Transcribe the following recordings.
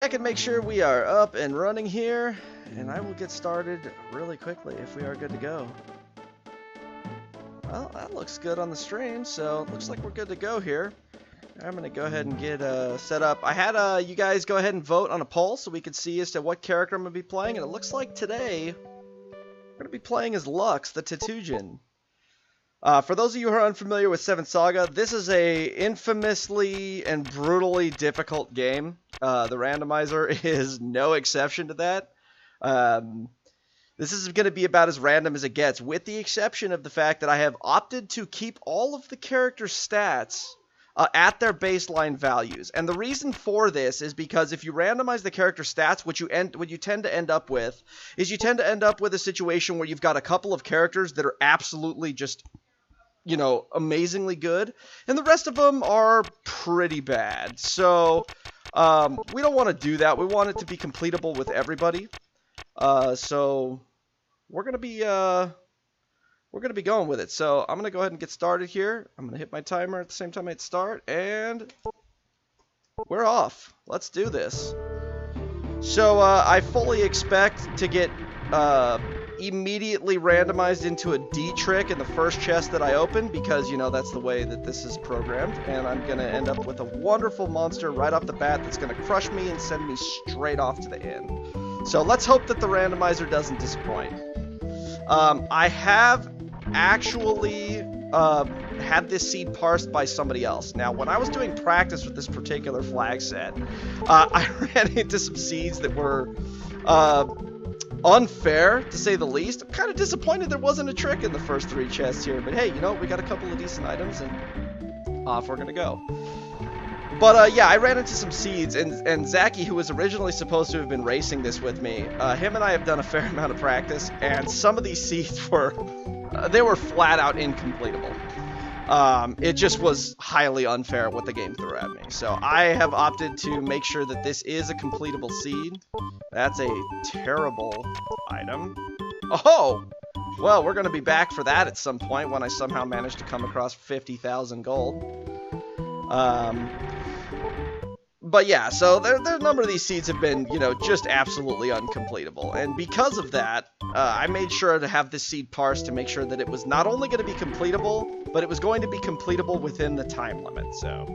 I can make sure we are up and running here, and I will get started really quickly if we are good to go. Well, that looks good on the stream, so it looks like we're good to go here. I'm going to go ahead and get set up. I had you guys go ahead and vote on a poll so we could see as to what character I'm going to be playing, and it looks like today we're going to be playing as Lux, the Tatujin. For those of you who are unfamiliar with 7 Saga, this is a infamously and brutally difficult game. The randomizer is no exception to that. This is going to be about as random as it gets, with the exception of the fact that I have opted to keep all of the character stats at their baseline values. And the reason for this is because if you randomize the character stats, what you tend to end up with is you tend to end up with a situation where you've got a couple of characters that are absolutely just, you know, amazingly good, and the rest of them are pretty bad. So we don't want to do that. We want it to be completable with everybody. So we're gonna be going with it. So I'm gonna go ahead and get started here. I'm gonna hit my timer at the same time I hit start, and we're off. Let's do this. So I fully expect to get immediately randomized into a D trick in the first chest that I open, because, you know, that's the way that this is programmed, and I'm going to end up with a wonderful monster right off the bat that's going to crush me and send me straight off to the end. So let's hope that the randomizer doesn't disappoint. I have actually had this seed parsed by somebody else. Now, when I was doing practice with this particular flag set, I ran into some seeds that were unfair, to say the least. I'm kind of disappointed there wasn't a trick in the first 3 chests here, but hey, you know, we got a couple of decent items, and off we're gonna go. But yeah, I ran into some seeds, and Zachy, who was originally supposed to have been racing this with me, him and I have done a fair amount of practice, and some of these seeds were, they were flat out incompletable. It just was highly unfair what the game threw at me. So I have opted to make sure that this is a completable seed. That's a terrible item. Oh! Well, we're going to be back for that at some point when I somehow manage to come across 50,000 gold. But yeah, so a number of these seeds have been, you know, just absolutely uncompletable. And because of that, I made sure to have this seed parsed to make sure that it was not only going to be completable, but it was going to be completable within the time limit. So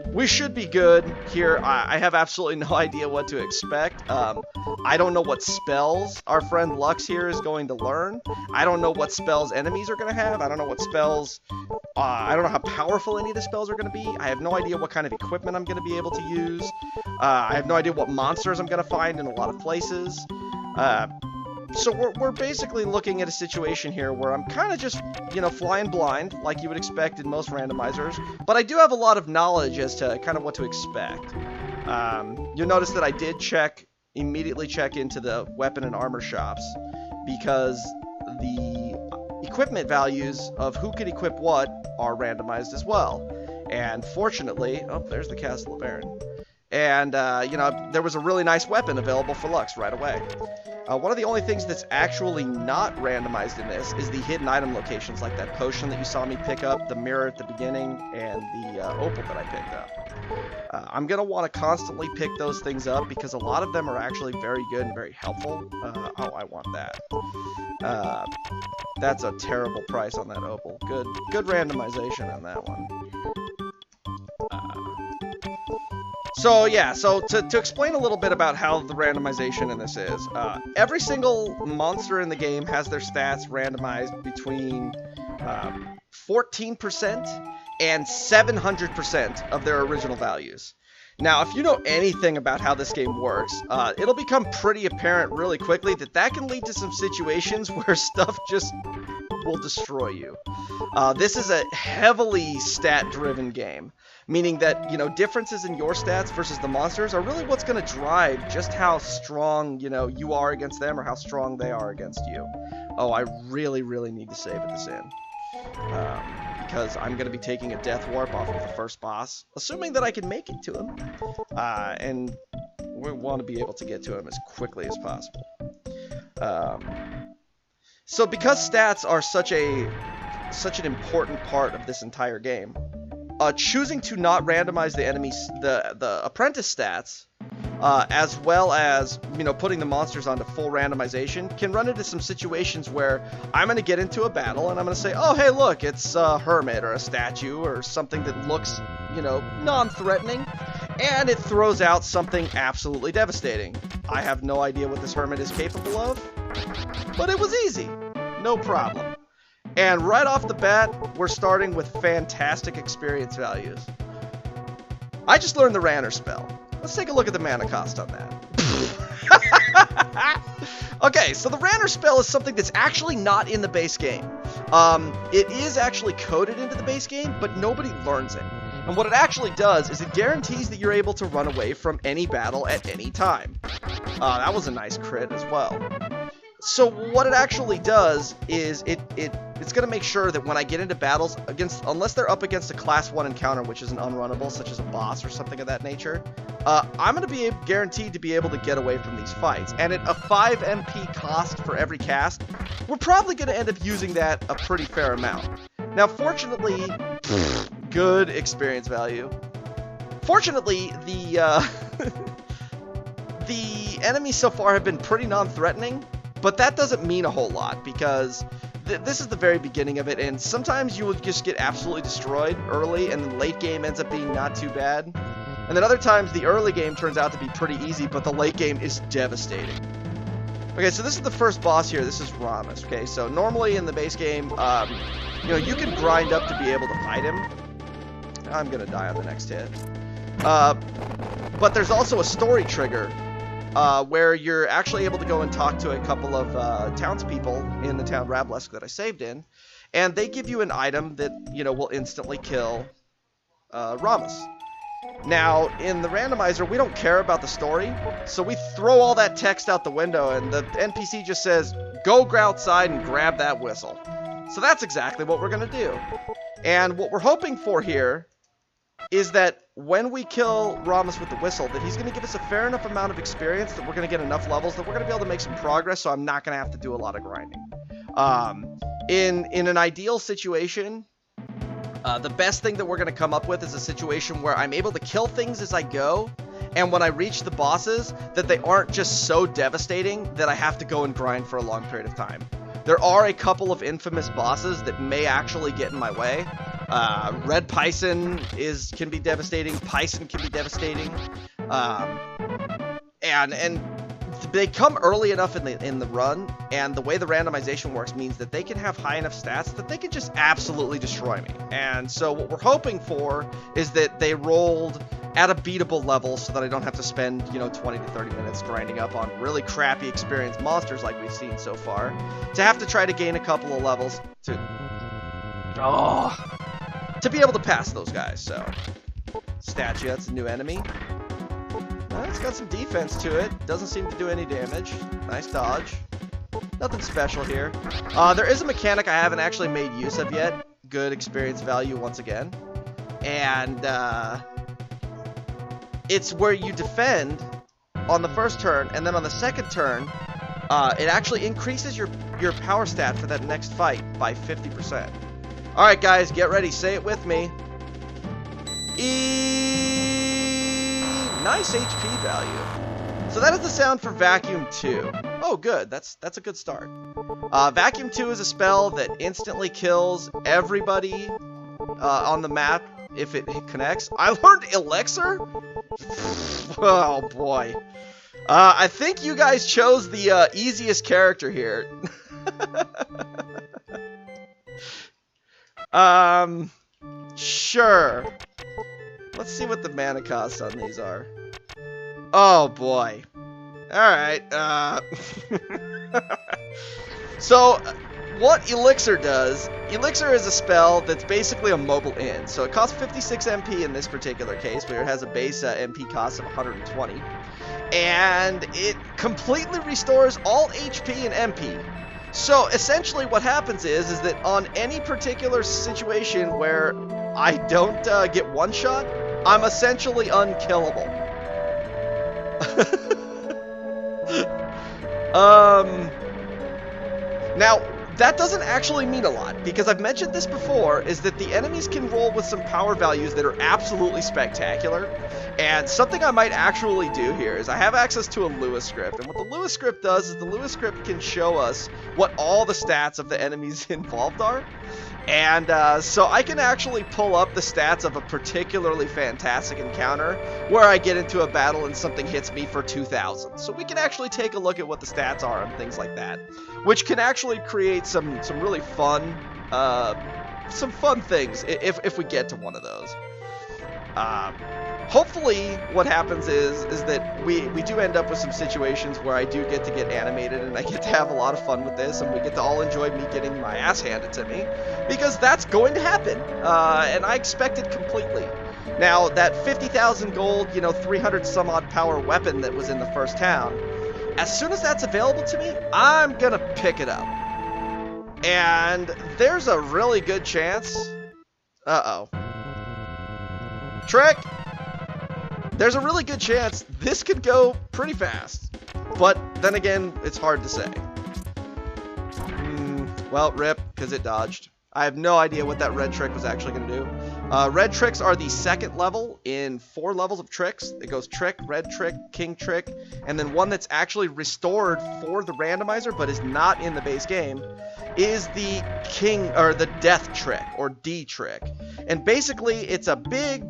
we should be good here. I have absolutely no idea what to expect. I don't know what spells our friend Lux here is going to learn. I don't know what spells enemies are going to have. I don't know what spells... I don't know how powerful any of the spells are going to be. I have no idea what kind of equipment I'm going to be able to use. I have no idea what monsters I'm going to find in a lot of places. So we're basically looking at a situation here where I'm kind of just, you know, flying blind, like you would expect in most randomizers. But I do have a lot of knowledge as to kind of what to expect. You'll notice that I did immediately check into the weapon and armor shops, because the equipment values of who can equip what are randomized as well. And fortunately, oh, there's the Castle of Baron. And, you know, there was a really nice weapon available for Lux right away. One of the only things that's actually not randomized in this is the hidden item locations, like that potion that you saw me pick up, the mirror at the beginning, and the opal that I picked up. I'm going to want to constantly pick those things up, because a lot of them are actually very good and very helpful. Oh, I want that. That's a terrible price on that opal. Good randomization on that one. So yeah, so to explain a little bit about how the randomization in this is, every single monster in the game has their stats randomized between 14% and 700% of their original values. Now, if you know anything about how this game works, it'll become pretty apparent really quickly that that can lead to some situations where stuff just will destroy you. This is a heavily stat-driven game, meaning that, you know, differences in your stats versus the monsters are really what's going to drive just how strong, you know, you are against them or how strong they are against you. Oh, I really, really need to save at this end. Because I'm going to be taking a death warp off of the first boss, assuming that I can make it to him. And we want to be able to get to him as quickly as possible. So because stats are such an important part of this entire game, choosing to not randomize the enemy's the apprentice stats as well as, you know, putting the monsters onto full randomization, can run into some situations where I'm going to get into a battle and I'm going to say, oh, hey, look, it's a hermit or a statue or something that looks, you know, non-threatening, and it throws out something absolutely devastating. I have no idea what this hermit is capable of, but it was easy. No problem. And right off the bat, we're starting with fantastic experience values. I just learned the Ranner spell. Let's take a look at the mana cost on that. Okay, so the Ranner spell is something that's actually not in the base game. It is actually coded into the base game, but nobody learns it. And what it actually does is it guarantees that you're able to run away from any battle at any time. That was a nice crit as well. So what it actually does is it's going to make sure that when I get into battles unless they're up against a class 1 encounter, which is an unrunnable, such as a boss or something of that nature, I'm going to be guaranteed to be able to get away from these fights. And at a 5 MP cost for every cast, we're probably going to end up using that a pretty fair amount. Now, fortunately, good experience value. Fortunately, the the enemies so far have been pretty non-threatening. But that doesn't mean a whole lot, because this is the very beginning of it, and sometimes you will just get absolutely destroyed early, and the late game ends up being not too bad. And then other times, the early game turns out to be pretty easy, but the late game is devastating. Okay, so this is the first boss here. This is Ramus, okay? So normally in the base game, you know, you can grind up to be able to fight him. I'm going to die on the next hit. But there's also a story trigger, where you're actually able to go and talk to a couple of townspeople in the town Roadblocks that I saved in, and they give you an item that, you know, will instantly kill Ramus. Now, in the randomizer, we don't care about the story, so we throw all that text out the window, and the NPC just says, go outside and grab that whistle. So that's exactly what we're going to do. And what we're hoping for here is that when we kill Ramus with the whistle, that he's going to give us a fair enough amount of experience that we're going to get enough levels that we're going to be able to make some progress, so I'm not going to have to do a lot of grinding. In an ideal situation, the best thing that we're going to come up with is a situation where I'm able to kill things as I go, and when I reach the bosses, that they aren't just so devastating that I have to go and grind for a long period of time. There are a couple of infamous bosses that may actually get in my way. Red Pison can be devastating. Pison can be devastating, and they come early enough in the run, and the way the randomization works means that they can have high enough stats that they can just absolutely destroy me. And so what we're hoping for is that they rolled at a beatable level, so that I don't have to spend, you know, 20 to 30 minutes grinding up on really crappy experienced monsters like we've seen so far, to have to try to gain a couple of levels to be able to pass those guys. So, statue, that's a new enemy. It's got some defense to it. Doesn't seem to do any damage. Nice dodge. Nothing special here. There is a mechanic I haven't actually made use of yet. Good experience value once again. And, it's where you defend on the first turn, and then on the second turn, it actually increases your power stat for that next fight by 50%. Alright guys, get ready, say it with me. Nice HP value. So that is the sound for Vacuum 2. Oh good, that's a good start. Vacuum 2 is a spell that instantly kills everybody on the map if it connects. I learned Elixir? Oh boy. I think you guys chose the easiest character here. Sure. Let's see what the mana costs on these are. Oh boy. Alright, so, what Elixir does, Elixir is a spell that's basically a mobile in. So it costs 56 MP in this particular case, where it has a base MP cost of 120. And it completely restores all HP and MP. So essentially what happens is that on any particular situation where I don't get one shot, I'm essentially unkillable. Now, that doesn't actually mean a lot, because I've mentioned this before, is that the enemies can roll with some power values that are absolutely spectacular. And something I might actually do here is I have access to a Lewis script, and what the Lewis script does is the Lewis script can show us what all the stats of the enemies involved are. And so I can actually pull up the stats of a particularly fantastic encounter where I get into a battle and something hits me for 2,000. So we can actually take a look at what the stats are and things like that, which can actually create some really fun, some fun things if we get to one of those. Hopefully what happens is that we do end up with some situations where I do get to get animated and I get to have a lot of fun with this, and we get to all enjoy me getting my ass handed to me, because that's going to happen, and I expect it completely. Now, that 50,000 gold, 300 some odd power weapon that was in the first town, as soon as that's available to me, I'm gonna pick it up. And there's a really good chance... Uh-oh. Trick! There's a really good chance this could go pretty fast. But then again, it's hard to say. Well, rip, because it dodged. I have no idea what that red trick was actually going to do. Red tricks are the second level in 4 levels of tricks. It goes trick, red trick, king trick, and then one that's actually restored for the randomizer but is not in the base game is the king, or the death trick, or D trick. And basically, it's a big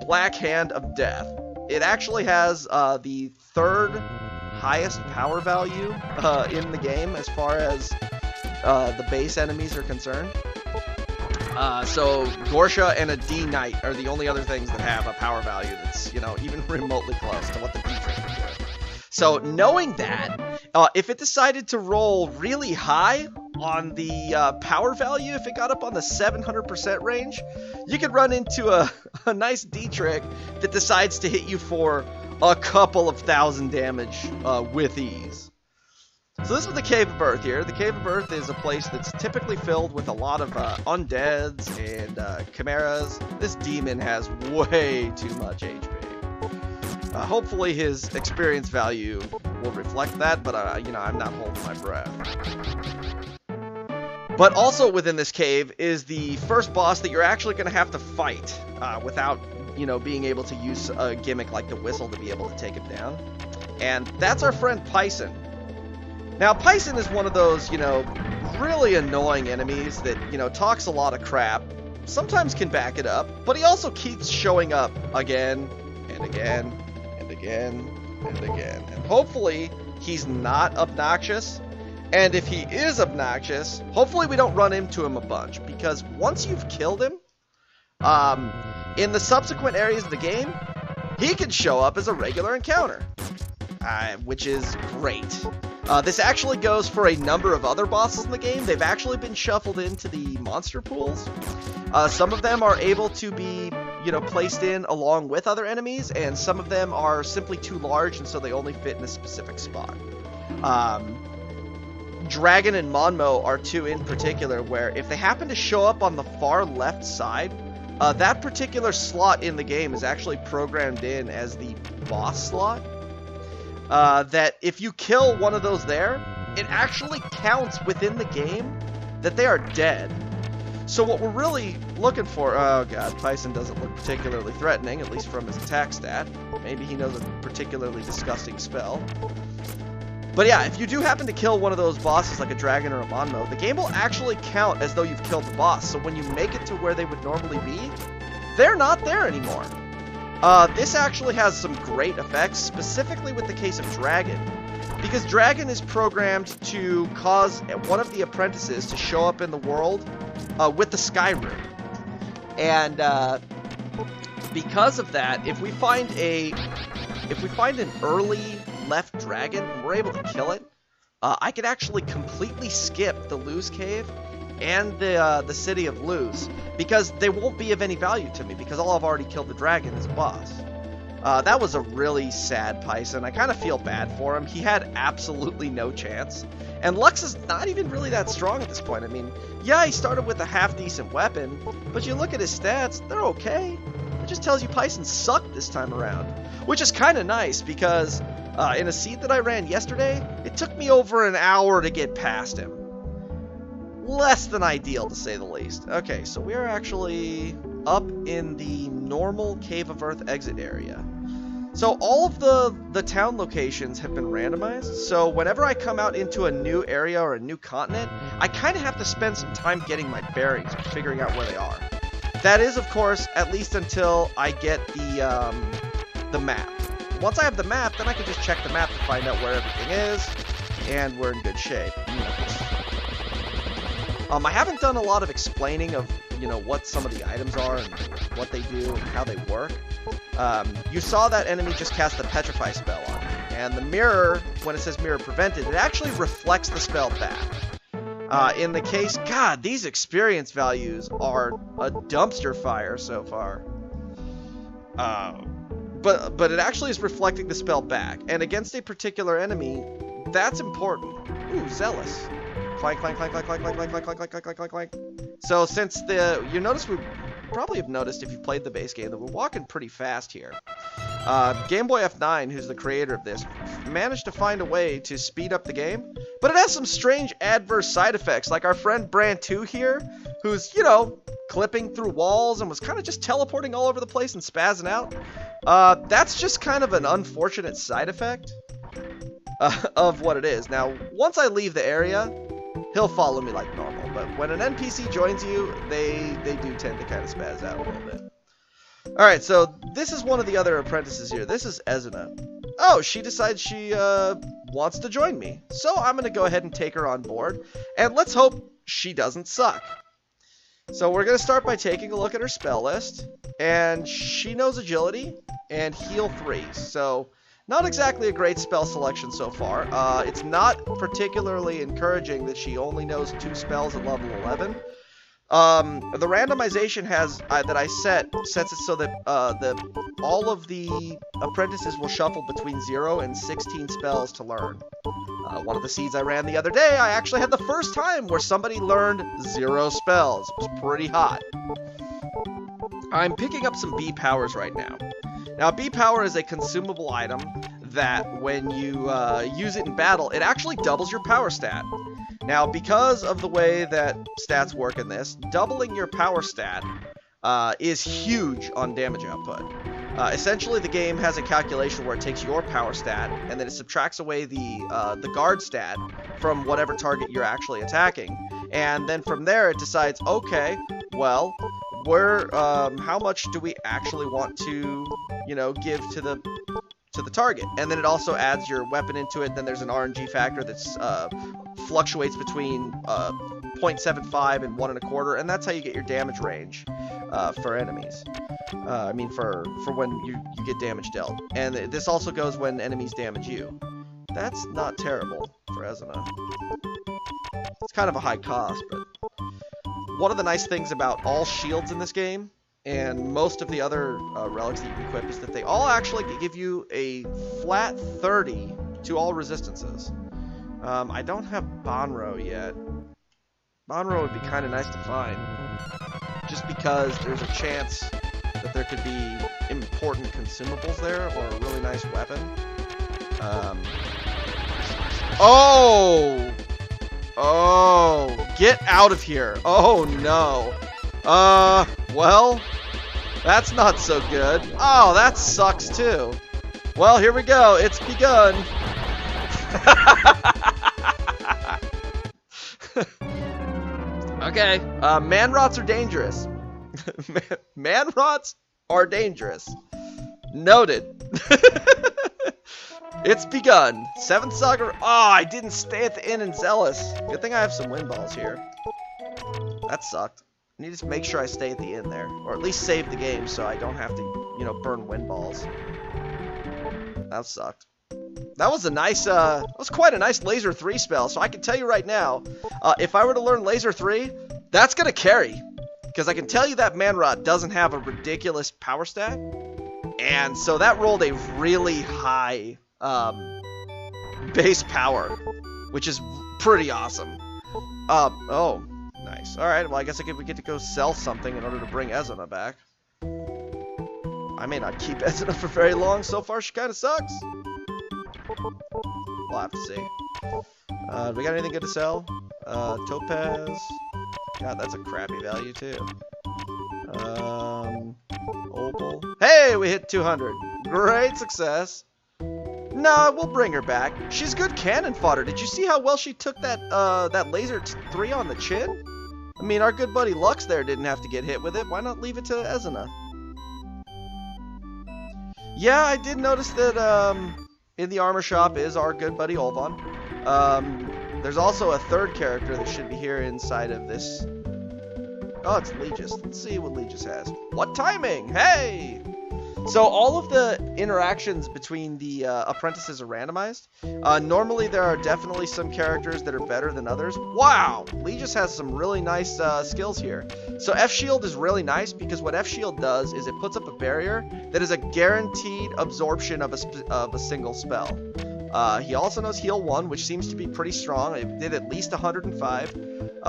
black hand of death. It actually has the 3rd highest power value in the game as far as the base enemies are concerned. So Gorsha and a D Knight are the only other things that have a power value that's, even remotely close to what the D trick would do. So knowing that, if it decided to roll really high on the power value, if it got up on the 700% range, you could run into a nice D trick that decides to hit you for a couple of thousand damage with ease. So this is the Cave of Earth here. The Cave of Earth is a place that's typically filled with a lot of undeads and chimeras. This demon has way too much HP. Hopefully his experience value will reflect that, but I'm not holding my breath. But also within this cave is the first boss that you're actually going to have to fight without, being able to use a gimmick like the whistle to be able to take him down. And that's our friend Pison. Now, Pison is one of those, really annoying enemies that, talks a lot of crap, sometimes can back it up, but he also keeps showing up again and again and again and again. And hopefully he's not obnoxious. And if he is obnoxious, hopefully we don't run into him a bunch, because once you've killed him, in the subsequent areas of the game, he can show up as a regular encounter, which is great. This actually goes for a number of other bosses in the game. They've actually been shuffled into the monster pools. Some of them are able to be, placed in along with other enemies, and some of them are simply too large, and so they only fit in a specific spot. Dragon and Monmo are 2 in particular, where if they happen to show up on the far left side, that particular slot in the game is actually programmed in as the boss slot. That if you kill one of those there, it actually counts within the game that they are dead. So what we're really looking for... Oh god, Pison doesn't look particularly threatening, at least from his attack stat. Maybe he knows a particularly disgusting spell. But yeah, if you do happen to kill one of those bosses like a dragon or a Monmo, the game will actually count as though you've killed the boss. So when you make it to where they would normally be, they're not there anymore. This actually has some great effects, specifically with the case of Dragon, because Dragon is programmed to cause one of the apprentices to show up in the world with the Sky Rune. And because of that, if we find an early left dragon and we're able to kill it, I could actually completely skip the Luz Cave and the city of Luz, because they won't be of any value to me, because I've already killed the dragon as a boss. That was a really sad Pison. I kind of feel bad for him. He had absolutely no chance. And Lux is not even really that strong at this point. I mean, yeah, he started with a half-decent weapon, but you look at his stats, they're okay. It just tells you Pison sucked this time around, which is kind of nice, because in a seed that I ran yesterday, it took me over an hour to get past him. less than ideal, to say the least. Okay, so we are actually up in the normal Cave of Earth exit area. So all of the town locations have been randomized, so whenever I come out into a new area or a new continent, I kind of have to spend some time getting my bearings, figuring out where they are. That is, of course, at least until I get the map. Once I have the map, then I can just check the map to find out where everything is, and we're in good shape. I haven't done a lot of explaining of, you know, what some of the items are and what they do and how they work. You saw that enemy just cast the Petrify spell on me, and the mirror, when it says mirror prevented, it actually reflects the spell back. In the case, God, these experience values are a dumpster fire so far. But it actually is reflecting the spell back, and against a particular enemy, that's important. Ooh, Zealous. Clank, clank, clank, clank, clank, clank, clank, clank, clank, clank, clank, clank, clank. So since you notice, we probably have noticed if you played the base game that we're walking pretty fast here. Game Boy F9, who's the creator of this, managed to find a way to speed up the game, but it has some strange adverse side effects, like our friend Brand2 here, who's, you know, clipping through walls and was kind of just teleporting all over the place and spazzing out. That's just kind of an unfortunate side effect of what it is. Now, once I leave the area, he'll follow me like normal, but when an NPC joins you, they do tend to kind of spaz out a little bit. Alright, so this is one of the other apprentices here. This is Ezina. Oh, she decides she wants to join me. So I'm going to go ahead and take her on board, and let's hope she doesn't suck. So we're going to start by taking a look at her spell list, and she knows Agility and Heal 3, so not exactly a great spell selection so far. It's not particularly encouraging that she only knows 2 spells at level 11. The randomization has that I sets it so that all of the apprentices will shuffle between 0 and 16 spells to learn. One of the seeds I ran the other day, I actually had the first time where somebody learned 0 spells. It was pretty hot. I'm picking up some B powers right now. Now, B power is a consumable item that when you use it in battle, it actually doubles your power stat. Now, because of the way that stats work in this, doubling your power stat is huge on damage output. Essentially, the game has a calculation where it takes your power stat, and then it subtracts away the guard stat from whatever target you're actually attacking. And then from there, it decides, okay, well, how much do we actually want to, you know, give to the target? And then it also adds your weapon into it. Then there's an RNG factor that's fluctuates between 0.75 and 1 1/4, and that's how you get your damage range for enemies. I mean, for when you get damage dealt. And this also goes when enemies damage you. That's not terrible for Ezina. It's kind of a high cost, but one of the nice things about all shields in this game, and most of the other relics that you can equip, is that they all actually give you a flat 30 to all resistances. I don't have Bonro yet. Bonro would be kind of nice to find, just because there's a chance that there could be important consumables there, or a really nice weapon. Oh! Get out of here. Oh, no. Well, that's not so good. Oh, that sucks, too. Well, here we go. It's begun. Okay, man-rots are dangerous. Man-rots are dangerous. Noted. It's begun. 7th Saga. Oh, I didn't stay at the inn in Zealous. Good thing I have some wind balls here. That sucked. I need to make sure I stay at the inn there, or at least save the game so I don't have to, you know, burn wind balls. That sucked. That was a nice, that was quite a nice Laser 3 spell, so I can tell you right now, if I were to learn Laser 3, that's gonna carry. Because I can tell you that Man-Rot doesn't have a ridiculous power stat, and so that rolled a really high, base power, which is pretty awesome. Oh, nice. Alright, well I guess we get to go sell something in order to bring Ezina back. I may not keep Ezina for very long, so far she kinda sucks. We'll have to see. Do we got anything good to sell? Topaz. God, that's a crappy value too. Opal. Hey, we hit 200. Great success. Nah, we'll bring her back. She's good cannon fodder. Did you see how well she took that that laser 3 on the chin? I mean, our good buddy Lux there didn't have to get hit with it. Why not leave it to Ezina? Yeah, I did notice that in the armor shop is our good buddy Olvan. There's also a third character that should be here inside of this. Oh, it's Legis. Let's see what Legis has. What timing? Hey! So all of the interactions between the apprentices are randomized. Normally there are definitely some characters that are better than others. Wow! Legis has some really nice skills here. So F-Shield is really nice because what F-Shield does is it puts up a barrier that is a guaranteed absorption of a single spell. He also knows Heal 1, which seems to be pretty strong. It did at least 105.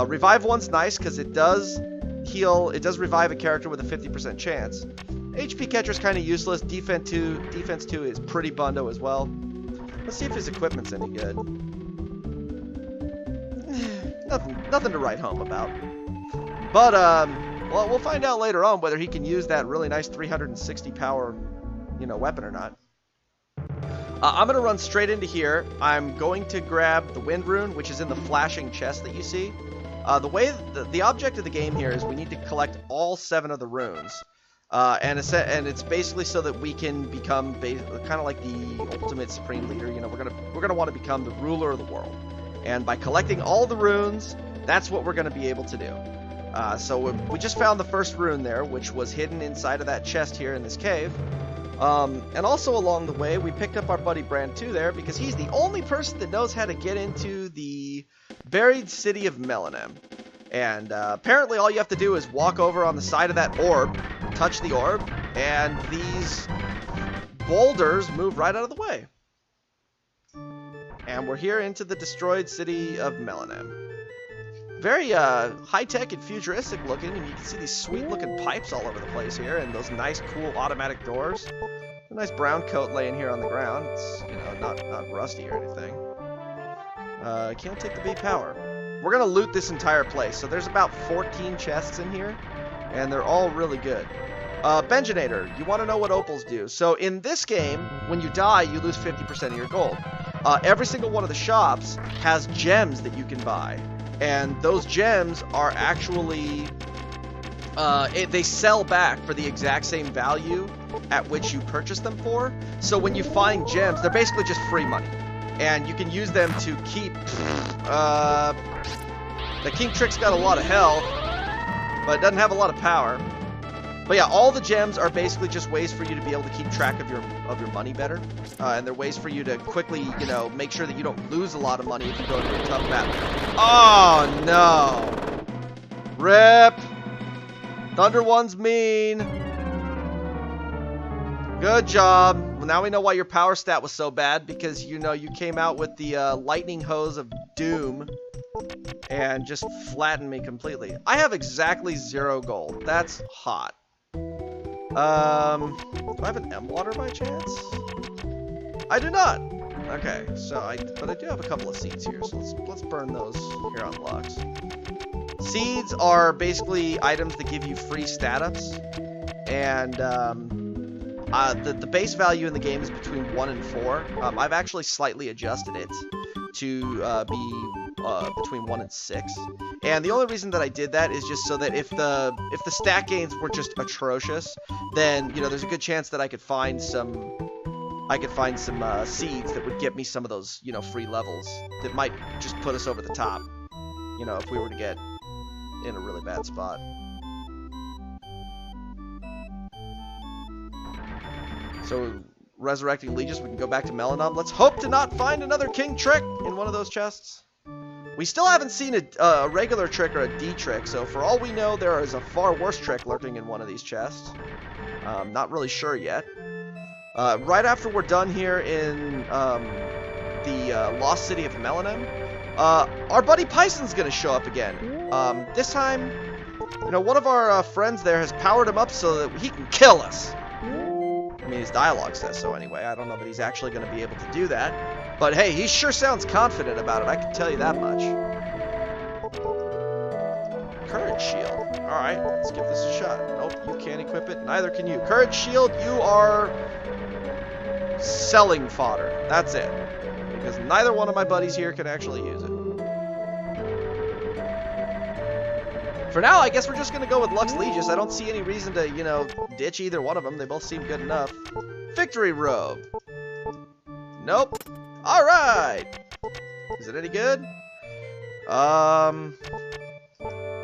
Revive 1's nice because it does heal. It does revive a character with a 50% chance. HP Catcher's kind of useless. Defense 2 is pretty bundo as well. Let's see if his equipment's any good. Nothing to write home about. But well, we'll find out later on whether he can use that really nice 360 power, weapon or not. I'm gonna run straight into here. I'm going to grab the wind rune, which is in the flashing chest that you see. The object of the game here is we need to collect all 7 of the runes. And it's basically so that we can become kind of like the ultimate supreme leader. We're gonna want to become the ruler of the world, and by collecting all the runes, that's what we're gonna be able to do. So we just found the first rune there, which was hidden inside of that chest here in this cave. And also along the way, we picked up our buddy Brand 2 there because he's the only person that knows how to get into the buried city of Melanem. And apparently all you have to do is walk over on the side of that orb, touch the orb, and these boulders move right out of the way. And we're here into the destroyed city of Melanem. Very high-tech and futuristic looking, and you can see these sweet-looking pipes all over the place here, and those nice, cool automatic doors. A nice brown coat laying here on the ground. It's, not rusty or anything. Can't take the beat power. We're going to loot this entire place. So there's about 14 chests in here, and they're all really good. Benjinator, you want to know what opals do. So in this game, when you die, you lose 50% of your gold. Every single one of the shops has gems that you can buy. And those gems are actually, they sell back for the exact same value at which you purchase them for. So when you find gems, they're basically just free money. And you can use them to keep, the King Trick's got a lot of health, but it doesn't have a lot of power. But yeah, all the gems are basically just ways for you to be able to keep track of your money better. And they're ways for you to quickly, make sure that you don't lose a lot of money if you go into a tough battle. Oh, no. Rip. Thunder One's mean. Good job. Well, now we know why your power stat was so bad, because, you came out with the lightning hose of doom and just flattened me completely. I have exactly 0 gold. That's hot. Do I have an M-Water by chance? I do not. Okay, but I do have a couple of seeds here, so let's burn those here on Lux. Seeds are basically items that give you free stat ups, and the base value in the game is between 1 and 4. I've actually slightly adjusted it to be between 1 and 6. And the only reason that I did that is just so that if the stat gains were just atrocious, then there's a good chance that I could find some seeds that would get me some of those free levels that might just put us over the top. If we were to get in a really bad spot. So resurrecting Legis, we can go back to Melanom. Let's hope to not find another King Trick in one of those chests. We still haven't seen a regular trick or a D trick, so for all we know, there is a far worse trick lurking in one of these chests. Not really sure yet. Right after we're done here in the Lost City of Melanem, our buddy Pison's going to show up again. This time, one of our friends there has powered him up so that he can kill us. I mean, his dialogue says so anyway. I don't know that he's actually going to be able to do that. But hey, he sure sounds confident about it, I can tell you that much. Current Courage Shield. Alright, let's give this a shot. Nope, you can't equip it. Neither can you. Courage Shield, you are selling fodder. That's it. Because neither one of my buddies here can actually use it. For now, I guess we're just going to go with Lux Legis. I don't see any reason to, you know, ditch either one of them. They both seem good enough. Victory Robe. Nope. Alright. Is it any good?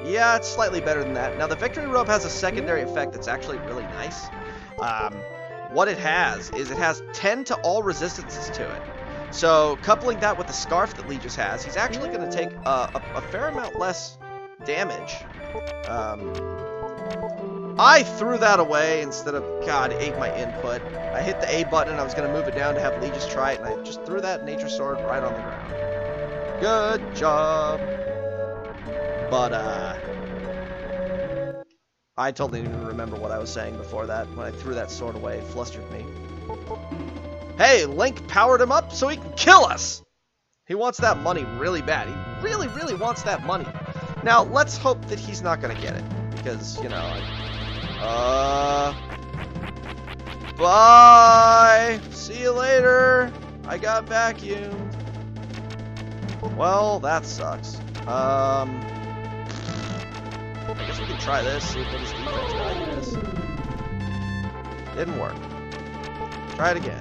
Yeah, it's slightly better than that. Now, the Victory Robe has a secondary effect that's actually really nice. What it has is it has 10 to all resistances to it. So, coupling that with the Scarf that Legis has, he's actually going to take a fair amount less damage. I threw that away instead of, God, it ate my input. I hit the A button and I was going to move it down to have Legis try it, and I just threw that Nature Sword right on the ground. Good job. But, I totally didn't even remember what I was saying before that. When I threw that sword away, it flustered me. Hey, Link powered him up so he can kill us! He wants that money really bad. He really, really wants that money. Now, let's hope that he's not going to get it. Because, you know, bye! See you later! I got vacuumed. Well, that sucks. I guess we can try this, see what his defense value is. Didn't work. Try it again.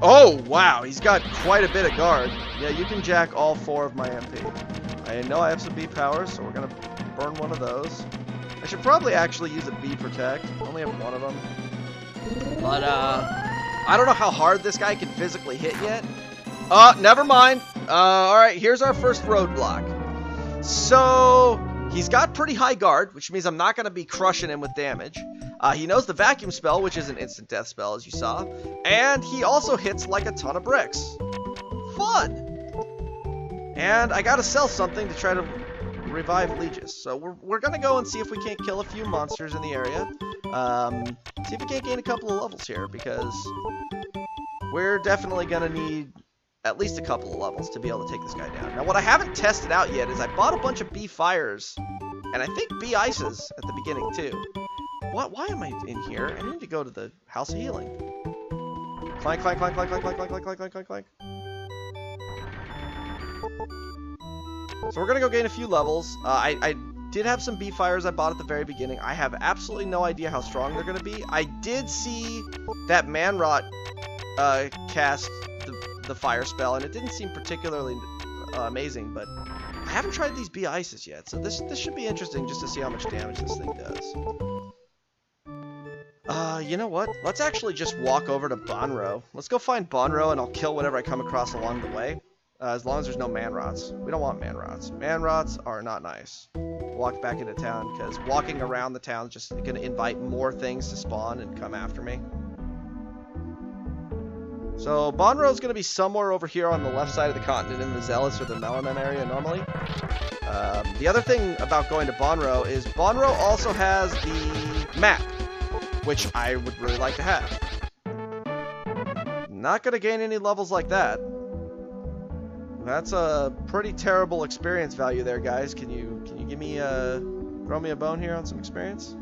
Oh, wow, he's got quite a bit of guard. Yeah, you can jack all 4 of my MP. I know I have some B powers, so we're going to burn one of those. I should probably actually use a B protect. I only have one of them. But, I don't know how hard this guy can physically hit yet. Never mind. Alright, here's our first roadblock. So, he's got pretty high guard, which means I'm not going to be crushing him with damage. He knows the vacuum spell, which is an instant death spell, as you saw. And he also hits like a ton of bricks. Fun! And I gotta sell something to try to revive Legis. So we're gonna go and see if we can't kill a few monsters in the area. See if we can't gain a couple of levels here, because we're definitely gonna need at least a couple of levels to be able to take this guy down. Now, what I haven't tested out yet is I bought a bunch of B fires, and I think B ices at the beginning too. Why am I in here? I need to go to the House of Healing. Clank, clank, clank, clank, clank, clank, clank, clank, clank, clank, clank, clank. So we're gonna go gain a few levels. I did have some B fires I bought at the very beginning. I have absolutely no idea how strong they're gonna be. I did see that Manrot cast the fire spell, and it didn't seem particularly amazing, but I haven't tried these B ices yet, so this should be interesting just to see how much damage this thing does. You know what? Let's actually just walk over to Bonro. Let's go find Bonro, and I'll kill whatever I come across along the way. As long as there's no Manrots. We don't want Manrots. Manrots are not nice. Walk back into town, because walking around the town is just going to invite more things to spawn and come after me. So, Bonro's going to be somewhere over here on the left side of the continent in the Zealous or the Melanin area normally. The other thing about going to Bonro is Bonro also has the map, which I would really like to have. Not going to gain any levels like that. That's a pretty terrible experience value there, guys. Can you give me throw me a bone here on some experience?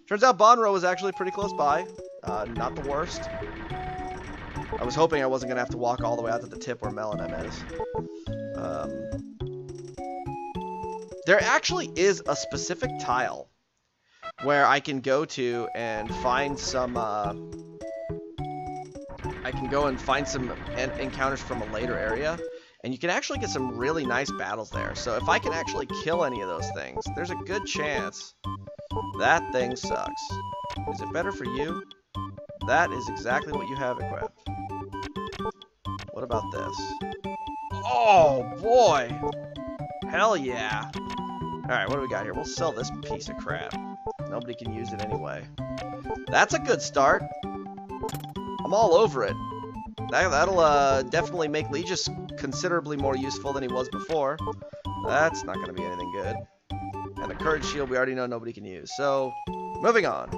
Turns out Bonro was actually pretty close by. Not the worst. I was hoping I wasn't gonna have to walk all the way out to the tip where Melanin is. There actually is a specific tile where I can go to and find some. I can go and find some encounters from a later area. And you can actually get some really nice battles there. So if I can actually kill any of those things, there's a good chance that thing sucks. Is it better for you? That is exactly what you have equipped. What about this? Oh, boy! Hell yeah! Alright, what do we got here? We'll sell this piece of crap. Nobody can use it anyway. That's a good start. I'm all over it. That'll definitely make Legis considerably more useful than he was before. That's not going to be anything good. And the Courage Shield we already know nobody can use. So, moving on.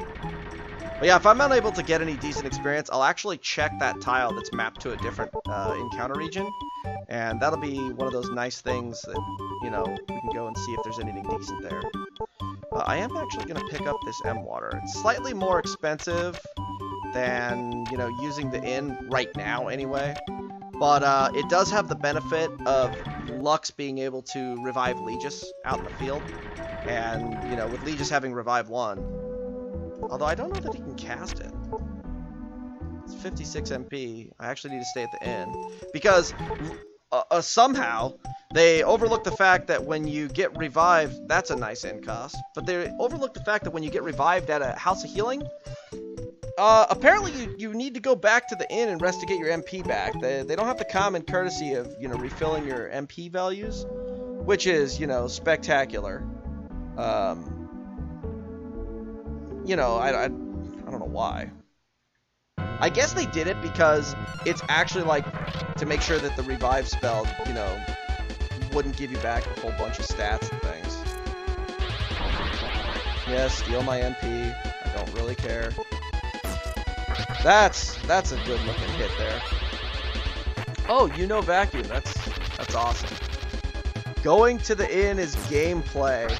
But yeah, if I'm unable to get any decent experience, I'll actually check that tile that's mapped to a different encounter region. And that'll be one of those nice things that, you know, we can go and see if there's anything decent there. I am actually going to pick up this M water. It's slightly more expensive than, you know, using the inn right now anyway. But it does have the benefit of Lux being able to revive Legis out in the field. And, you know, with Legis having Revive 1. Although I don't know that he can cast it. It's 56 MP. I actually need to stay at the inn. Because somehow they overlook the fact that when you get revived, that's a nice inn cost. But they overlook the fact that when you get revived at a House of Healing, apparently you need to go back to the inn and rest to get your MP back. They don't have the common courtesy of, you know, refilling your MP values, which is, you know, spectacular. You know, I don't know why. I guess they did it because it's actually like to make sure that the revive spell, you know, wouldn't give you back a whole bunch of stats and things. Yeah, steal my MP. I don't really care. That's a good looking hit there. Oh, you know vacuum. That's awesome. Going to the inn is gameplay.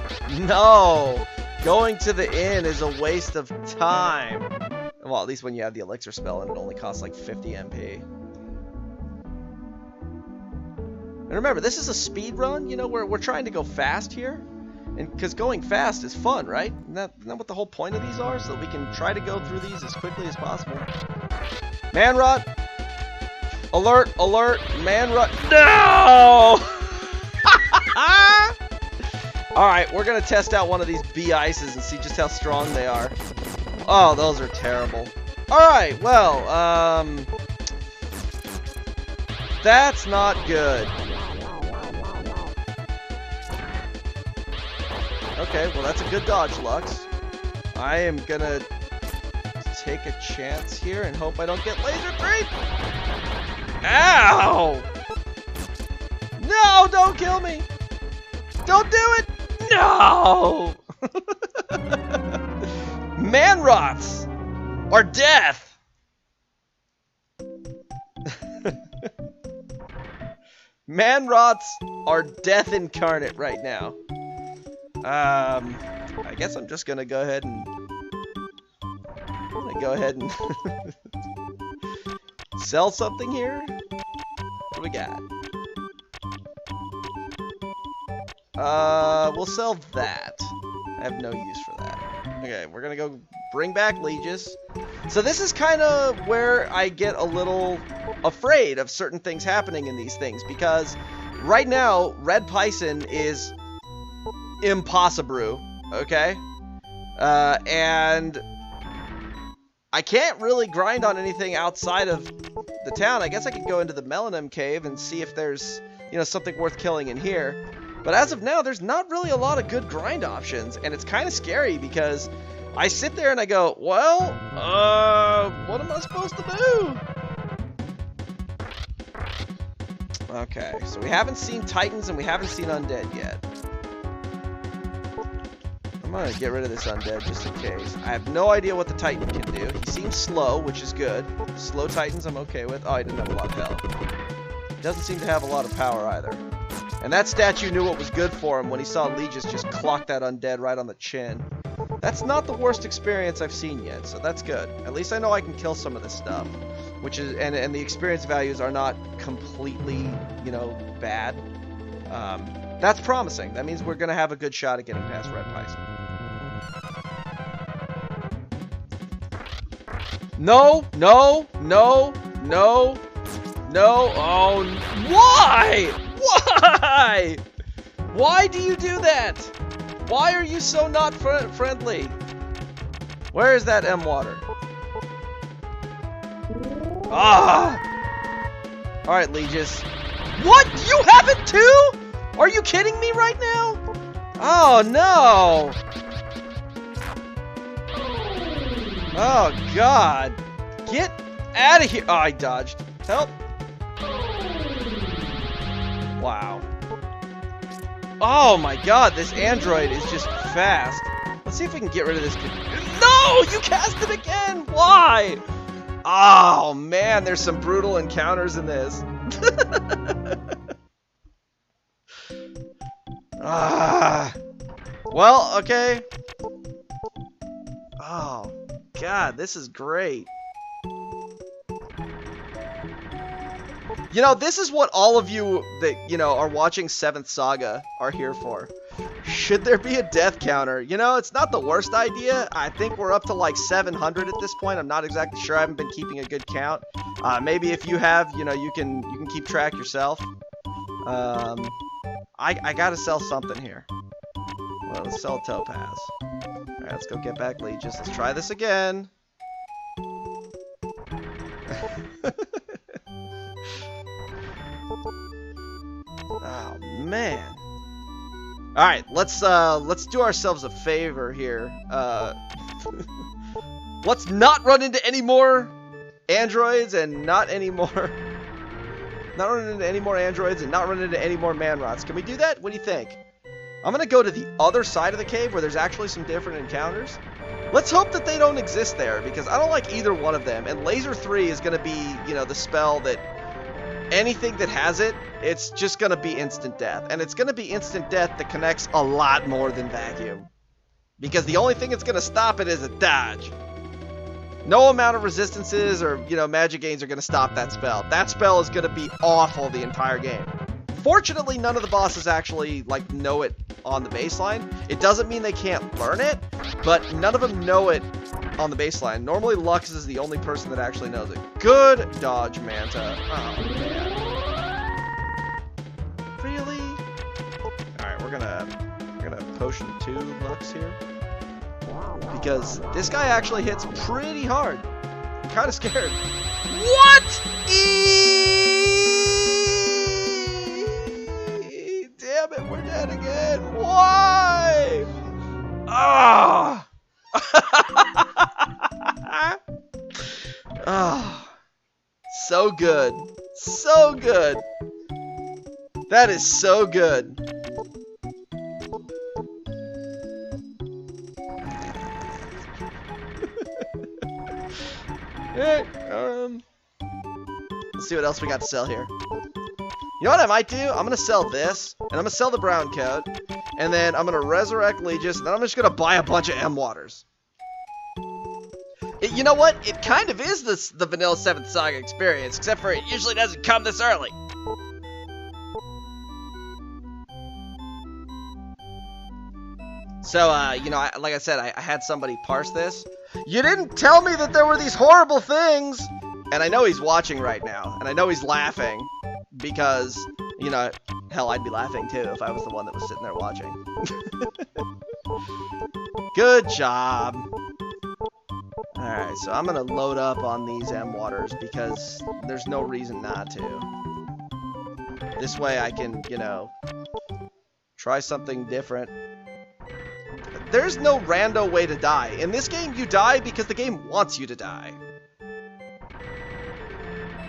No! Going to the inn is a waste of time. Well, at least when you have the elixir spell and it only costs like 50 MP. And remember, this is a speed run, you know, we're trying to go fast here. And because going fast is fun, right? Isn't that what the whole point of these are? So that we can try to go through these as quickly as possible. Man rot! Alert, alert, man rot. No! Alright, we're gonna test out one of these bee ices and see just how strong they are. Oh, those are terrible. Alright, well, that's not good. Okay, well that's a good dodge, Lux. I am gonna take a chance here and hope I don't get laser creep. Ow! No, don't kill me! Don't do it! No! Man rots are death! Man rots are death incarnate right now. I guess I'm just gonna go ahead and sell something here. What do we got? We'll sell that. I have no use for that. Okay, we're gonna go bring back Legis. So this is kind of where I get a little afraid of certain things happening in these things, because right now, Red Pison is impossible, okay? And I can't really grind on anything outside of the town. I guess I could go into the Melanim Cave and see if there's, you know, something worth killing in here. But as of now, there's not really a lot of good grind options, and it's kind of scary because I sit there and I go, well, what am I supposed to do? Okay, so we haven't seen Titans and we haven't seen Undead yet. I'm gonna get rid of this Undead just in case. I have no idea what the Titan can do. He seems slow, which is good. Slow Titans I'm okay with. Oh, he didn't have a lot of health. He doesn't seem to have a lot of power either. And that statue knew what was good for him when he saw Legis just clock that Undead right on the chin. That's not the worst experience I've seen yet, so that's good. At least I know I can kill some of this stuff, which is, and the experience values are not completely, you know, bad. That's promising. That means we're gonna have a good shot at getting past Red Pison. No, no, no, no, no. Oh, why? Why? Why do you do that? Why are you so not friendly? Where is that M water? Ah! Alright, Legis. What? You have it too? Are you kidding me right now? Oh, no! Oh, God. Get out of here. Oh, I dodged. Help. Wow. Oh, my God. This android is just fast. Let's see if we can get rid of this kid. No! You cast it again! Why? Oh, man, there's some brutal encounters in this. Well, okay. Oh, God, this is great. You know, this is what all of you that, you know, are watching 7th Saga are here for. Should there be a death counter? You know, it's not the worst idea. I think we're up to like 700 at this point. I'm not exactly sure. I haven't been keeping a good count. Maybe if you have, you know, you can keep track yourself. I gotta sell something here. Well, let's sell Topaz. Alright, let's go get back Legious. Let's try this again. Oh, man. Alright, let's do ourselves a favor here. Let's not run into any more androids and not run into any more androids and not run into any more man-rots. Can we do that? What do you think? I'm gonna go to the other side of the cave where there's actually some different encounters. Let's hope that they don't exist there, because I don't like either one of them. And Laser 3 is gonna be, you know, the spell that anything that has it, it's just gonna be instant death. And it's gonna be instant death that connects a lot more than Vacuum. Because the only thing that's gonna stop it is a dodge. No amount of resistances or, you know, magic gains are gonna stop that spell. That spell is gonna be awful the entire game. Fortunately, none of the bosses actually, like, know it on the baseline. It doesn't mean they can't learn it, but none of them know it on the baseline. Normally, Lux is the only person that actually knows it. Good dodge, Manta. Oh, man. Really? Alright, we're gonna potion 2 Lux here. Because this guy actually hits pretty hard. I'm kind of scared. What? Damn it, we're dead again. Why? Ah! Oh, so good. So good. That is so good. Let's see what else we got to sell here. You know what I might do? I'm going to sell this, and I'm going to sell the brown coat, and then I'm going to resurrect Legis, and then I'm just going to buy a bunch of M-Waters. You know what? It kind of is the vanilla 7th Saga experience, except for it usually doesn't come this early. So, you know, like I said, I had somebody parse this. You didn't tell me that there were these horrible things! And I know he's watching right now, and I know he's laughing, because, you know, hell, I'd be laughing too if I was the one that was sitting there watching. Good job. Alright, so I'm gonna load up on these M-Waters, because there's no reason not to. This way I can, you know, try something different. There's no rando way to die. In this game, you die because the game wants you to die.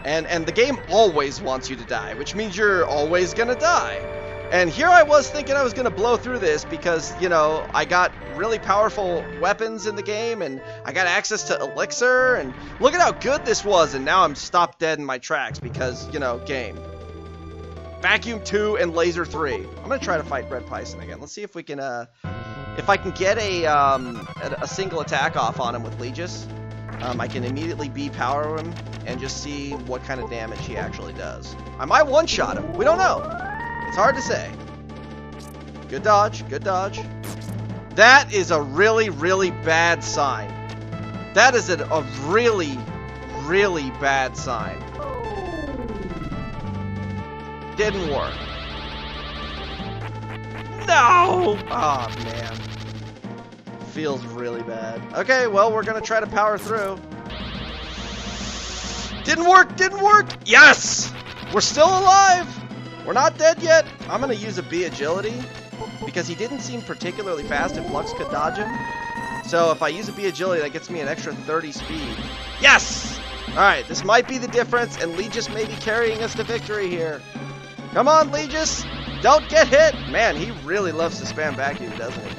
And the game always wants you to die, which means you're always gonna die. And here I was thinking I was gonna blow through this because, you know, I got really powerful weapons in the game, and I got access to Elixir, and look at how good this was, and now I'm stopped dead in my tracks because, you know, game. Vacuum 2 and Laser 3. I'm gonna try to fight Red Pison again. Let's see if we can, if I can get a single attack off on him with Legis. I can immediately B-power him and just see what kind of damage he actually does. I might one-shot him. We don't know. It's hard to say. Good dodge. Good dodge. That is a really, really bad sign. That is a really, really bad sign. Didn't work. No! Oh, man. Feels really bad. Okay, well, we're gonna try to power through. Didn't work! Didn't work! Yes! We're still alive! We're not dead yet. I'm gonna use a B agility because he didn't seem particularly fast if Lux could dodge him. So if I use a B agility, that gets me an extra 30 speed. Yes! Alright, this might be the difference, and Legis may be carrying us to victory here. Come on, Legis! Don't get hit! Man, he really loves to spam vacuum, doesn't he?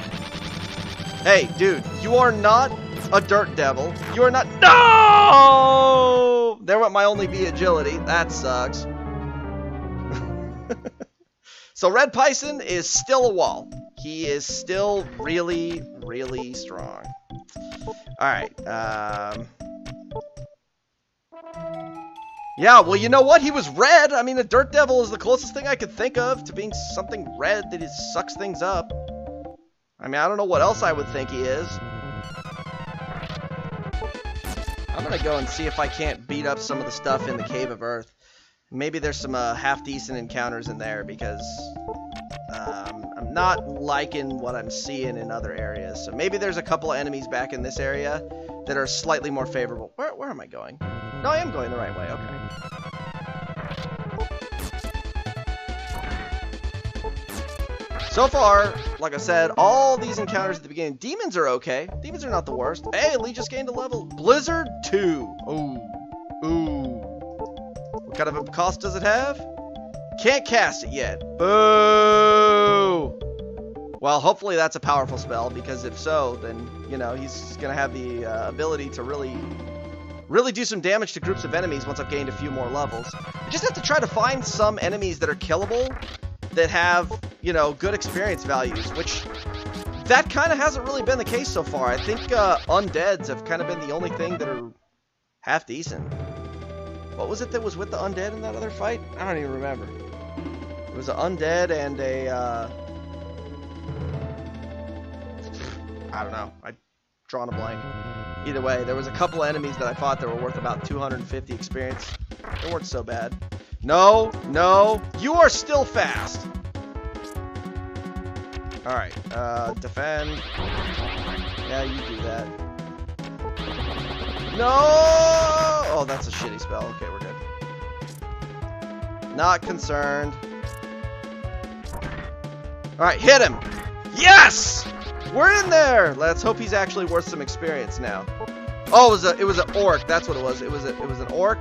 Hey, dude, you are not a dirt devil. You are not. No! There went my only B agility. That sucks. So Red Pison is still a wall. He is still really, really strong. Alright, yeah, well, you know what? He was red. I mean, a dirt devil is the closest thing I could think of to being something red that sucks things up. I mean, I don't know what else I would think he is. I'm gonna go and see if I can't beat up some of the stuff in the Cave of Earth. Maybe there's some half-decent encounters in there, because I'm not liking what I'm seeing in other areas. So maybe there's a couple of enemies back in this area that are slightly more favorable. Where am I going? No, I am going the right way. Okay. So far, like I said, all these encounters at the beginning, demons are okay. Demons are not the worst. Hey, Lee just gained a level. Blizzard 2. Ooh. Ooh. What kind of a cost does it have? Can't cast it yet. Boo! Well, hopefully that's a powerful spell, because if so, then, you know, he's going to have the ability to really do some damage to groups of enemies once I've gained a few more levels. I just have to try to find some enemies that are killable that have, you know, good experience values, which that kind of hasn't really been the case so far. I think undeads have kind of been the only thing that are half decent. What was it that was with the undead in that other fight? I don't even remember. It was an undead and a, I don't know. I've drawn a blank. Either way, there was a couple of enemies that I fought that were worth about 250 experience. They weren't so bad. No, no, you are still fast. Alright, defend. Yeah, you do that. No! Oh, that's a shitty spell. Okay, we're good. Not concerned. Alright, hit him! Yes! We're in there! Let's hope he's actually worth some experience now. Oh, it was an orc. That's what it was. It was an orc,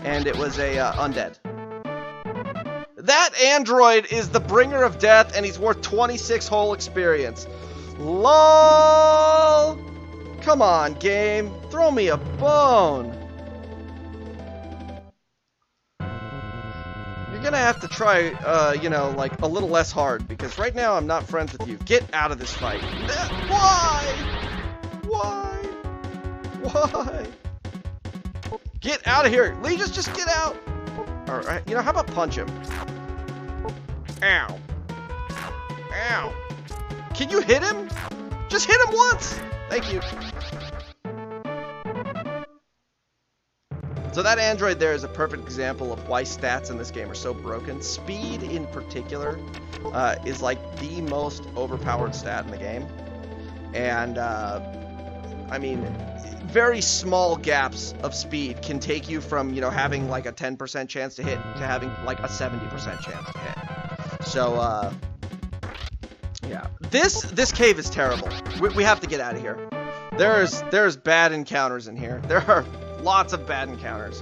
and it was a undead. That android is the bringer of death, and he's worth 26 whole experience. LOL! Come on, game. Throw me a bone. You're gonna have to try, you know, like, a little less hard, because right now I'm not friends with you. Get out of this fight. Why? Why? Why? Get out of here. Lee, just get out. Alright, you know, how about punch him? Ow. Ow. Can you hit him? Just hit him once. Thank you. So that android there is a perfect example of why stats in this game are so broken. Speed in particular is like the most overpowered stat in the game. And, I mean, very small gaps of speed can take you from, you know, having like a 10% chance to hit to having like a 70% chance to hit. So, yeah. This cave is terrible. We have to get out of here. There's bad encounters in here. There are lots of bad encounters.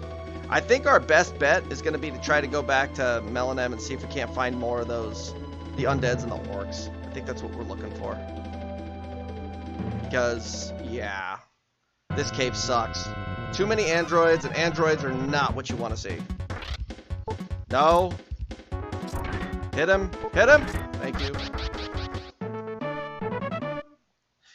I think our best bet is going to be to try to go back to Melanem and see if we can't find more of those, the undeads and the orcs. I think that's what we're looking for. Because, yeah, this cave sucks. Too many androids, and androids are not what you want to see. No. Hit him. Hit him. Thank you.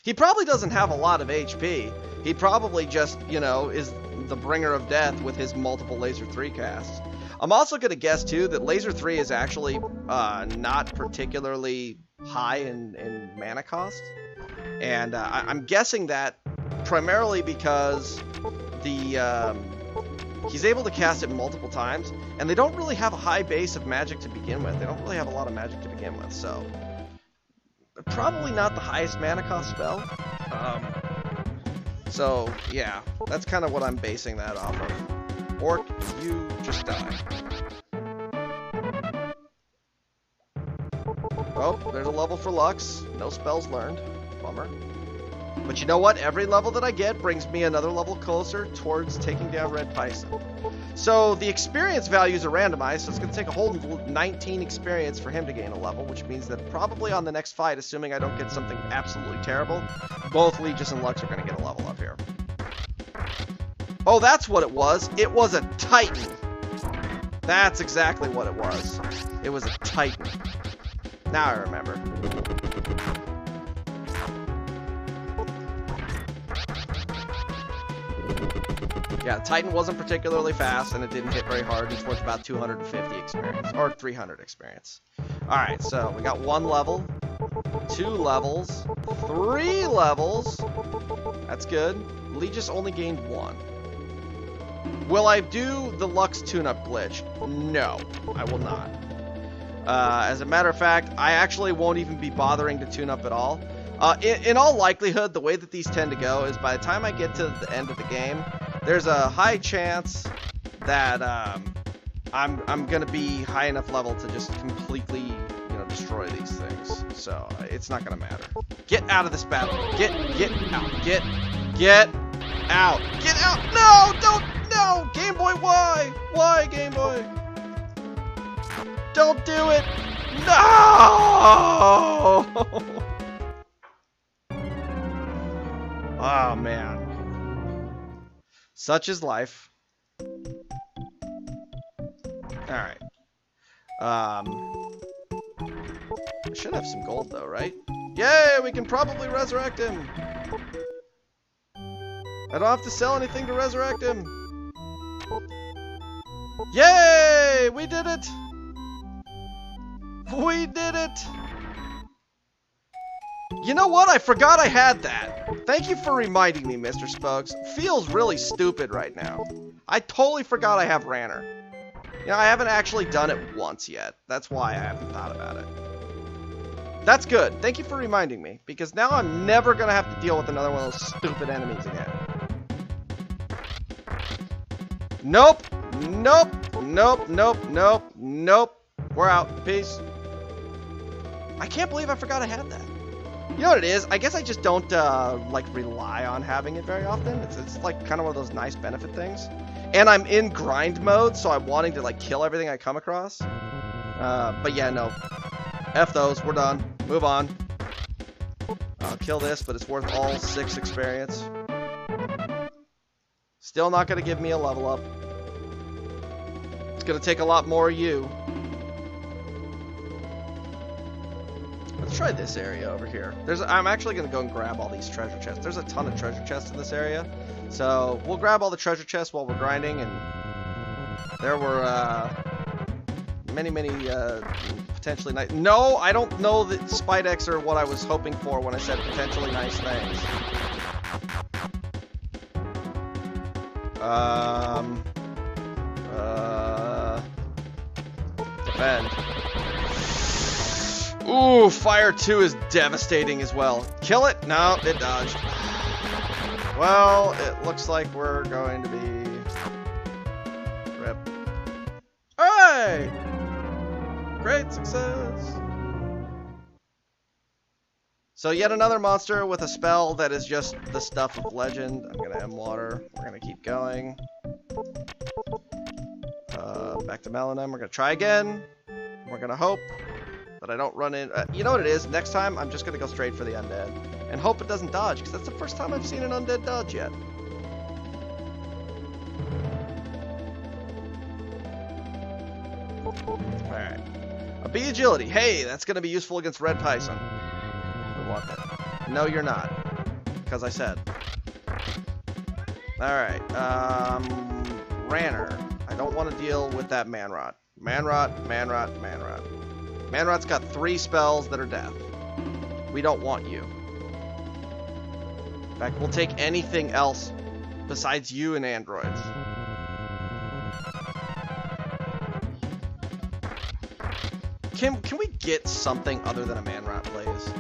He probably doesn't have a lot of HP. He probably just, you know, is the bringer of death with his multiple Laser 3 casts. I'm also going to guess, too, that Laser 3 is actually not particularly high in mana cost. And I'm guessing that primarily because he's able to cast it multiple times, and they don't really have a high base of magic to begin with. They don't really have a lot of magic to begin with, so probably not the highest mana cost spell. So, yeah, that's kind of what I'm basing that off of. Orc, you just die. Oh, there's a level for Lux. No spells learned. Bummer. But you know what? Every level that I get brings me another level closer towards taking down Red Pison. So the experience values are randomized, so it's going to take a whole 19 experience for him to gain a level, which means that probably on the next fight, assuming I don't get something absolutely terrible, both Legis and Lux are going to get a level up here. Oh, that's what it was. It was a Titan. That's exactly what it was. It was a Titan. Now I remember. Yeah, Titan wasn't particularly fast, and it didn't hit very hard. It's worth about 250 experience, or 300 experience. Alright, so we got 1 level, 2 levels, 3 levels. That's good. Legis only gained 1. Will I do the Lux tune-up glitch? No, I will not. As a matter of fact, I actually won't even be bothering to tune up at all. In all likelihood, the way that these tend to go is by the time I get to the end of the game, there's a high chance that I'm gonna be high enough level to just completely, destroy these things. So it's not gonna matter. Get out of this battle. Get out. Get out. Get out. No, don't. No, Game Boy. Why? Why, Game Boy? Don't do it. No. Oh man. Such is life. Alright. I should have some gold though, right? Yay! We can probably resurrect him! I don't have to sell anything to resurrect him! Yay! We did it! We did it! You know what? I forgot I had that. Thank you for reminding me, Mr. Spokes. Feels really stupid right now. I totally forgot I have Ranner. I haven't actually done it once yet. That's why I haven't thought about it. That's good. Thank you for reminding me, because now I'm never going to have to deal with another one of those stupid enemies again. Nope. Nope. Nope. Nope. Nope. Nope. We're out. Peace. I can't believe I forgot I had that. You know what it is? I guess I just don't, rely on having it very often. It's like, kind of one of those nice benefit things. And I'm in grind mode, so I'm wanting to, kill everything I come across. But yeah, no. F those. We're done. Move on. I'll kill this, but it's worth all 6 experience. Still not going to give me a level up. It's going to take a lot more of you. Let's try this area over here. I'm actually going to go and grab all these treasure chests. There's a ton of treasure chests in this area. So we'll grab all the treasure chests while we're grinding. And there were many potentially nice... No, I don't know that Spidex are what I was hoping for when I said potentially nice things. Defend. Ooh, Fire 2 is devastating as well. Kill it? No, it dodged. Well, it looks like we're going to be... Rip. Alright! Great success! So yet another monster with a spell that is just the stuff of legend. I'm going to end water. We're going to keep going. Back to Melanin. We're going to try again. We're going to hope that I don't run in... you know what it is? Next time, I'm just going to go straight for the undead. And hope it doesn't dodge, because that's the first time I've seen an undead dodge yet. Alright. A B agility. Hey, that's going to be useful against Red Pison. We want that. No, you're not. Because I said. Alright. Ranner. I don't want to deal with that Manrot. Manrot. Manrot's got 3 spells that are death. We don't want you. In fact, we'll take anything else besides you and androids. Can we get something other than a Manrot, please?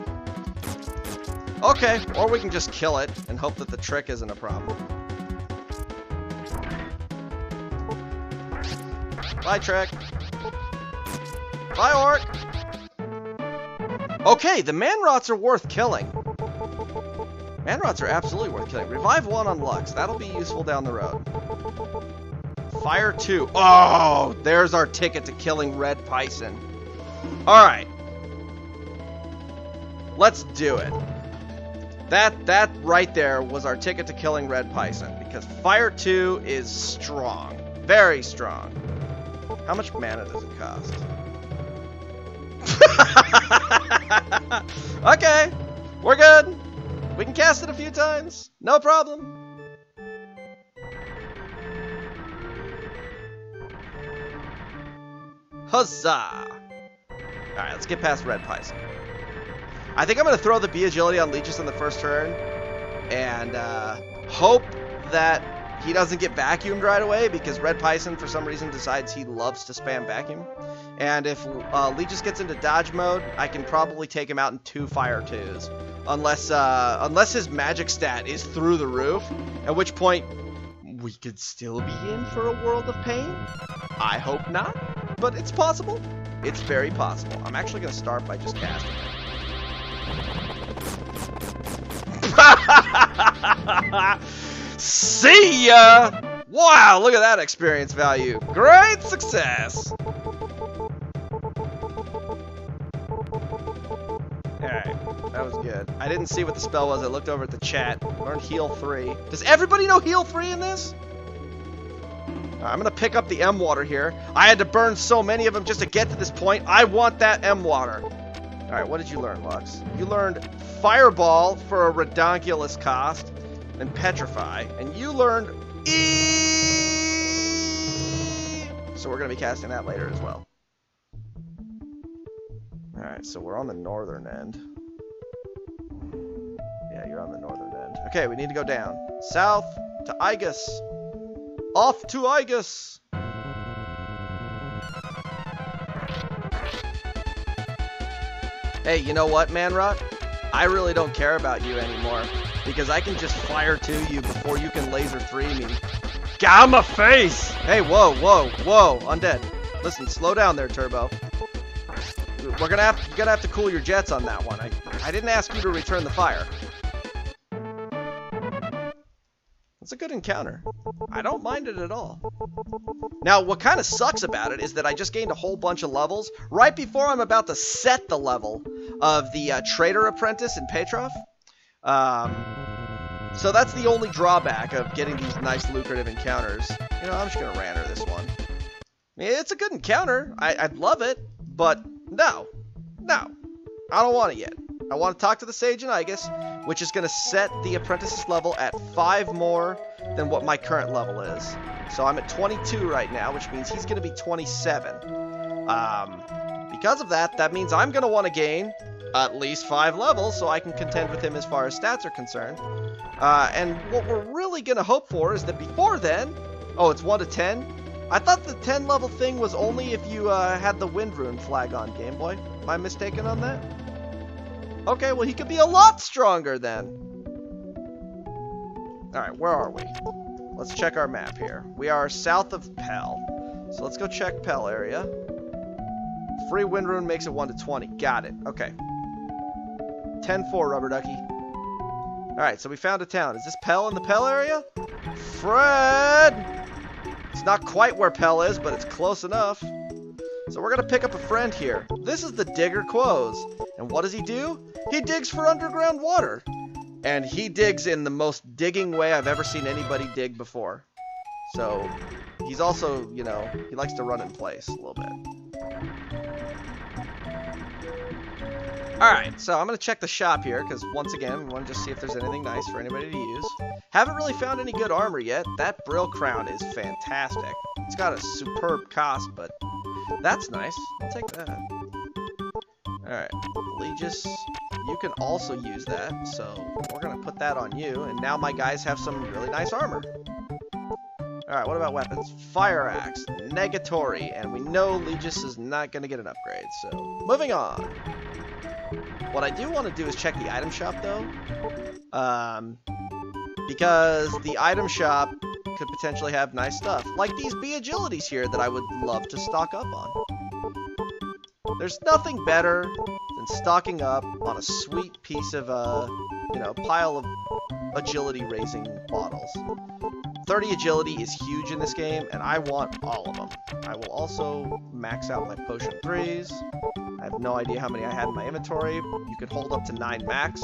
Okay, or we can just kill it and hope that the trick isn't a problem. Bye, Trick. Bye, Orc. Okay, the Manrots are worth killing. Man-rots are absolutely worth killing. Revive 1 on Lux. That'll be useful down the road. Fire 2. Oh, there's our ticket to killing Red Pison. Alright. Let's do it. That right there was our ticket to killing Red Pison, because Fire 2 is strong. Very strong. How much mana does it cost? Okay, we're good. We can cast it a few times. No problem. Huzzah! Alright, let's get past Red Pison. I think I'm going to throw the bee agility on Legis on the first turn and hope that he doesn't get vacuumed right away, because Red Pison for some reason decides he loves to spam vacuum. And if Legis gets into dodge mode, I can probably take him out in 2 Fire 2s. Unless his magic stat is through the roof, at which point we could still be in for a world of pain. I hope not, but it's possible. It's very possible. I'm actually going to start by just casting it. See ya! Wow, look at that experience value. Great success! Alright, that was good. I didn't see what the spell was. I looked over at the chat. Learned heal 3. Does everybody know heal 3 in this? Right, I'm gonna pick up the M water here. I had to burn so many of them just to get to this point. I want that M water. Alright, what did you learn, Lux? You learned Fireball for a redonkulous cost, and Petrify. And you learned E. So we're going to be casting that later as well. Alright, so we're on the northern end. Yeah, you're on the northern end. Okay, we need to go down. South to Igus. Off to Igus! Hey, you know what, Manrot? I really don't care about you anymore, because I can just fire to you before you can laser 3 me. Get out of my face! Hey, whoa, whoa, whoa, undead. Listen, slow down there, Turbo. You're gonna have to cool your jets on that one. I didn't ask you to return the fire. It's a good encounter. I don't mind it at all. Now, what kind of sucks about it is that I just gained a whole bunch of levels right before I'm about to set the level of the Trader Apprentice in Petrov. So that's the only drawback of getting these nice lucrative encounters. You know, I'm just going to ran her this one. I mean, it's a good encounter. I'd love it, but no, I don't want it yet. I want to talk to the Sage in Igus, which is going to set the Apprentice's level at 5 more than what my current level is. So I'm at 22 right now, which means he's going to be 27. Because of that, that means I'm going to want to gain at least 5 levels so I can contend with him as far as stats are concerned. And what we're really going to hope for is that before then... Oh, it's 1 to 10? I thought the 10 level thing was only if you had the Wind Rune flag on, Game Boy. Am I mistaken on that? Okay, well, he could be a lot stronger then. Alright, where are we? Let's check our map here. We are south of Pell. So let's go check Pell area. Free Wind Rune makes it 1 to 20. Got it. Okay. 10-4, Rubber Ducky. Alright, so we found a town. Is this Pell in the Pell area? Fred! It's not quite where Pell is, but it's close enough. So we're going to pick up a friend here. This is the Digger Quoz. And what does he do? He digs for underground water. And he digs in the most digging way I've ever seen anybody dig before. So he's also, you know, he likes to run in place a little bit. Alright, so I'm going to check the shop here, because once again, we want to just see if there's anything nice for anybody to use. Haven't really found any good armor yet. That Brill Crown is fantastic. It's got a superb cost, but that's nice. I'll take that. Alright, Legis, you can also use that, so we're going to put that on you, and now my guys have some really nice armor. Alright, what about weapons? Fire Axe, Negatory, and we know Legis is not going to get an upgrade, so moving on. What I do want to do is check the item shop, though, because the item shop could potentially have nice stuff, like these bee agilities here that I would love to stock up on. There's nothing better than stocking up on a sweet piece of, you know, pile of agility raising bottles. 30 agility is huge in this game, and I want all of them. I will also max out my potion 3s. I have no idea how many I had in my inventory. You can hold up to 9 max.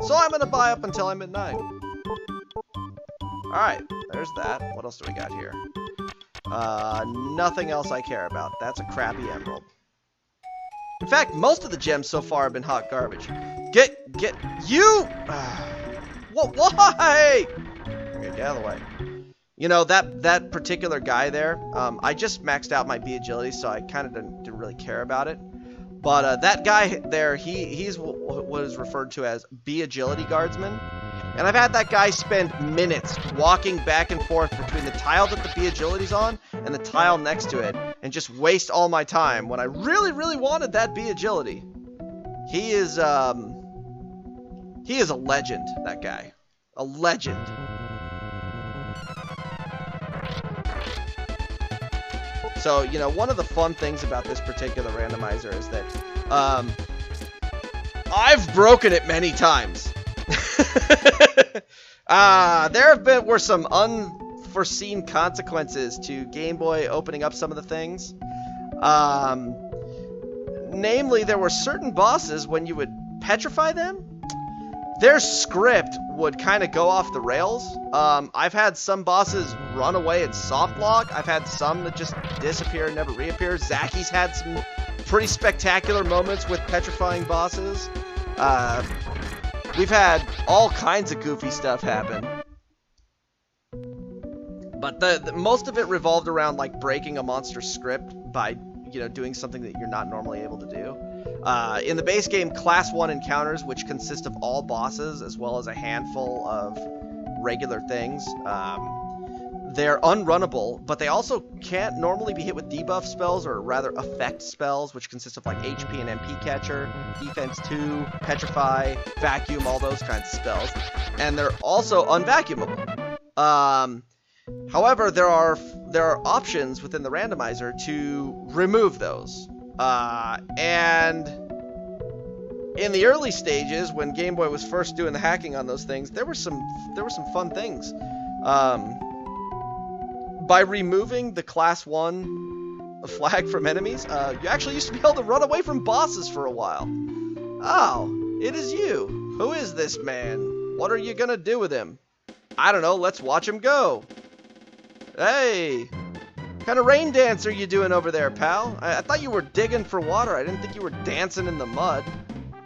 So I'm going to buy up until I'm at 9. Alright, there's that. What else do we got here? Nothing else I care about. That's a crappy emerald. In fact, most of the gems so far have been hot garbage. Get you! What? Why? Okay, get out of the way. You know, that particular guy there, I just maxed out my B agility, so I kind of didn't really care about it. But that guy there, he's what is referred to as B agility guardsman. And I've had that guy spend minutes walking back and forth between the tile that the B agility's on and the tile next to it, and just waste all my time when I really, really wanted that B agility. He is a legend, that guy. A legend. So, you know, one of the fun things about this particular randomizer is that I've broken it many times. There were some unforeseen consequences to Game Boy opening up some of the things. Namely, there were certain bosses, when you would petrify them, their script would kind of go off the rails. I've had some bosses run away and soft lock. I've had some that just disappear and never reappear. Zacky's had some pretty spectacular moments with petrifying bosses. We've had all kinds of goofy stuff happen. But the most of it revolved around, like, breaking a monster's script by, you know, doing something that you're not normally able to do. In the base game, Class 1 encounters, which consist of all bosses, as well as a handful of regular things, they're unrunnable, but they also can't normally be hit with debuff spells, or rather effect spells, which consist of, like, HP and MP Catcher, Defense 2, Petrify, Vacuum, all those kinds of spells. And they're also unvacuumable. However, there are options within the randomizer to remove those. And in the early stages, when Game Boy was first doing the hacking on those things, there were some fun things. By removing the Class 1 flag from enemies, you actually used to be able to run away from bosses for a while. Oh, it is you. Who is this man? What are you gonna do with him? I don't know, let's watch him go. Hey! What kind of rain dance are you doing over there, pal? I thought you were digging for water. I didn't think you were dancing in the mud.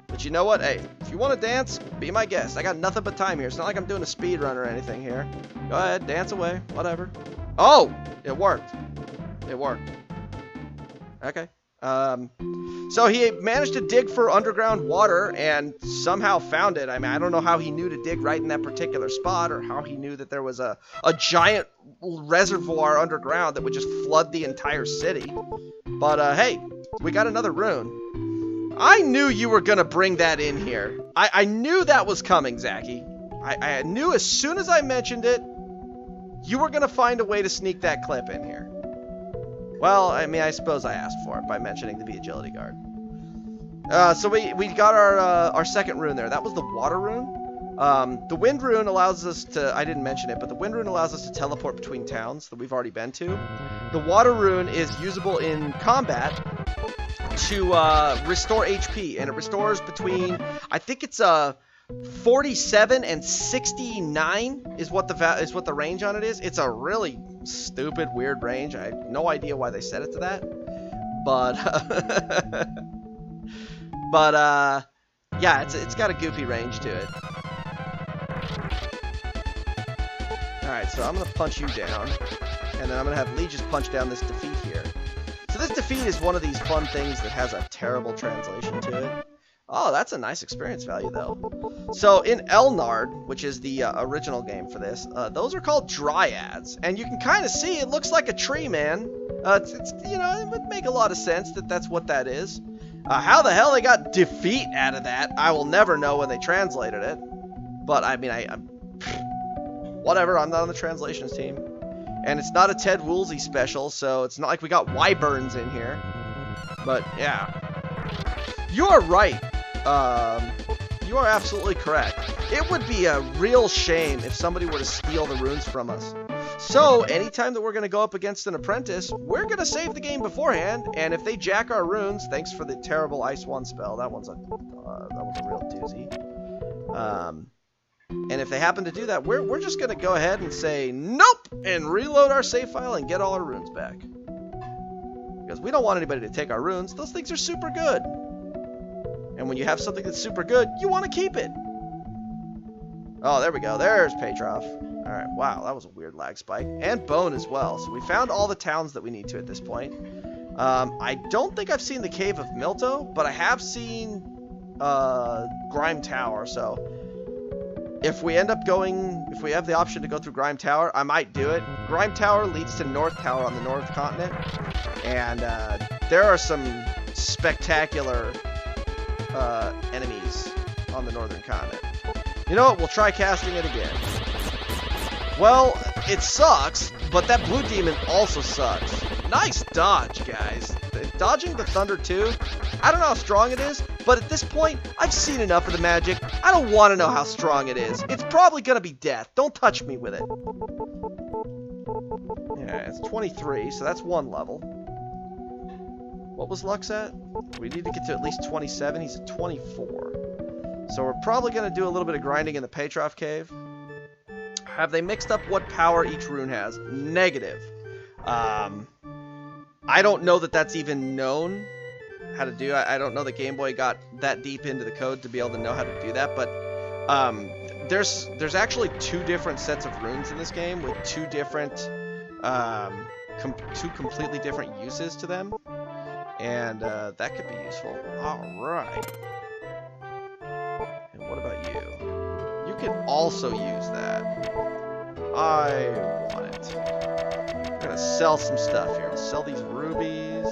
But you know what? Hey, if you want to dance, be my guest. I got nothing but time here. It's not like I'm doing a speed run or anything here. Go ahead, dance away. Whatever. Oh! It worked. It worked. Okay. So he managed to dig for underground water and somehow found it. I mean, I don't know how he knew to dig right in that particular spot, or how he knew that there was a giant reservoir underground that would just flood the entire city. But, hey, we got another rune. I knew you were going to bring that in here. I knew that was coming, Zachy. I knew as soon as I mentioned it, you were going to find a way to sneak that clip in here. Well, I mean, I suppose I asked for it by mentioning the agility guard. So we got our second rune there. That was the water rune. The wind rune allows us to, I didn't mention it, but the wind rune allows us to teleport between towns that we've already been to. The water rune is usable in combat to restore HP, and it restores between, I think it's 47 and 69 is what the range on it is. It's a really stupid, weird range. I have no idea why they set it to that, but yeah, it's got a goofy range to it. All right, so I'm gonna punch you down, and then I'm gonna have Lee just punch down this defeat here. So this defeat is one of these fun things that has a terrible translation to it. Oh, that's a nice experience value, though. So in Elnard, which is the original game for this, those are called dryads. And you can kind of see it looks like a tree, man. It's you know, it would make a lot of sense that that's what that is. How the hell they got defeat out of that, I will never know when they translated it. But, I mean, whatever, I'm not on the translations team. And it's not a Ted Woolsey special, so it's not like we got wyverns in here. But, yeah. You are right. You you are absolutely correct. It would be a real shame if somebody were to steal the runes from us. So, anytime that we're going to go up against an apprentice, we're going to save the game beforehand, and if they jack our runes, thanks for the terrible Ice 1 spell, that one's a real doozy. And if they happen to do that, we're just going to go ahead and say, nope, and reload our save file and get all our runes back. Because we don't want anybody to take our runes. Those things are super good. And when you have something that's super good, you want to keep it. Oh, there we go. There's Petrov. Alright, wow, that was a weird lag spike. And Bone as well. So we found all the towns that we need to at this point. I don't think I've seen the Cave of Milto, but I have seen Grime Tower. So if we end up going, if we have the option to go through Grime Tower, I might do it. Grime Tower leads to North Tower on the North Continent. And there are some spectacular enemies on the Northern Continent. You know what? We'll try casting it again. Well, it sucks, but that blue demon also sucks. Nice dodge, guys. Dodging the Thunder 2, I don't know how strong it is, but at this point, I've seen enough of the magic. I don't want to know how strong it is. It's probably going to be death. Don't touch me with it. Yeah, it's 23, so that's one level. What was Lux at? We need to get to at least 27. He's at 24. So we're probably going to do a little bit of grinding in the Petrov Cave. Have they mixed up what power each rune has? Negative. I don't know that that's even known how to do. I don't know that Game Boy got that deep into the code to be able to know how to do that. But there's actually two different sets of runes in this game with two different, two completely different uses to them. And that could be useful. Alright. And what about you? You can also use that. I want it. I'm gonna sell some stuff here. I'll sell these rubies.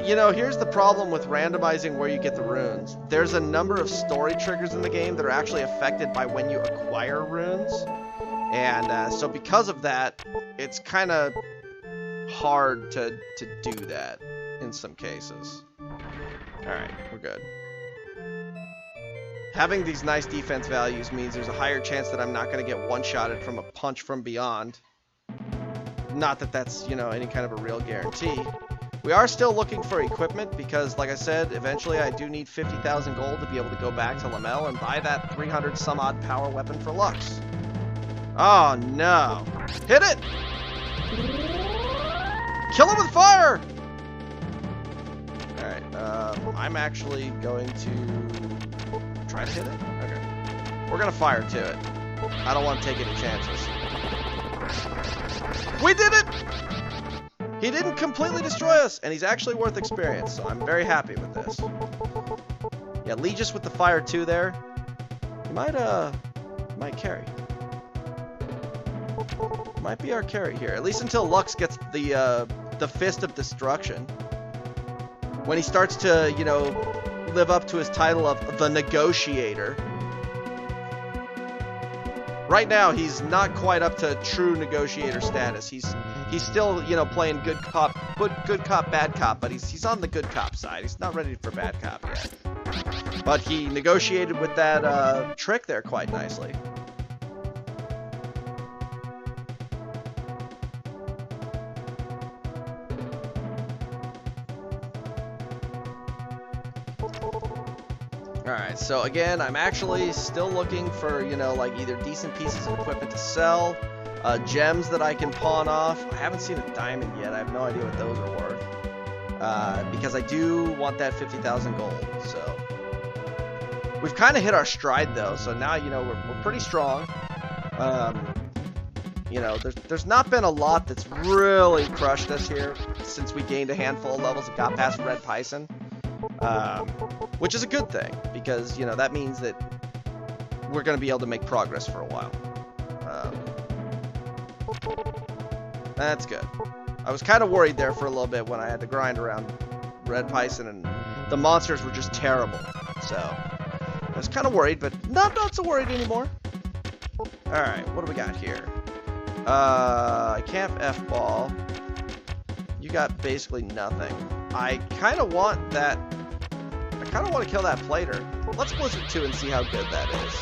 You know, here's the problem with randomizing where you get the runes. There's a number of story triggers in the game that are actually affected by when you acquire runes. And so because of that, it's kind of hard to do that in some cases. Alright, we're good. Having these nice defense values means there's a higher chance that I'm not going to get one-shotted from a punch from beyond. Not that that's, you know, any kind of a real guarantee. We are still looking for equipment because, like I said, eventually I do need 50,000 gold to be able to go back to Lamel and buy that 300 some odd power weapon for Lux. Oh no. Hit it! Kill him with fire! Alright, I'm actually going to try to hit it? Okay. We're gonna fire to it. I don't want to take any chances. We did it! He didn't completely destroy us, and he's actually worth experience, so I'm very happy with this. Yeah, Legis with the fire 2 there. He might carry. Might be our carry here, at least until Lux gets the Fist of Destruction. When he starts to, you know, live up to his title of the Negotiator. Right now, he's not quite up to true Negotiator status. He's still, you know, playing good cop, bad cop, but he's on the good cop side. He's not ready for bad cop yet. But he negotiated with that trick there quite nicely. Alright, so again, I'm actually still looking for, you know, like either decent pieces of equipment to sell, gems that I can pawn off. I haven't seen a diamond yet. I have no idea what those are worth. Because I do want that 50,000 gold, so. We've kind of hit our stride, though, so now, you know, we're pretty strong. You know, there's not been a lot that's really crushed us here since we gained a handful of levels and got past Red Pison. Which is a good thing, because, you know, that means that we're going to be able to make progress for a while. That's good. I was kind of worried there for a little bit when I had to grind around Red Pison, and the monsters were just terrible. So, I was kind of worried, but not so worried anymore. Alright, what do we got here? I can't F-ball. You got basically nothing. I kind of want that kind of want to kill that plater. Let's Blizzard 2 and see how good that is.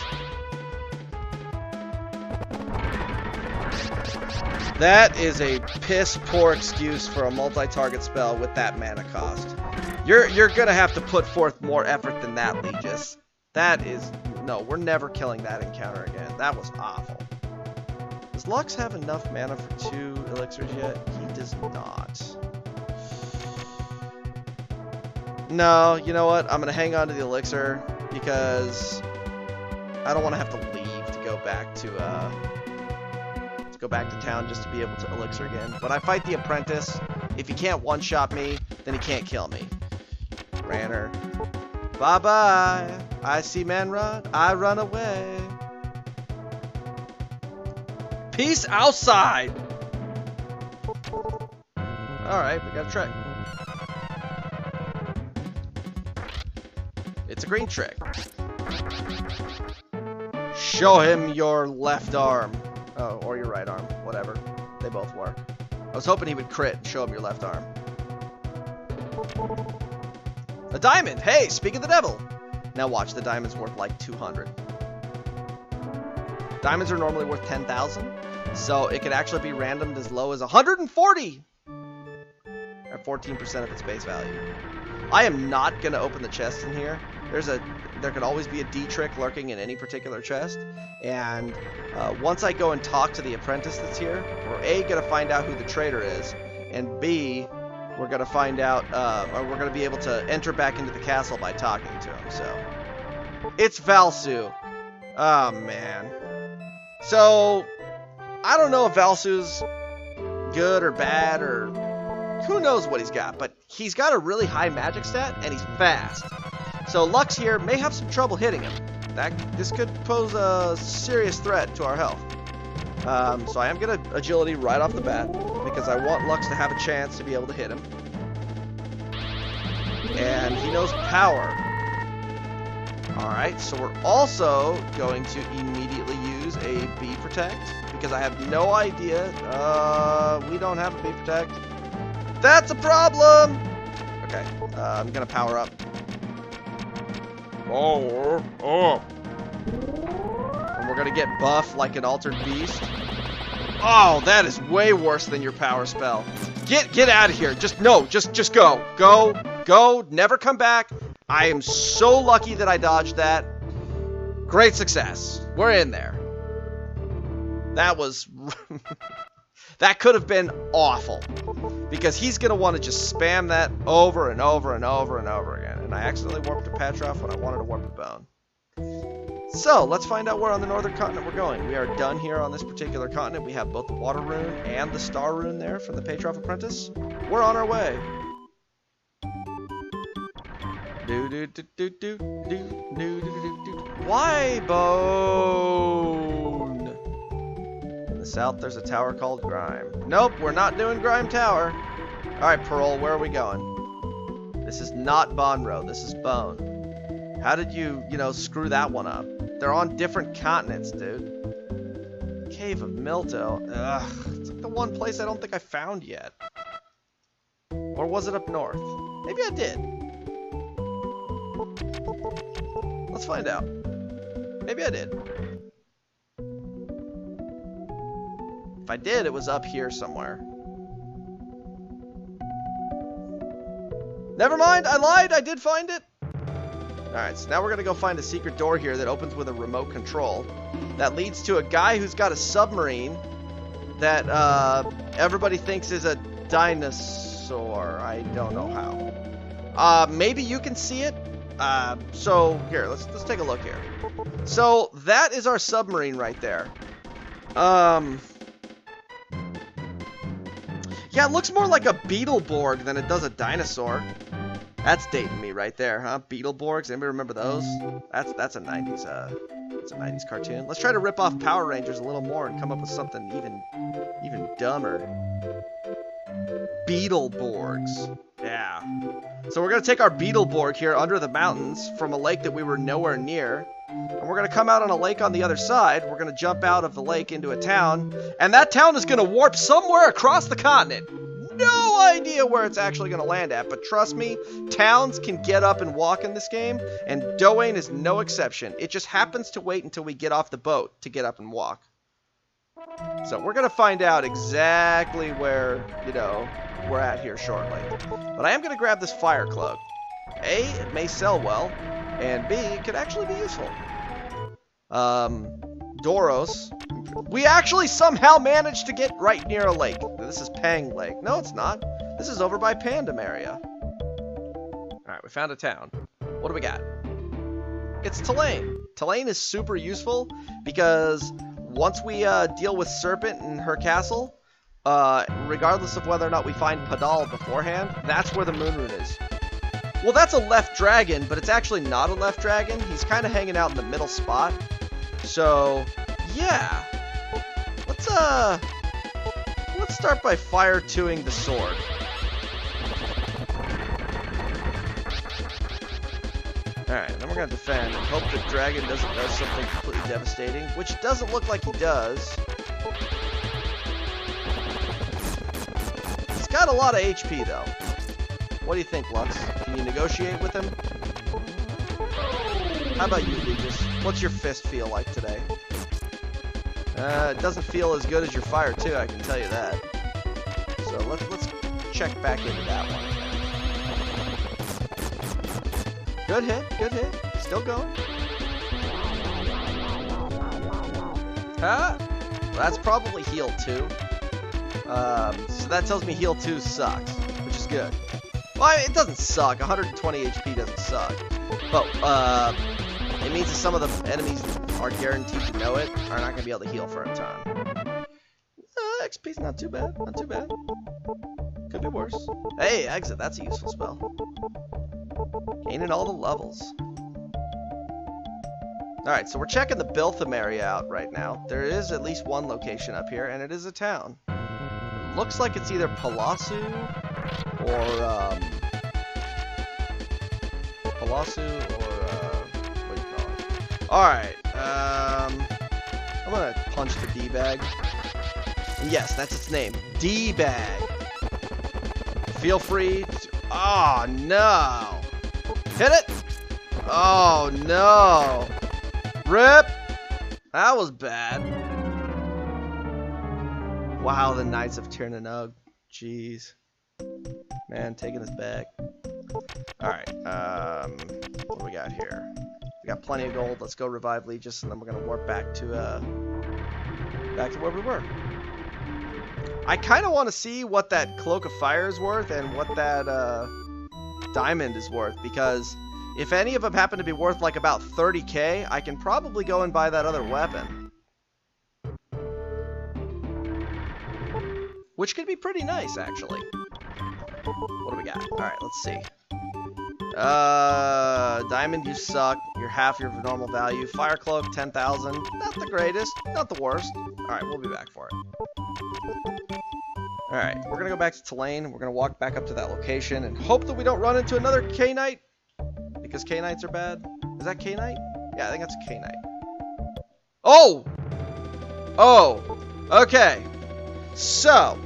That is a piss poor excuse for a multi-target spell with that mana cost. You're gonna have to put forth more effort than that, Legis. That is... No, we're never killing that encounter again. That was awful. Does Lux have enough mana for 2 elixirs yet? He does not. No, you know what? I'm gonna hang on to the elixir because I don't want to have to leave to go back to town just to be able to elixir again. When I fight the apprentice, if he can't one-shot me, then he can't kill me. Ranner. Bye-bye. I see men run, I run away. Peace outside! Alright, we got a trick. It's a green trick. Show him your left arm. Oh, or your right arm. Whatever. They both work. I was hoping he would crit and show him your left arm. A diamond! Hey, speak of the devil! Now watch, the diamond's worth like 200. Diamonds are normally worth 10,000, so it could actually be randomed as low as 140! At 14% of its base value. I am not going to open the chest in here. There could always be a D trick lurking in any particular chest, and once I go and talk to the apprentice that's here, we're A, going to find out who the traitor is, and B, we're going to find out, or we're going to be able to enter back into the castle by talking to him, so. It's Valsu. Oh, man. So, I don't know if Valsu's good or bad, or who knows what he's got, but he's got a really high magic stat, and he's fast. So Lux here may have some trouble hitting him. This could pose a serious threat to our health. So I am going to agility right off the bat, because I want Lux to have a chance to be able to hit him. And he knows power. Alright, so we're also going to immediately use a bee protect, because I have no idea. We don't have a bee protect. That's a problem! Okay, I'm going to power up. Oh. And we're going to get buff like an altered beast. Oh, that is way worse than your power spell. Get out of here. Just go. Go. Never come back. I am so lucky that I dodged that. Great success. We're in there. That was... that could have been awful. Because he's going to want to just spam that over and over and over and over again. And I accidentally warped a Petroff when I wanted to warp a bone. So, let's find out where on the northern continent we're going. We are done here on this particular continent. We have both the water rune and the star rune there from the Petroff Apprentice. We're on our way. Why bone? In the south, there's a tower called Grime. Nope, we're not doing Grime Tower. Alright, Pearl, where are we going? This is not Bonro, this is Bone. How did you, screw that one up? They're on different continents, dude. Cave of Milto. Ugh, it's like the one place I don't think I found yet. Or was it up north? Maybe I did. Let's find out. Maybe I did. If I did, it was up here somewhere. Never mind, I lied, I did find it. Alright, so now we're going to go find a secret door here that opens with a remote control. That leads to a guy who's got a submarine that everybody thinks is a dinosaur. I don't know how. Maybe you can see it. So here, let's take a look here. So that is our submarine right there. Yeah, it looks more like a Beetleborg than it does a dinosaur. That's dating me right there, huh? Beetleborgs. Anybody remember those? That's a 90s it's a 90s cartoon. Let's try to rip off Power Rangers a little more and come up with something even dumber. Beetleborgs. Yeah. So we're gonna take our Beetleborg here under the mountains from a lake that we were nowhere near. And we're gonna come out on a lake on the other side. We're gonna jump out of the lake into a town, and that town is gonna warp somewhere across the continent. No idea where it's actually going to land at, but trust me, towns can get up and walk in this game, and Doane is no exception. It just happens to wait until we get off the boat to get up and walk. So we're going to find out exactly where, you know, we're at here shortly. But I am going to grab this fire cloak. A, it may sell well, and B, it could actually be useful. Doros. We actually somehow managed to get right near a lake. This is Pang Lake. No, it's not. This is over by Pandem area. Alright, we found a town. What do we got? It's Tulane. Tulane is super useful because once we deal with Serpent and her castle, regardless of whether or not we find Padal beforehand, that's where the moon rune is. Well, that's a left dragon, but it's actually not a left dragon. He's kind of hanging out in the middle spot. So, yeah. Let's start by fire 2ing the sword. Alright, then we're gonna defend and hope the dragon doesn't do something completely devastating, which doesn't look like he does. He's got a lot of HP though. What do you think, Lux? Can you negotiate with him? How about you, Regis? What's your fist feel like today? It doesn't feel as good as your fire 2, I can tell you that. So let's check back into that one. Good hit. Still going. Huh? That's probably heal 2. So that tells me heal 2 sucks, which is good. Well, it doesn't suck. 120 HP doesn't suck. But, it means that some of the enemies are guaranteed to know it are not going to be able to heal for a ton. XP's not too bad. Not too bad. Could be worse. Hey, exit. That's a useful spell. Gaining all the levels. Alright, so we're checking the Biltham area out right now. There is at least one location up here, and it is a town. It looks like it's either Palasu or, what do you call it? Alright, I'm gonna punch the D-bag. And yes, that's its name. D-bag. Feel free to... Oh, no! Hit it! Oh, no! RIP! That was bad. Wow, the Knights of Tirnanug. Jeez. Man, taking us back. Alright, what do we got here? We got plenty of gold. Let's go revive Legis, and then we're gonna warp back to where we were. I kind of want to see what that Cloak of Fire is worth and what that diamond is worth, because if any of them happen to be worth like about 30k, I can probably go and buy that other weapon. Which could be pretty nice, actually. What do we got? Alright, let's see. Diamond, you suck. You're half your normal value. Fire Cloak, 10,000. Not the greatest, not the worst. Alright, we'll be back for it. Alright, we're gonna go back to Tulane. We're gonna walk back up to that location and hope that we don't run into another K-Knight. Because K-Knights are bad. Is that K-Knight? Yeah, I think that's a K-Knight. Oh! Oh! Okay. So,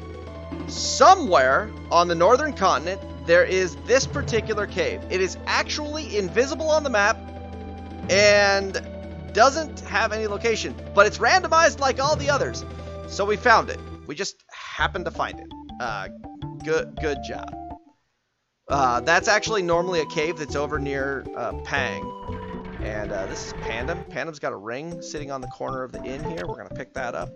somewhere on the northern continent, there is this particular cave. It is actually invisible on the map and doesn't have any location, but it's randomized like all the others. So we found it. We just happened to find it. Good job. That's actually normally a cave that's over near Pang. And this is Pandem. Pandem's got a ring sitting on the corner of the inn here. We're going to pick that up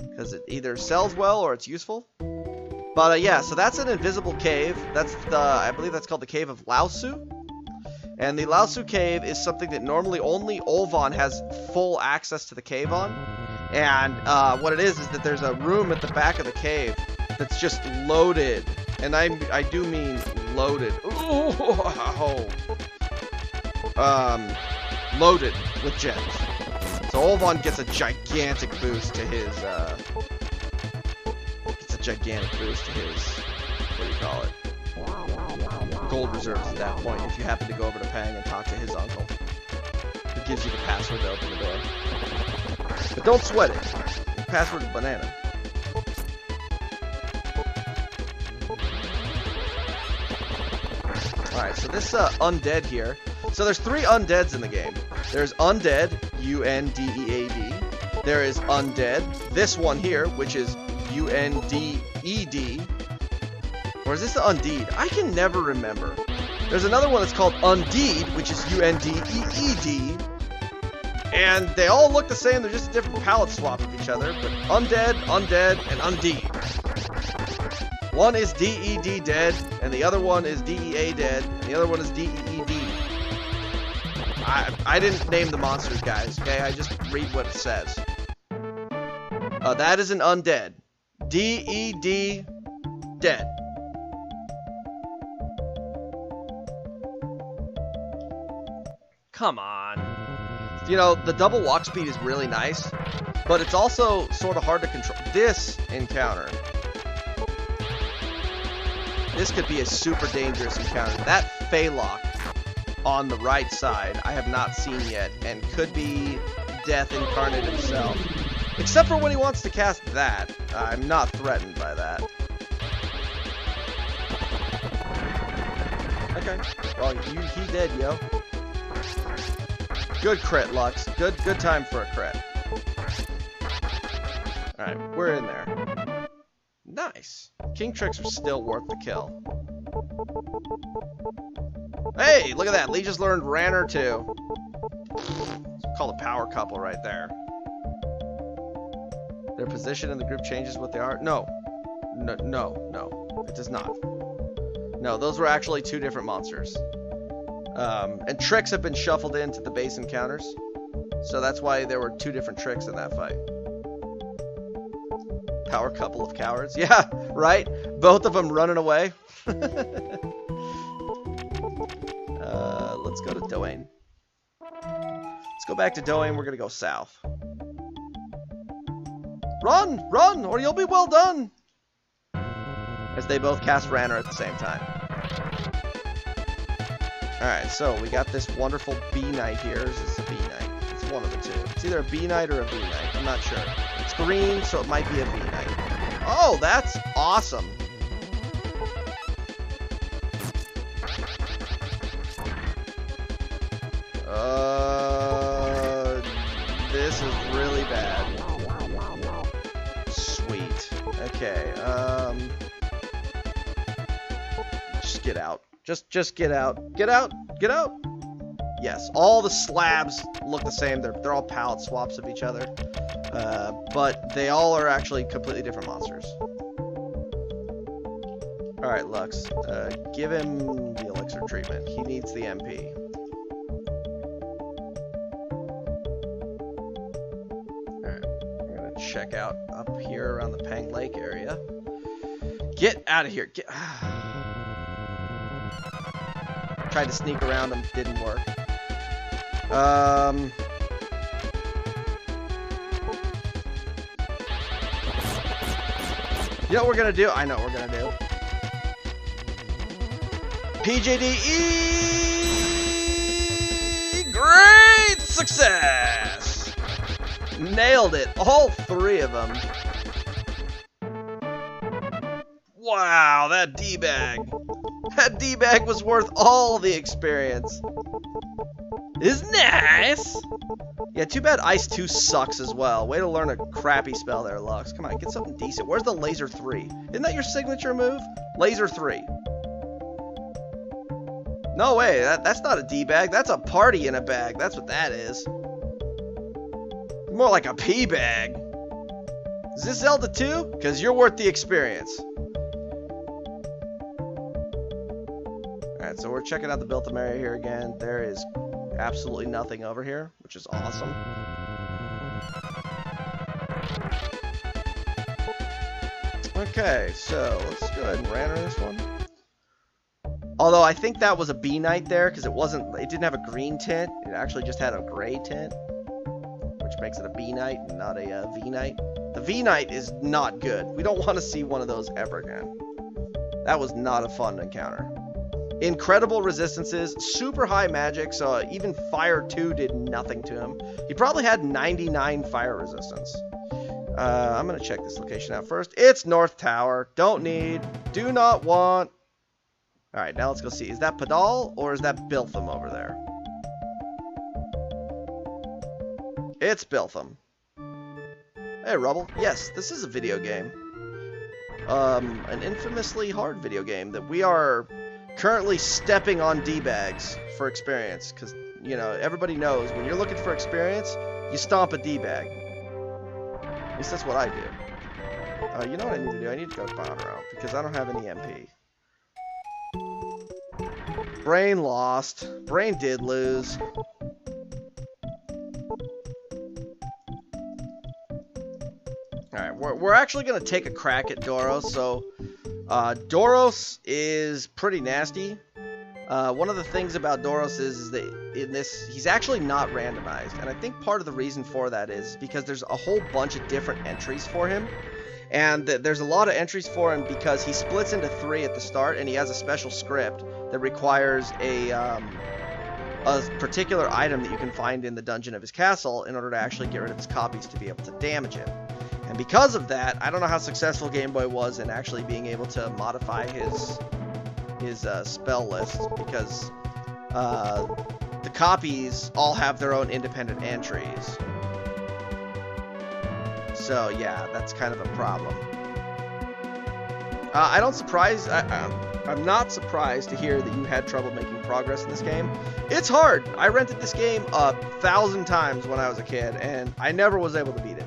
because it either sells well or it's useful. But yeah, so that's an invisible cave. That's I believe that's called the Cave of Laosu. And the Laosu Cave is something that normally only Olvan has full access to the cave on. And what it is that there's a room at the back of the cave that's just loaded. And I do mean loaded. Ooh, loaded with gems. So Olvan gets a gigantic boost to his what do you call it? Gold reserves at that point if you happen to go over to Pang and talk to his uncle. Who gives you the password to open the door. But don't sweat it. The password is banana. Alright, so this undead here. So there's 3 undeads in the game. There's undead, U-N-D-E-A-D. There is undead, this one here, which is U-N-D-E-D. Or is this the undeed? I can never remember. There's another one that's called undeed, which is U-N-D-E-E-D. And they all look the same, they're just a different palette swap of each other. But undead, undead, and undeed. One is D-E-D dead, and the other one is D-E-A dead, and the other one is D-E-E-D. I didn't name the monsters, guys, okay? I just read what it says. That is an undead. D-E-D dead. Come on. You know, the double walk speed is really nice, but it's also sort of hard to control. This encounter. This could be a super dangerous encounter. That Phalok on the right side, I have not seen yet, and could be Death incarnate himself. Except for when he wants to cast that. I'm not threatened by that. Okay. Well, he dead, yo. Good crit, Lux. Good time for a crit. Alright, we're in there. Nice. King tricks are still worth the kill. Hey, look at that. Lee just learned Ranner too. It's called a power couple right there. Their position in the group changes what they are? No. No. It does not. No, those were actually 2 different monsters. And tricks have been shuffled into the base encounters. So that's why there were 2 different tricks in that fight. Power couple of cowards. Yeah, right? Both of them running away. Let's go to Doane. Let's go back to Doane. We're going to go south. Run! Run! Or you'll be well done! As they both cast Ranner at the same time. Alright, so we got this wonderful B-Knight here. Is this a B-Knight? It's one of the 2. It's either a B-Knight or a B-Knight. I'm not sure. It's green, so it might be a B-Knight. Oh, that's awesome. This is really bad. Sweet. Okay, just get out. Just get out. Get out! Get out! Yes, all the slabs look the same. They're all palette swaps of each other. But they all are actually completely different monsters. Alright, Lux. Give him the elixir treatment. He needs the MP. Alright, we're gonna check out up here around the Pang Lake area. Get out of here! Get... Tried to sneak around him, didn't work. You know what we're gonna do? I know what we're gonna do. PJDE! Great success! Nailed it. All 3 of them. Wow, that D-bag. That D-bag was worth all the experience. Is nice. Yeah, too bad Ice 2 sucks as well. Way to learn a crappy spell there, Lux. Come on, get something decent. Where's the Laser 3? Isn't that your signature move? Laser 3. No way, that's not a D-bag. That's a party in a bag. That's what that is. More like a P-bag. Is this Zelda 2? Because you're worth the experience. Alright, so we're checking out the Biltham area here again. There is absolutely nothing over here, which is awesome. Okay, so let's go ahead and Ranner this one. Although I think that was a B-Knight there, because it didn't have a green tint. It actually just had a gray tint, which makes it a B-Knight and not a V-Knight. The V-Knight is not good. We don't want to see one of those ever again. That was not a fun encounter. Incredible resistances, super high magic, so even Fire 2 did nothing to him. He probably had 99 fire resistance. I'm going to check this location out first. It's North Tower. Don't need, do not want. Alright, now let's go see. Is that Padal or is that Biltham over there? It's Biltham. Hey, Rubble. Yes, this is a video game. An infamously hard video game that we are currently stepping on D-bags for experience. Because, you know, everybody knows when you're looking for experience, you stomp a D-bag. At least that's what I do. You know what I need to do? I need to go to Bonero because I don't have any MP. Brain lost. Brain did lose. Alright, we're actually going to take a crack at Doros. So, Doros is pretty nasty. One of the things about Doros is that in this, he's actually not randomized. And I think part of the reason for that is because there's a whole bunch of different entries for him. And there's a lot of entries for him because he splits into 3 at the start, and he has a special script that requires a particular item that you can find in the dungeon of his castle in order to actually get rid of his copies to be able to damage him. And because of that, I don't know how successful Game Boy was in actually being able to modify his spell list, because the copies all have their own independent entries. So yeah, that's kind of a problem. I'm not surprised to hear that you had trouble making progress in this game. It's hard. I rented this game 1,000 times when I was a kid, and I never was able to beat it.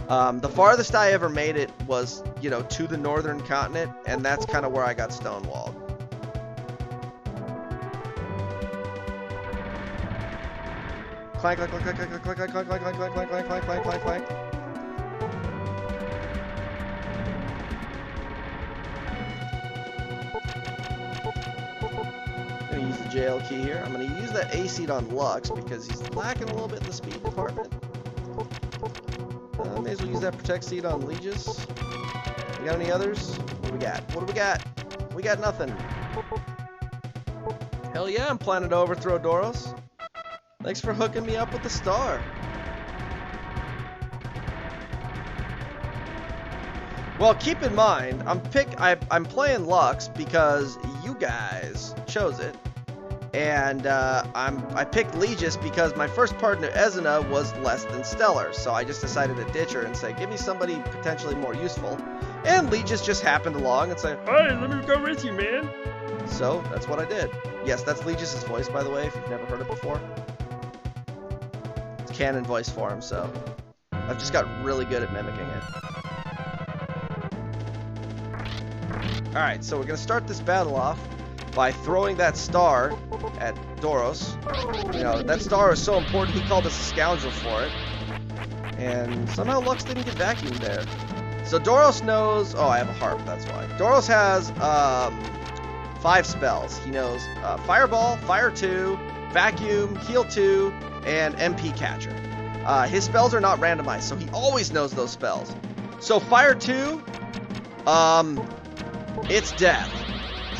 The farthest I ever made it was, you know, to the northern continent, and that's kind of where I got stonewalled. Clank, clank, clank, clank, clank, clank, clank, clank, clank, clank, clank, clank, clank, clank, clank, clank. I'm gonna use the jail key here. I'm gonna use that A seed on Lux because he's lacking a little bit in the speed department. May as well use that protect seed on Legis. We got any others? What do we got? What do we got? We got nothing. Hell yeah, I'm planning to overthrow Doros. Thanks for hooking me up with the star. Well, keep in mind, I'm playing Lux because you guys chose it, and I picked Legis because my first partner Ezina was less than stellar, so I just decided to ditch her and say, give me somebody potentially more useful. And Legis just happened along and said, hey, let me go with you, man. So that's what I did. Yes, that's Legis' voice, by the way, if you've never heard it before. It's canon voice for him, so I've just got really good at mimicking it. Alright, so we're going to start this battle off by throwing that star at Doros. You know, that star is so important, he called us a scoundrel for it. And somehow Lux didn't get vacuumed there. So Doros knows... Oh, I have a harp, that's why. Doros has 5 spells. He knows Fireball, Fire 2, Vacuum, Heal 2, and MP Catcher. His spells are not randomized, so he always knows those spells. So Fire 2, it's death.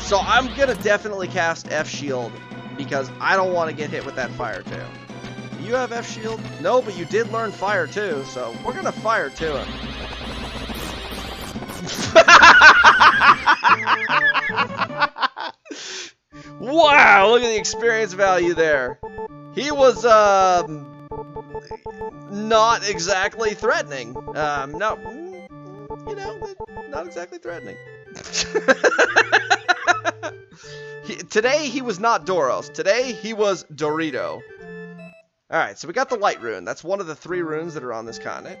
So I'm gonna definitely cast F Shield because I don't want to get hit with that Fire 2. Do you have F Shield? No, but you did learn Fire 2, so we're gonna Fire 2 him. Wow, look at the experience value there. He was not exactly threatening. No, you know, not exactly threatening. Today he was not Doros. Today he was Dorito. Alright, so we got the light rune. That's one of the 3 runes that are on this continent.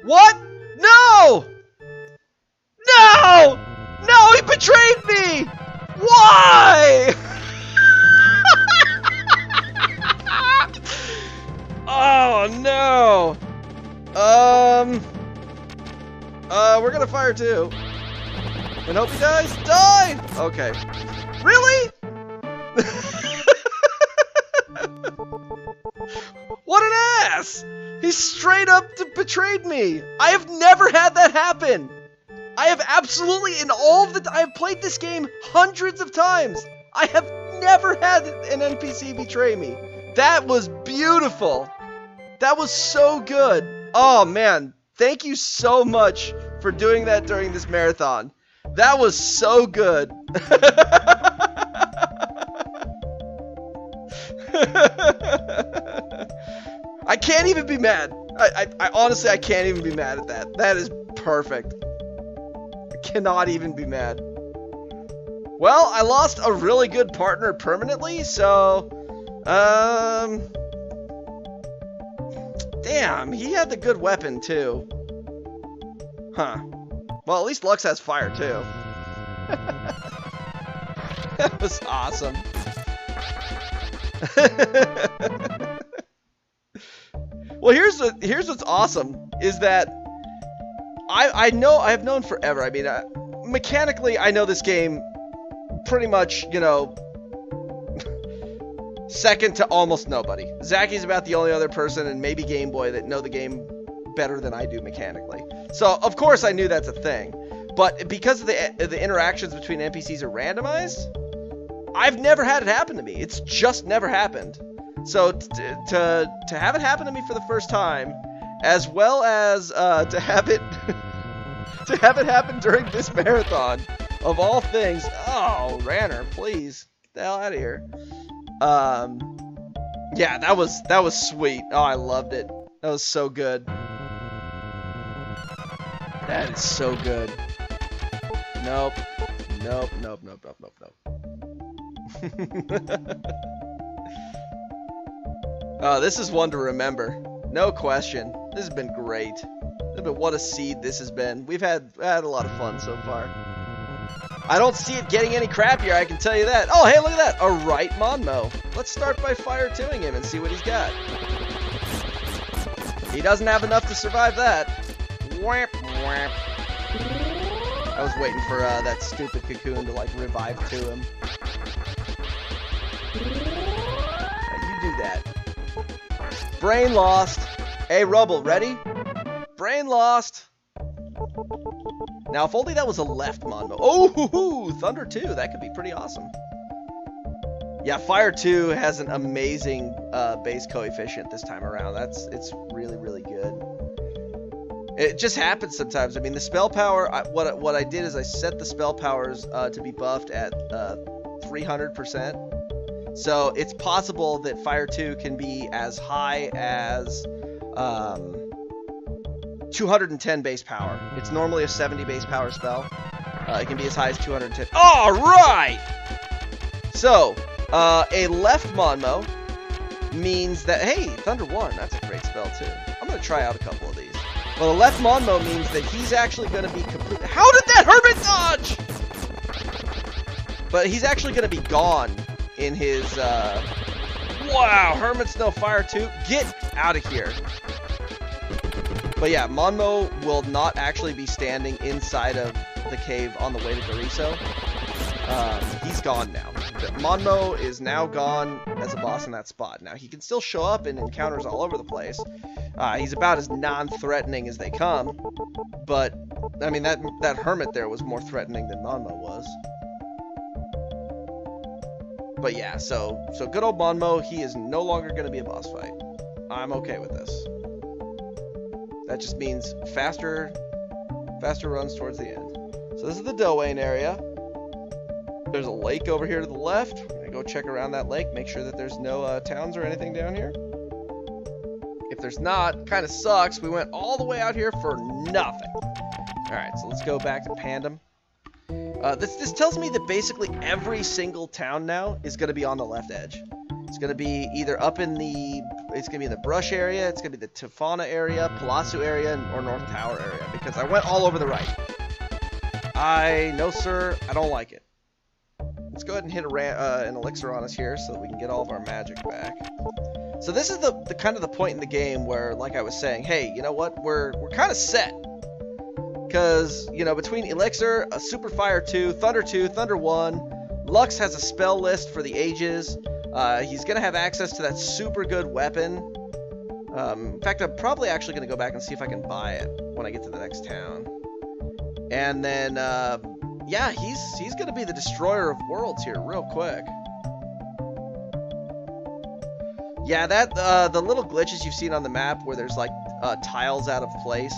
What? No! No! No, he betrayed me! Why? Oh no! We're gonna Fire 2. And hope he dies. Die! Okay. Really? What an ass! He straight up betrayed me. I have never had that happen. I have absolutely, in all of the... I have played this game hundreds of times. I have never had an NPC betray me. That was beautiful. That was so good. Oh, man. Thank you so much for doing that during this marathon. That was so good. I can't even be mad. I honestly, I can't even be mad at that. That is perfect. I cannot even be mad. Well, I lost a really good partner permanently, so, damn, he had the good weapon too. Huh. Well, at least Lux has fire too. That was awesome. Well, here's what's awesome is that I've known forever. I mean, mechanically, I know this game pretty much, you know, second to almost nobody. Zacky's about the only other person, and maybe Game Boy, that know the game better than I do mechanically. So, of course, I knew that's a thing. But because of the interactions between NPCs are randomized, I've never had it happen to me. It's just never happened. So to have it happen to me for the first time, as well as to have it happen during this marathon, of all things. Oh, Ranner, please get the hell out of here. Yeah, that was sweet. Oh, I loved it. That was so good. That is so good. Nope. Nope, nope, nope, nope, nope, nope. Oh, this is one to remember. No question. This has been great. What a seed this has been. We've had a lot of fun so far. I don't see it getting any crappier, I can tell you that. Oh, hey, look at that. A right Monmo. Let's start by fire 2ing him and see what he's got. He doesn't have enough to survive that. Whap, whap. I was waiting for that stupid cocoon to, like, revive to him. Now, you do that. Brain lost. Hey, Rubble, ready? Brain lost. Now, if only that was a left Monmo. Oh, hoo, hoo, Thunder 2. That could be pretty awesome. Yeah, Fire 2 has an amazing base coefficient this time around. It's really, really good. It just happens sometimes. I mean, the spell power, what I did is I set the spell powers to be buffed at 300%. So it's possible that Fire 2 can be as high as 210 base power. It's normally a 70 base power spell. It can be as high as 210. All right! So, a left Monmo means that, hey, Thunder 1, that's a great spell too. I'm going to try out a couple of these. Well, the left Monmo means that he's actually going to be complete. How did that Hermit dodge? But he's actually going to be gone in his, wow, Hermit's no Fire 2. Get out of here. But yeah, Monmo will not actually be standing inside of the cave on the way to Doriso. He's gone now. Monmo is now gone as a boss in that spot. Now, he can still show up in encounters all over the place. He's about as non-threatening as they come. But, I mean, that Hermit there was more threatening than Monmo was. But yeah, so good old Monmo, he is no longer going to be a boss fight. I'm okay with this. That just means faster runs towards the end. So this is the Dowain area. There's a lake over here to the left. We're gonna go check around that lake, make sure that there's no towns or anything down here. If there's not, kind of sucks. We went all the way out here for nothing. All right, so let's go back to Pandem. This tells me that basically every single town now is gonna be on the left edge. It's gonna be either up in the, it's gonna be in the Brush area, it's gonna be the Tafana area, Palazzo area, or North Tower area, because I went all over the right. No sir, I don't like it. Let's go ahead and hit an elixir on us here so that we can get all of our magic back. So this is the kind of the point in the game where, like I was saying, hey, you know what, we're kind of set. Because, you know, between Elixir, a Super Fire 2, Thunder 1, Lux has a spell list for the ages. He's going to have access to that super good weapon. In fact, I'm probably actually going to go back and see if I can buy it when I get to the next town. And then, yeah, he's going to be the destroyer of worlds here real quick. Yeah, the little glitches you've seen on the map where there's like tiles out of place.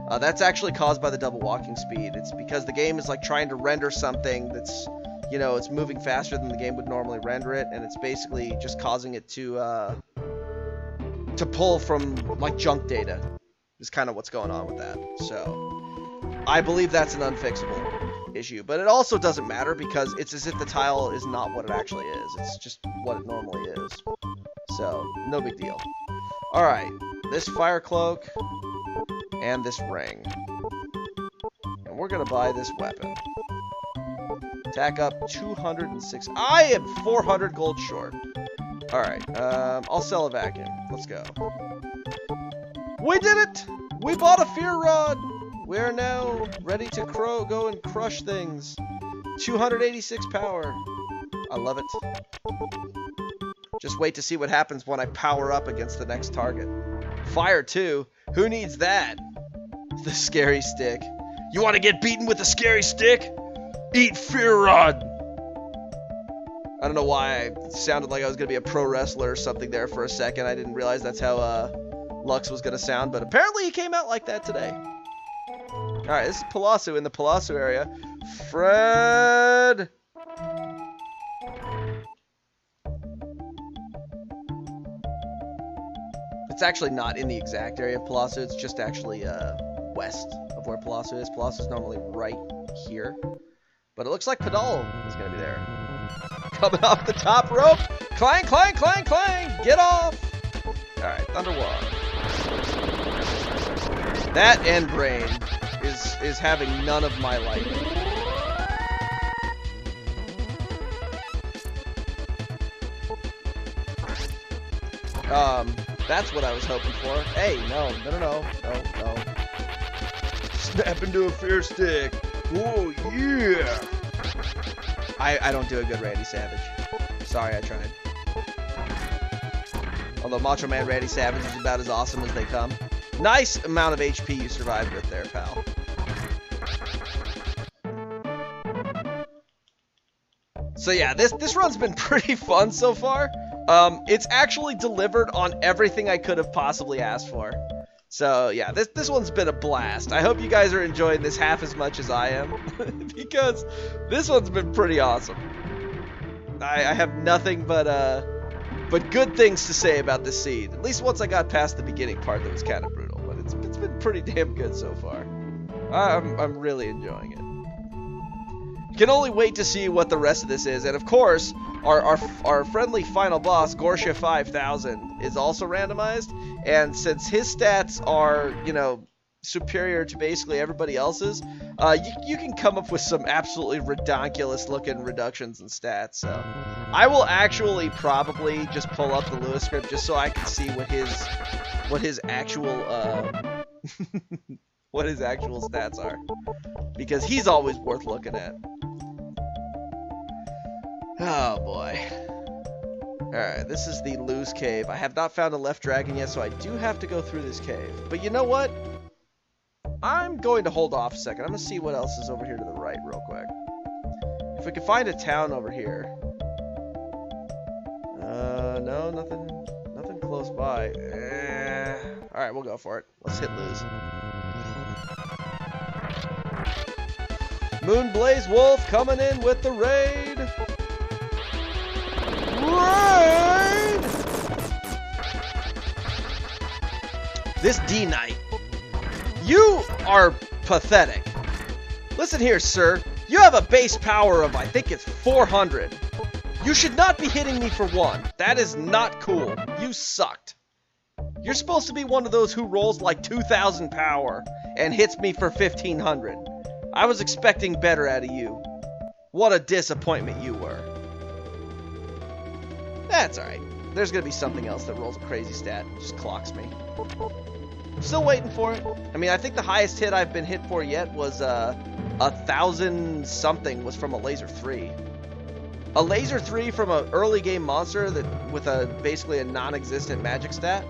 That's actually caused by the double walking speed. It's because the game is like trying to render something that's, you know, it's moving faster than the game would normally render it, and it's basically just causing it to pull from like junk data. Is kind of what's going on with that. So I believe that's an unfixable issue, but it also doesn't matter because it's as if the tile is not what it actually is. It's just what it normally is. So no big deal. All right, this fire cloak and this ring, and we're gonna buy this weapon. Attack up 206. I am 400 gold short. All right, I'll sell a vacuum. Let's go. We did it! We bought a fear rod. We're now ready to go and crush things. 286 power. I love it. Just wait to see what happens when I power up against the next target. Fire 2. Who needs that? The scary stick. You want to get beaten with a scary stick? Eat fear rod. I don't know why I sounded like I was going to be a pro wrestler or something there for a second. I didn't realize that's how Lux was going to sound, but apparently he came out like that today. Alright, this is Palazzo in the Palazzo area. Fred! It's actually not in the exact area of Palazzo. It's just actually west of where Palazzo is. Palazzo is normally right here. But it looks like Pedal is going to be there. Coming off the top rope. Clang, clang, clang, clang. Get off. Alright, Thunderwall. That end brain is having none of my liking. That's what I was hoping for. Hey, no. Snap into a fear stick. Whoa, yeah. I don't do a good Randy Savage. Sorry, I tried. Although Macho Man Randy Savage is about as awesome as they come. Nice amount of HP you survived with there, pal. So yeah, this run's been pretty fun so far. It's actually delivered on everything I could have possibly asked for. So yeah, this one's been a blast. I hope you guys are enjoying this half as much as I am, because this one's been pretty awesome. I have nothing but good things to say about this seed. At least once I got past the beginning part that was kind of brutal, but it's been pretty damn good so far. I'm really enjoying it. Can only wait to see what the rest of this is, and of course, our friendly final boss, Gorsha 5000, is also randomized, and since his stats are, you know, superior to basically everybody else's, you can come up with some absolutely redonkulous-looking reductions in stats, so I will actually probably just pull up the Lewis script just so I can see what his actual, what his actual stats are, because he's always worth looking at. Oh boy. Alright, this is the Luz Cave. I have not found a left dragon yet, so I do have to go through this cave. But you know what? I'm going to hold off a second. I'm going to see what else is over here to the right real quick. If we can find a town over here. No, nothing close by. Alright, we'll go for it. Let's hit Luz. Moonblaze Wolf coming in with the raid! Raid! This D-Knight. You are pathetic. Listen here, sir. You have a base power of, I think it's 400. You should not be hitting me for 1. That is not cool. You sucked. You're supposed to be one of those who rolls like 2,000 power and hits me for 1,500. I was expecting better out of you. What a disappointment you were. That's alright. There's gonna be something else that rolls a crazy stat and just clocks me. I'm still waiting for it. I mean, I think the highest hit I've been hit for yet was 1,000 something was from a laser 3. A laser 3 from an early game monster that with basically a non-existent magic stat.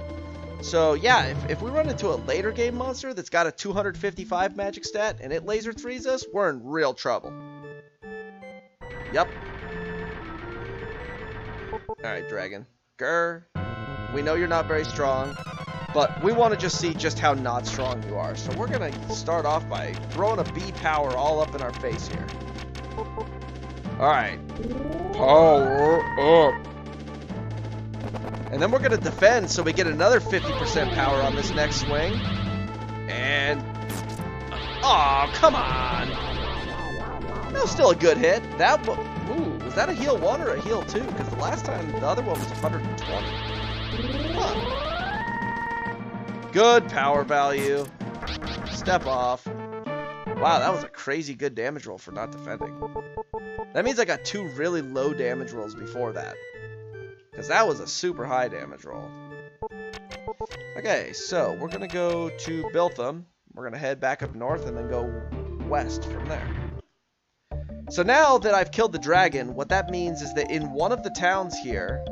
So yeah, if we run into a later game monster that's got a 255 magic stat and it laser 3s us, we're in real trouble. Yep. Alright, dragon. Grr. We know you're not very strong, But we want to just see just how not strong you are. So we're going to start off by throwing a B power all up in our face here. Alright. Power up. And then we're going to defend so we get another 50% power on this next swing. And... oh, come on. That was still a good hit. That was that a heal 1 or a heal 2? Because the last time, the other one was 120. Huh. Good power value. Step off. Wow, that was a crazy good damage roll for not defending. That means I got 2 really low damage rolls before that. Because that was a super high damage roll. Okay, so we're going to go to Biltham. We're going to head back up north and then go west from there. So now that I've killed the dragon, what that means is that in one of the towns here,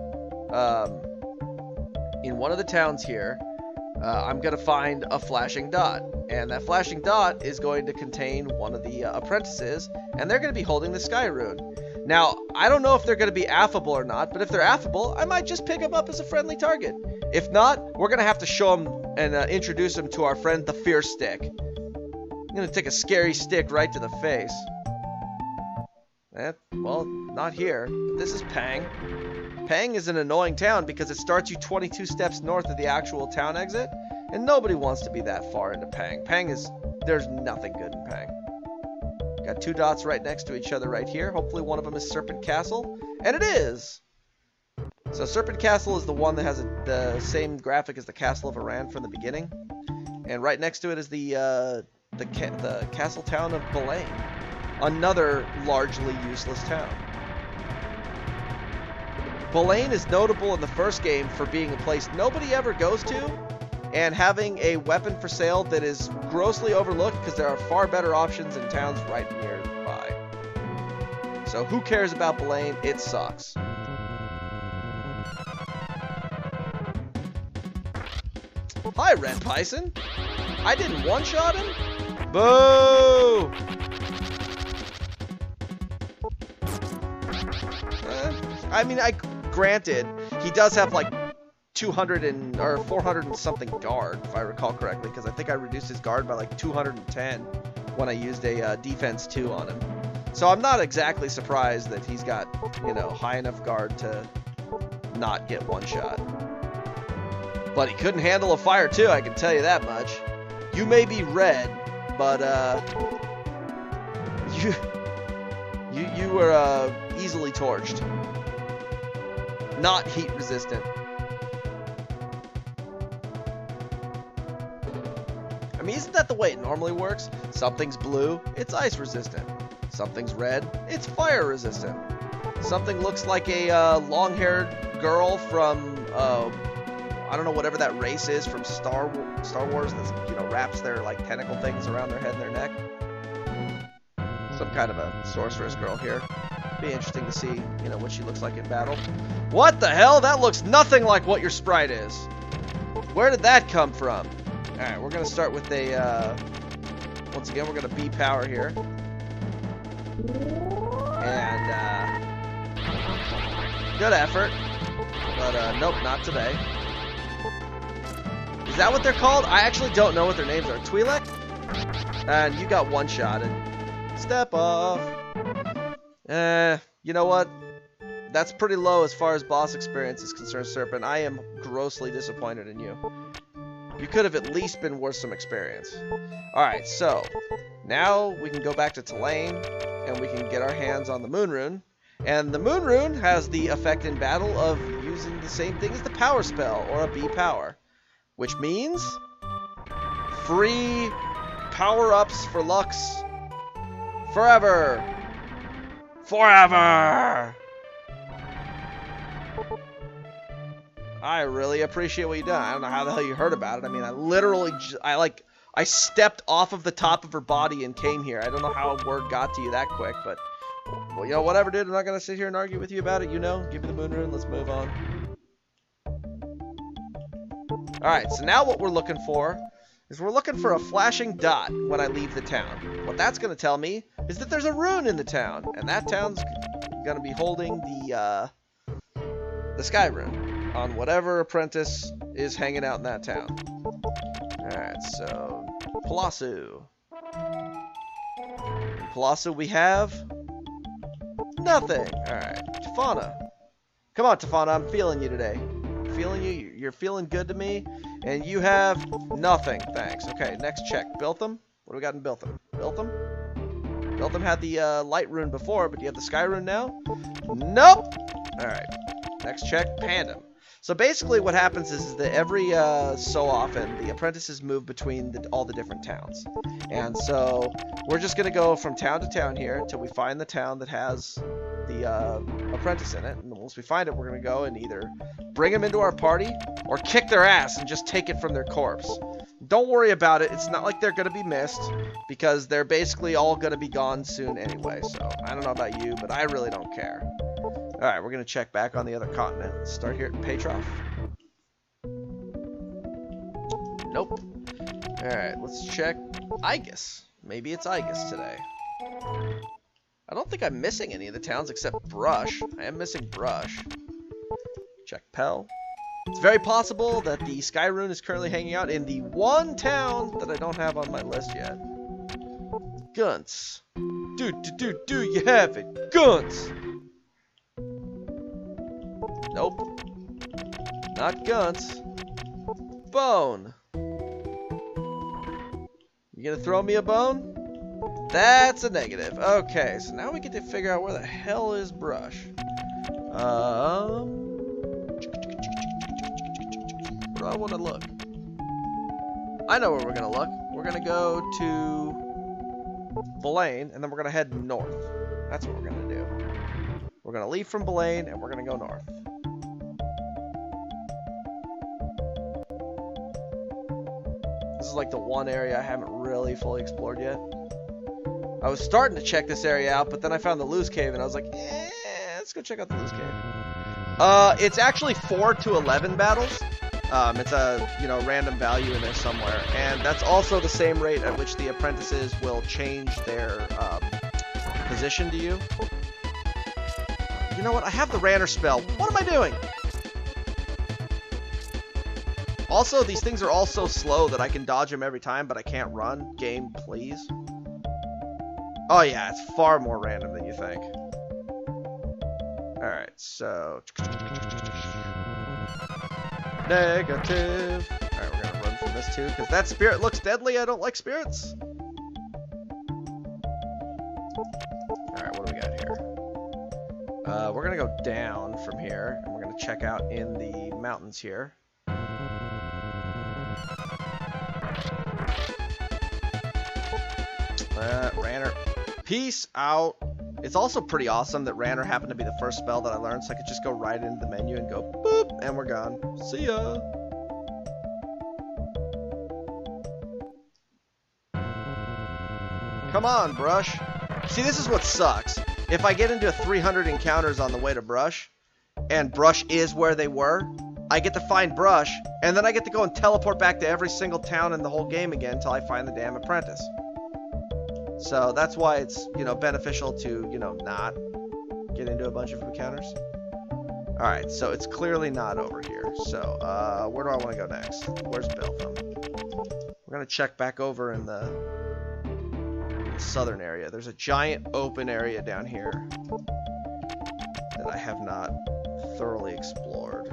I'm going to find a flashing dot. And that flashing dot is going to contain one of the apprentices, and they're going to be holding the sky rune. Now, I don't know if they're going to be affable or not, but if they're affable, I might just pick them up as a friendly target. If not, we're going to have to show them and introduce them to our friend, the Fierce Stick. I'm going to take a scary stick right to the face. Well, not here, but this is Pang. Pang is an annoying town because it starts you 22 steps north of the actual town exit, and nobody wants to be that far into Pang. There's nothing good in Pang. Got 2 dots right next to each other right here. Hopefully one of them is Serpent Castle, and it is! So Serpent Castle is the one that has the same graphic as the Castle of Iran from the beginning, and right next to it is the castle town of Belain, another largely useless town. Belain is notable in the first game for being a place nobody ever goes to, and having a weapon for sale that is grossly overlooked because there are far better options in towns right nearby. So who cares about Belain? It sucks. Hi, Red Pison. I didn't one-shot him? Boo! I mean, granted, he does have like 200 or 400 and something guard, if I recall correctly, because I think I reduced his guard by like 210 when I used a defense 2 on him. So I'm not exactly surprised that he's got, you know, high enough guard to not get one shot. But he couldn't handle a fire 2, I can tell you that much. You may be red, but you were easily torched. Not heat resistant. I mean, isn't that the way it normally works? Something's blue, it's ice resistant. Something's red, it's fire resistant. Something looks like a long-haired girl from, I don't know, whatever that race is from Star Wars that, you know, wraps their, like, tentacle things around their head and their neck. Some kind of a sorceress girl here. Be interesting to see, you know, what she looks like in battle. What the hell? That looks nothing like what your sprite is. Where did that come from? Alright, we're going to start with a, once again, we're going to B power here. And, good effort. But, nope, not today. Is that what they're called? I actually don't know what their names are. Twi'lek? And you got one-shotted. Step off. You know what? That's pretty low as far as boss experience is concerned, Serpent. I am grossly disappointed in you. You could have at least been worth some experience. Alright, so now we can go back to Tulane, and we can get our hands on the Moon Rune. And the Moon Rune has the effect in battle of using the same thing as the Power Spell, or a B Power. Which means free power-ups for Lux forever! Forever! I really appreciate what you done. I don't know how the hell you heard about it. I mean, I literally, I stepped off of the top of her body and came here. I don't know how word got to you that quick, but, well, you know, whatever, dude. I'm not going to sit here and argue with you about it. You know, give me the Moon Rune. Let's move on. Alright, so now what we're looking for is we're looking for a flashing dot when I leave the town. What that's going to tell me is that there's a rune in the town, and that town's going to be holding the Sky Rune on whatever apprentice is hanging out in that town. Alright, so Palasu. Palasu, we have nothing. Alright, Tefana. Come on, Tefana, I'm feeling you today. I'm feeling you. You're feeling good to me. And you have nothing. Thanks. Okay, next check. Biltham. What do we got in Biltham? Biltham? Biltham had the light rune before, but do you have the sky rune now? Nope! Alright. Next check. Pandem. So basically what happens is that every so often, the apprentices move between all the different towns. And so we're just going to go from town to town here until we find the town that has the apprentice in it. And once we find it, we're going to go and either bring them into our party or kick their ass and just take it from their corpse. Don't worry about it. It's not like they're going to be missed because they're basically all going to be gone soon anyway. So I don't know about you, but I really don't care. Alright, we're going to check back on the other continent. Let's start here at Petrov. Nope. Alright, let's check Aegis. Maybe it's Aegis today. I don't think I'm missing any of the towns except Brush. I am missing Brush. Check Pell. It's very possible that the Sky Rune is currently hanging out in the one town that I don't have on my list yet. Gunts. Do you have it? Gunts! Nope. Not Gunts. Bone. You gonna throw me a bone? That's a negative. Okay, so now we get to figure out where the hell is Brush. Where do I want to look? I know where we're gonna look. We're gonna go to Belaine, and then we're gonna head north. That's what we're gonna do. We're gonna leave from Belaine, and we're gonna go north. This is like the one area I haven't really fully explored yet. I was starting to check this area out, but then I found the Loose Cave, and I was like, eh, let's go check out the Loose Cave. It's actually 4 to 11 battles. It's a, random value in there somewhere. And that's also the same rate at which the apprentices will change their position to you. You know what? I have the Ranner spell. What am I doing? Also, these things are all so slow that I can dodge them every time, but I can't run. Game, please. Oh yeah, it's far more random than you think. Alright, so... Negative. Alright, we're gonna run from this too, because that spirit looks deadly. I don't like spirits. Alright, what do we got here? We're gonna go down from here, and we're gonna check out in the mountains here. Ranner. Peace out. It's also pretty awesome that Ranner happened to be the first spell that I learned, so I could just go right into the menu and go boop, and we're gone. See ya. Come on, Brush. See, this is what sucks. If I get into 300 encounters on the way to Brush, and Brush is where they were, I get to find Brush, and then I get to go and teleport back to every single town in the whole game again until I find the damn apprentice. So that's why it's, beneficial to, not get into a bunch of encounters. Alright, so it's clearly not over here. So, where do I want to go next? Where's Biltham? We're going to check back over in the southern area. There's a giant open area down here that I have not thoroughly explored.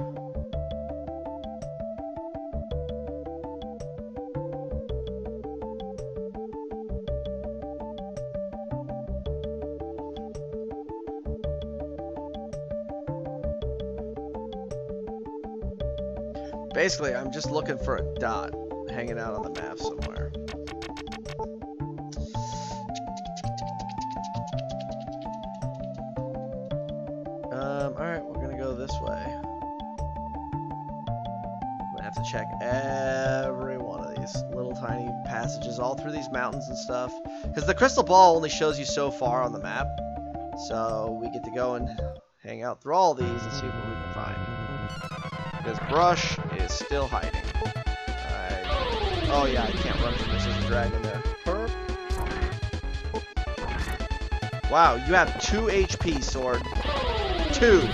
Basically, I'm just looking for a dot hanging out on the map somewhere. Alright, we're gonna go this way. I'm gonna have to check every one of these little tiny passages all through these mountains and stuff. Because the crystal ball only shows you so far on the map. So we get to go and hang out through all these and see what we can find. Because Brush is still hiding. Oh yeah, I can't run from this. There's a dragon there. Wow, you have 2 HP, sword. 2.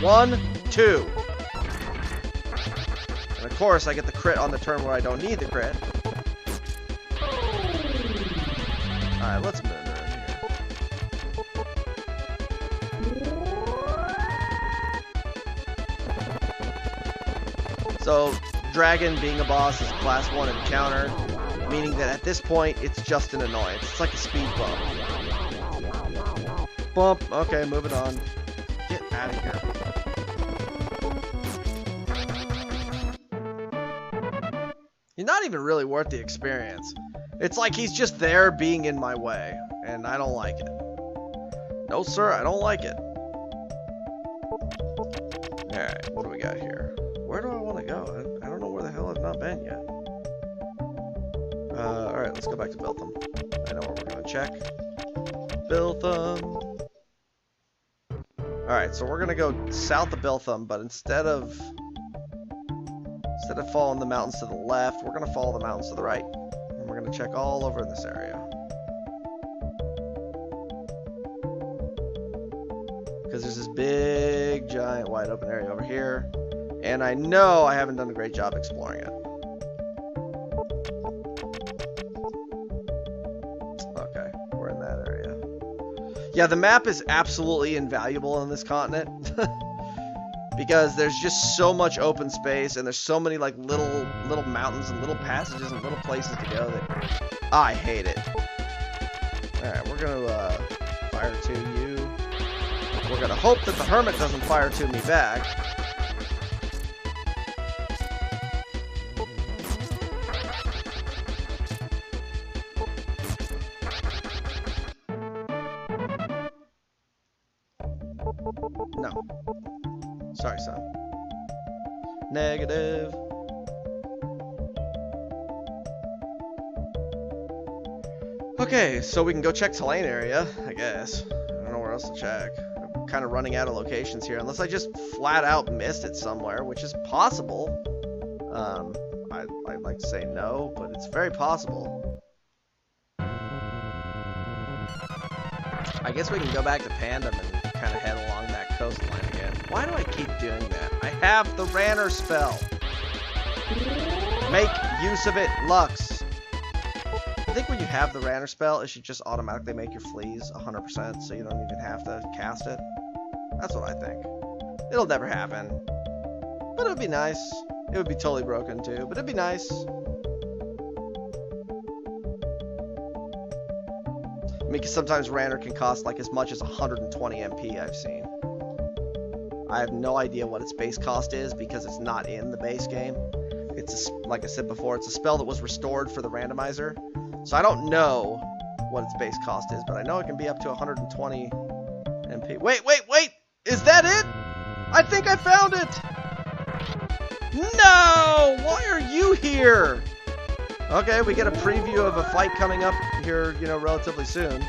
1, 2. I'm gonna course, I get the crit on the turn where I don't need the crit. Alright, let's move her in here. So, Dragon being a boss is a class 1 encounter, meaning that at this point, it's just an annoyance. It's like a speed bump. Bump. Okay, moving on. Get out of here. He's not even really worth the experience. It's like he's just there being in my way, and I don't like it. No, sir, I don't like it. Alright, what do we got here? Where do I want to go? I don't know where the hell I've not been yet. Alright, let's go back to Biltham. I know where we're going to check. Biltham. Alright, so we're going to go south of Biltham, but instead of following the mountains to the left, we're going to follow the mountains to the right. And we're going to check all over in this area. Because there's this big, giant, wide open area over here. And I know I haven't done a great job exploring it. Okay, we're in that area. Yeah, the map is absolutely invaluable on this continent. Because there's just so much open space, and there's so many like little mountains and little passages and little places to go that I hate it. Alright, we're gonna fire to you. We're gonna hope that the hermit doesn't fire to me back. No. Sorry, son. Negative. Okay, so we can go check Tulane area, I guess. I don't know where else to check. I'm kind of running out of locations here, unless I just flat out missed it somewhere, which is possible. I'd like to say no, but it's very possible. I guess we can go back to Pandem and kind of head along that coastline again. Why do I keep doing that? I have the Ranner spell. Make use of it, Lux. I think when you have the Ranner spell, it should just automatically make your fleas 100%, so you don't even have to cast it. That's what I think. It'll never happen. But it would be nice. It would be totally broken too, but it'd be nice. I mean, because sometimes Ranner can cost like as much as 120 MP, I've seen. I have no idea what its base cost is because it's not in the base game. It's, like I said before, it's a spell that was restored for the randomizer. So I don't know what its base cost is, but I know it can be up to 120 MP. Wait! Is that it? I think I found it! No! Why are you here? Okay, we get a preview of a fight coming up here, you know, relatively soon.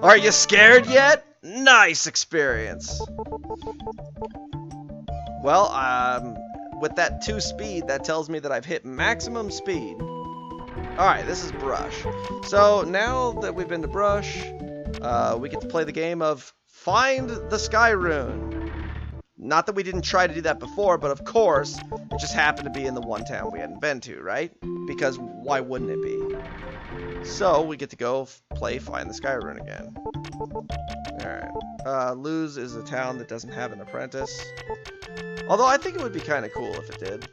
Are you scared yet? Nice experience. Well, with that 2 speed, that tells me that I've hit maximum speed. Alright, this is Brush. So, now that we've been to Brush, we get to play the game of Find the Sky Rune. Not that we didn't try to do that before, but of course, it just happened to be in the one town we hadn't been to, right? Because why wouldn't it be? So, we get to go play Find the Sky Rune again. Alright. Luz is a town that doesn't have an apprentice. Although I think it would be kind of cool if it did.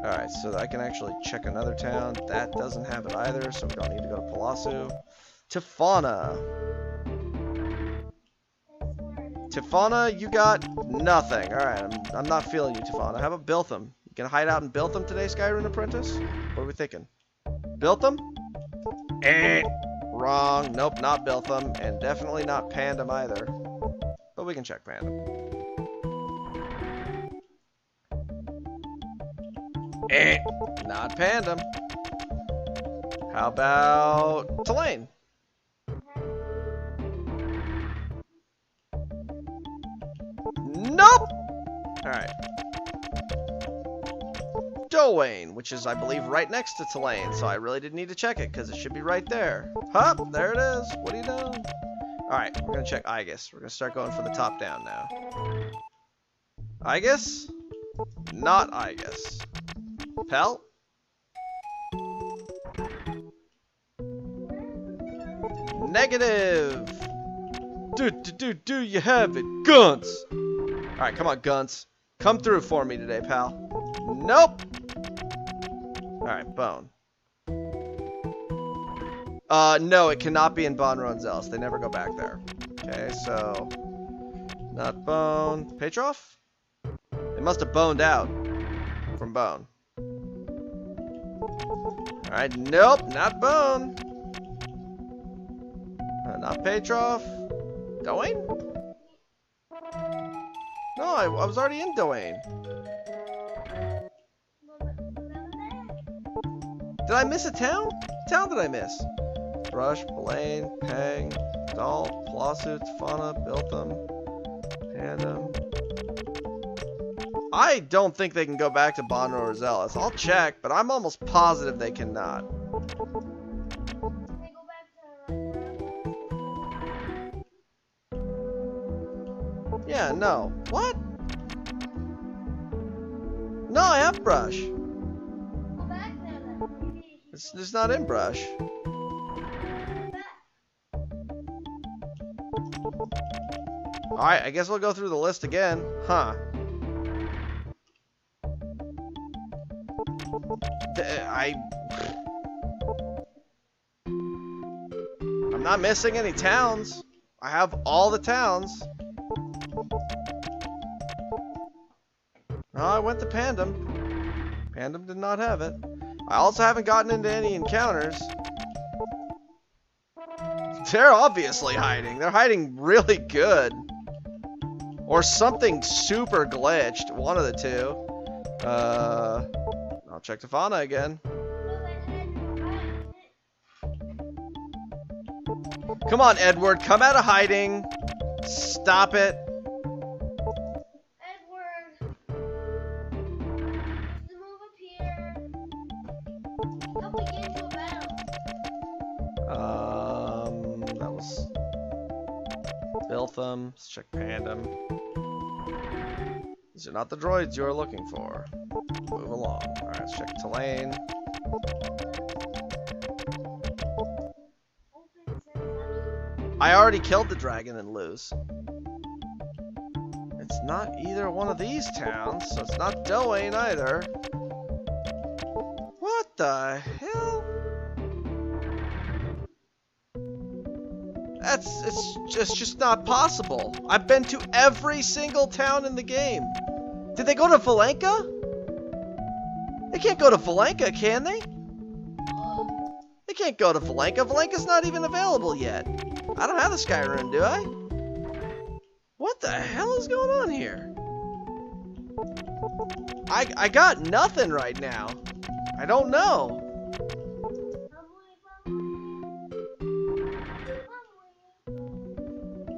Alright, so I can actually check another town. That doesn't have it either, so we don't need to go to Palasu. Tefana. Tefana, you got nothing. Alright, I'm not feeling you, Tefana. How about Biltham? You can hide out in Biltham today, Skyrune Apprentice? What are we thinking? Biltham? Wrong. Nope, not Biltham. And definitely not Pandem either. But we can check Pandem. Not Pandem. How about Tulane? Nope! Alright. Doane, which is, I believe, right next to Tulane, so I really didn't need to check it, because it should be right there. Hup! There it is! What do you know? Alright, we're gonna check Igus. We're gonna start going from the top down now. Igus? Not Igus. Pell? Negative! Do you have it? Gunts! Alright, come on, Gunts. Come through for me today, pal. Nope! Alright, Bone. No, it cannot be in Bon Ronzel's. They never go back there. Okay, so... Not Bone. Petroff? They must have boned out from Bone. Alright, nope, not Bone. Not Petroff. Doane? No, I was already in Doane. Did I miss a town? What town did I miss? Brush, Blaine, Pang, Dahl, Plawsuit, Fauna, Biltham, Pandem. I don't think they can go back to Bon Rosellis. I'll check, but I'm almost positive they cannot. Yeah, no. What? No, I have Brush. Go back there then. It's not in Brush. Alright, I guess we'll go through the list again. Huh. I'm not missing any towns. I have all the towns. No, I went to Pandem. Pandem did not have it. I also haven't gotten into any encounters. They're obviously hiding. They're hiding really good. Or something super glitched. One of the two. I'll check the fauna again. Come on, Edward. Come out of hiding. Stop it. Edward. Move up here. Help me get into a battle. That was Biltham. Let's check Pandem. These are not the droids you are looking for. Move along. Alright, let's check Tulane. I already killed the dragon and lose. It's not either one of these towns, so it's not Doane either. What the hell? It's just not possible. I've been to every single town in the game. Did they go to Valenka? They can't go to Valenka, can they? They can't go to Valenka. Valenka's not even available yet. I don't have the Sky Rune, do I? What the hell is going on here? I got nothing right now. I don't know.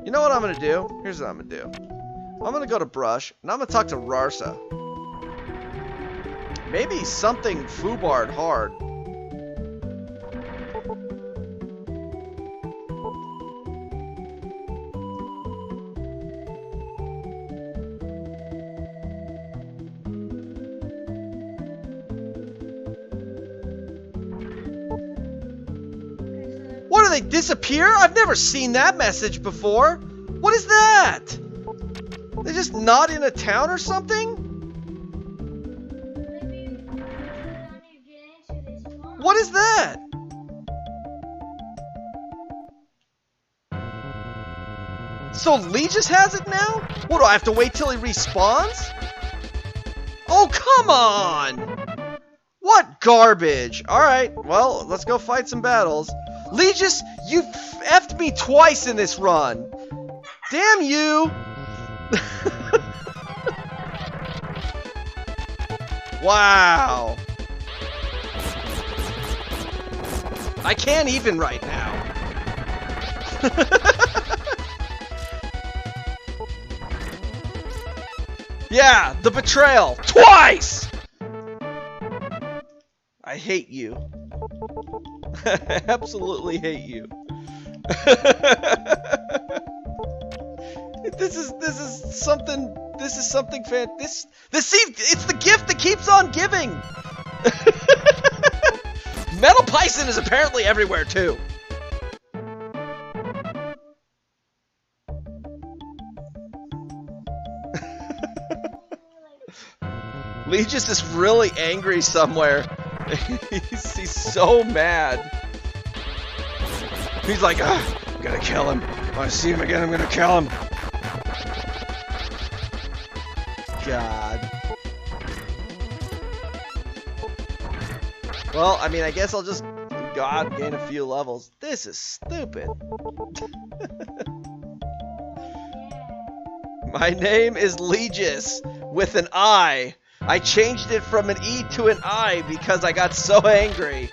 You know what I'm gonna do? Here's what I'm gonna do. I'm gonna go to Brush, and I'm gonna talk to Rarsa. Maybe something foobarred hard. What, do they disappear? I've never seen that message before. What is that? They just not in a town or something? What is that? So Lee just has it now? What, do I have to wait till he respawns? Oh, come on! What garbage! Alright, well, let's go fight some battles. Legis, you effed me twice in this run. Damn you! Wow. I can't even right now. Yeah, the betrayal. Twice! I hate you. I absolutely hate you. This is something it's the gift that keeps on giving. Metal Pison is apparently everywhere too. Legis is really angry somewhere. he's so mad. He's like, I'm gonna kill him. If I see him again, I'm gonna kill him. God. Well, I mean, I guess I'll just gain a few levels. This is stupid. My name is Legis with an I. I changed it from an E to an I because I got so angry.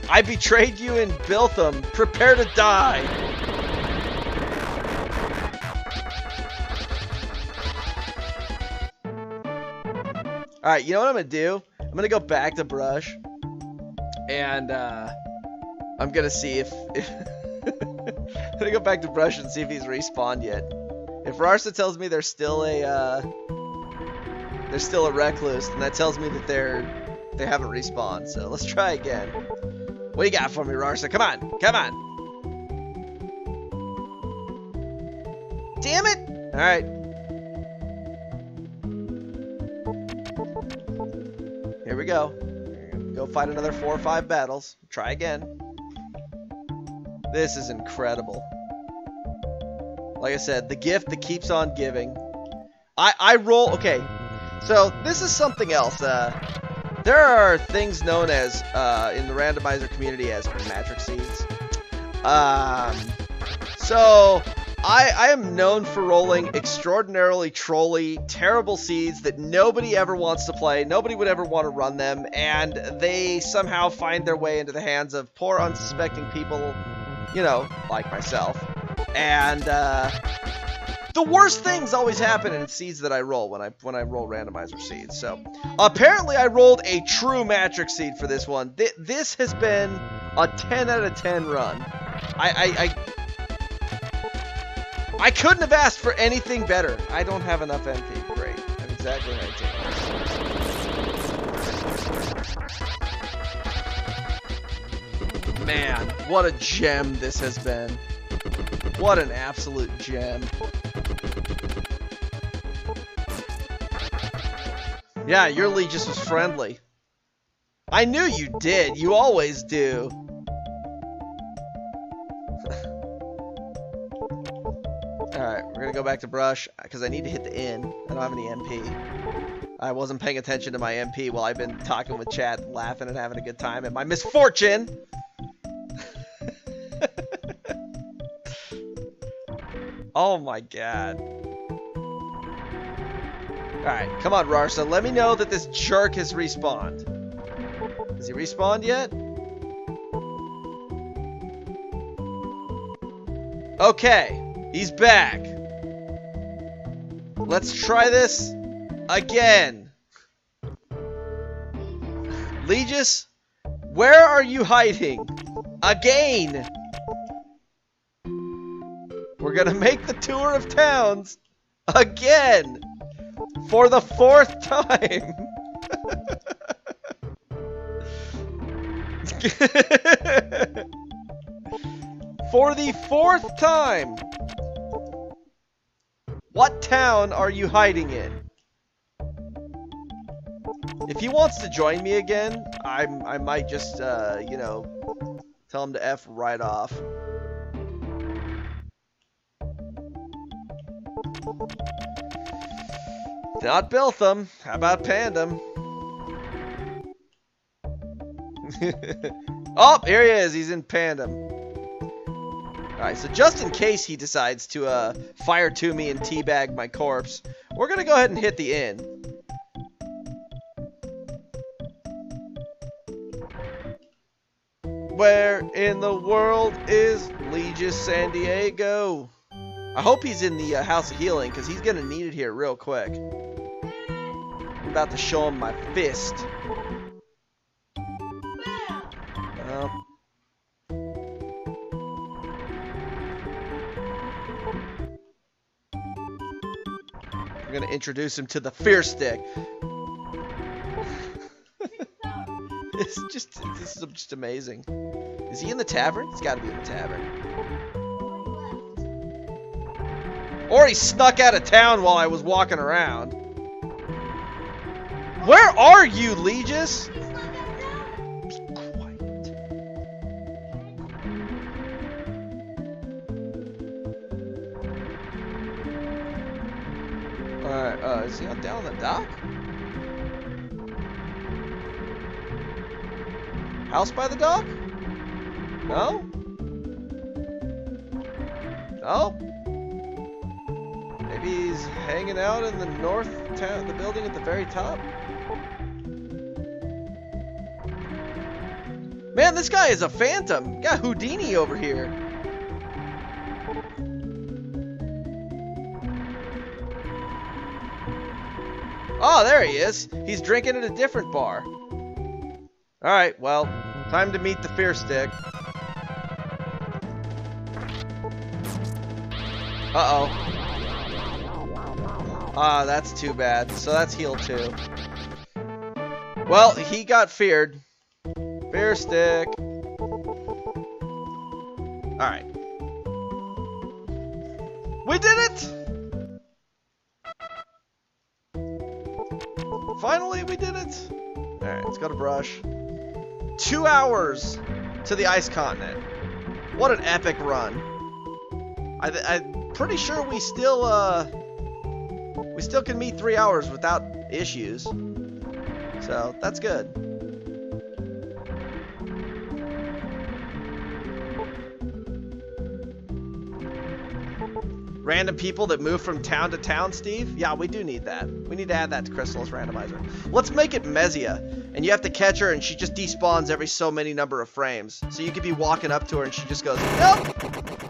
I betrayed you in Biltham. Prepare to die. Alright, you know what I'm going to do? I'm going to go back to Brush. And, I'm going to see if... I'm going to go back to Brush and see if he's respawned yet. If Rarsa tells me there's still a recluse, then that tells me that they haven't respawned. So let's try again. What do you got for me, Rarsa? Come on, come on. Damn it! All right. Here we go. Go fight another 4 or 5 battles. Try again. This is incredible. Like I said, the gift that keeps on giving. I roll. Okay. So, this is something else. There are things known as, in the randomizer community as magic seeds. So, I am known for rolling extraordinarily trolly, terrible seeds that nobody ever wants to play, nobody would ever want to run them, and they somehow find their way into the hands of poor, unsuspecting people, you know, like myself. And, the worst things always happen in seeds that I roll when I roll randomizer seeds. So apparently I rolled a true magic seed for this one. This has been a 10 out of 10 run. I couldn't have asked for anything better. I don't have enough MP. Great. I'm exactly 19. Man, what a gem this has been. What an absolute gem. Yeah, your Legis was friendly. I knew you did. You always do. Alright, we're gonna go back to Brush, because I need to hit the inn. I don't have any MP. I wasn't paying attention to my MP while I've been talking with chat, laughing and having a good time at my misfortune! Oh my god. Alright, come on, Rarsa. Let me know that this jerk has respawned. Has he respawned yet? Okay, he's back. Let's try this again. Legis, where are you hiding? Again! We're gonna make the tour of towns again for the 4th time. For the 4th time. What town are you hiding in? If he wants to join me again, I might just you know, tell him to F right off. Not Biltham. How about Pandem? Oh, here he is. He's in Pandem. Alright, so just in case he decides to fire to me and teabag my corpse, we're gonna go ahead and hit the inn. Where in the world is Legis San Diego? I hope he's in the House of Healing, because he's going to need it here real quick. I'm about to show him my fist. Well. We're going to introduce him to the Fear Stick. This is just amazing. Is he in the tavern? He's got to be in the tavern. Or he snuck out of town while I was walking around. Where are you, Legis? Be quiet. Alright, is he down on the dock? House by the dock? No? No? Maybe he's hanging out in the north town, the building at the very top? Man, this guy is a phantom. You got Houdini over here. Oh, there he is. He's drinking at a different bar. Alright, well, time to meet the Fear Stick. Uh-oh. Ah, that's too bad. So that's healed too. Well, he got feared. Fear Stick. Alright. We did it! Finally, we did it! Alright, let's go to Brush. 2 hours to the Ice Continent. What an epic run. I'm pretty sure we still can meet 3 hours without issues. So, that's good. Random people that move from town to town, Steve? Yeah, we do need that. We need to add that to Crystal's randomizer. Let's make it Mezia, and you have to catch her, and she just despawns every so many number of frames. So you could be walking up to her, and she just goes, nope!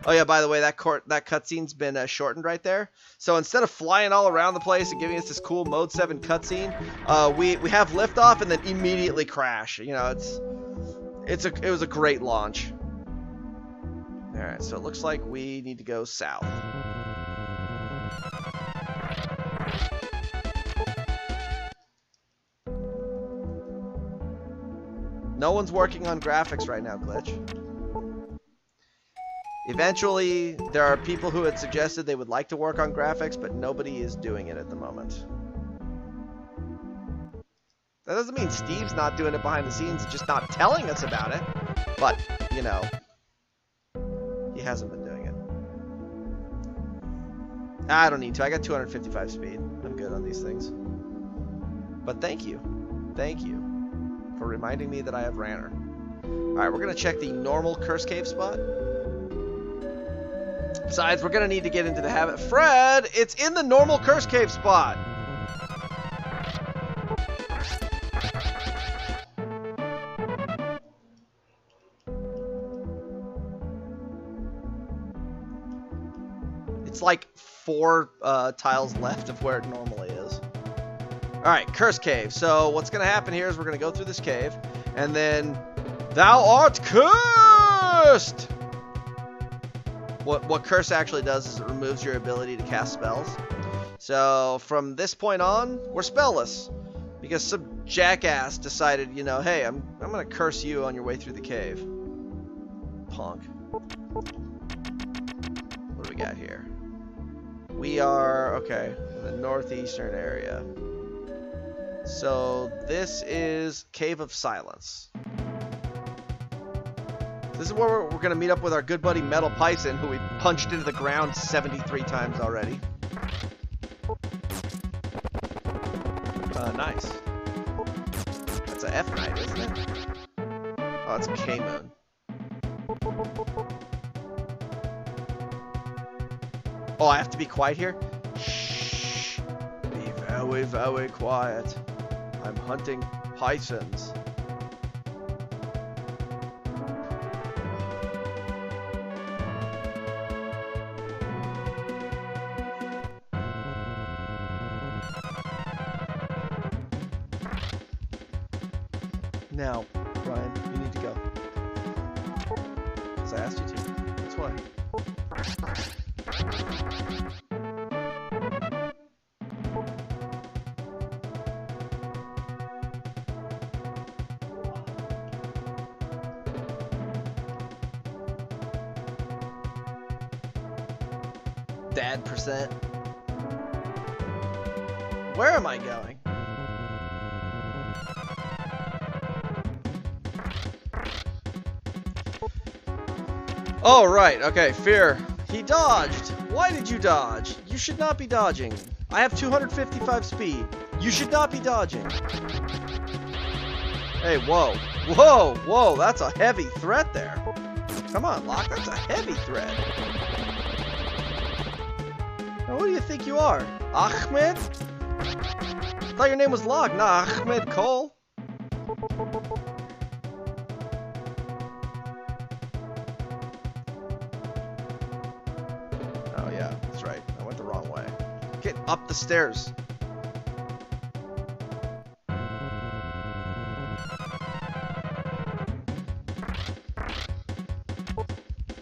Oh yeah, by the way, that cutscene's been shortened right there. So instead of flying all around the place and giving us this cool Mode 7 cutscene, we have liftoff and then immediately crash. You know, it was a great launch. All right, so it looks like we need to go south. No one's working on graphics right now, Glitch. Eventually, there are people who had suggested they would like to work on graphics, but nobody is doing it at the moment. That doesn't mean Steve's not doing it behind the scenes, just not telling us about it. But, you know, he hasn't been doing it. I don't need to. I got 255 speed. I'm good on these things. But thank you. Thank you for reminding me that I have Ranner. Alright, we're going to check the normal Curse Cave spot. Besides, we're going to need to get into the habit. Fred, it's in the normal Curse Cave spot. It's like 4 tiles left of where it normally is. Alright, Curse Cave. So what's going to happen here is we're going to go through this cave, and then thou art cursed! What Curse actually does is it removes your ability to cast spells. So from this point on, we're spellless. Because some jackass decided, you know, hey, I'm going to curse you on your way through the cave. Punk. What do we got here? We are, okay, in the northeastern area. So this is Cave of Silence. This is where we're going to meet up with our good buddy Metal Pison, who we punched into the ground 73 times already. Nice. That's a F Knight, isn't it? Oh, it's a K-Moon. Oh, I have to be quiet here? Shh. Be very, very quiet. I'm hunting Pisons. Now, Ryan, you need to go. Because I asked you to. That's why. Dad percent. Where am I going? Oh, right. Okay, Fear. He dodged. Why did you dodge? You should not be dodging. I have 255 speed. You should not be dodging. Hey, whoa. Whoa, whoa. That's a heavy threat there. Come on, Locke. That's a heavy threat. Now, who do you think you are? Ahmed? I thought your name was Locke, not Ahmed Cole. Oh yeah, that's right. I went the wrong way. Get up the stairs.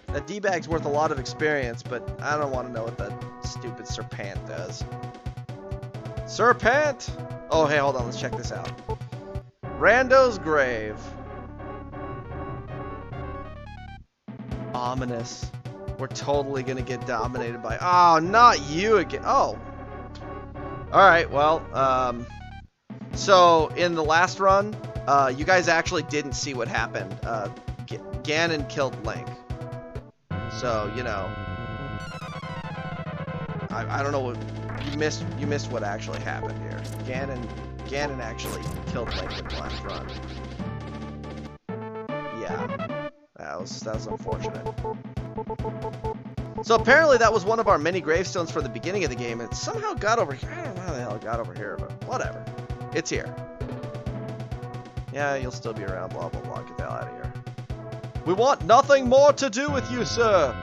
That D-bag's worth a lot of experience, but I don't want to know what that stupid Serpent does. Serpent! Oh, hey, hold on. Let's check this out. Rando's grave. Ominous. We're totally gonna get dominated by... Oh, not you again. Oh. Alright, well, so, in the last run, you guys actually didn't see what happened. Ganon killed Link. So, you know... I don't know what... You missed what actually happened here. Ganon actually killed Link in the last run. Yeah, that was unfortunate. So apparently that was one of our many gravestones for the beginning of the game. It somehow got over here. I don't know how the hell it got over here, but whatever. It's here. Yeah, you'll still be around. Blah blah blah. Get the hell out of here. We want nothing more to do with you, sir.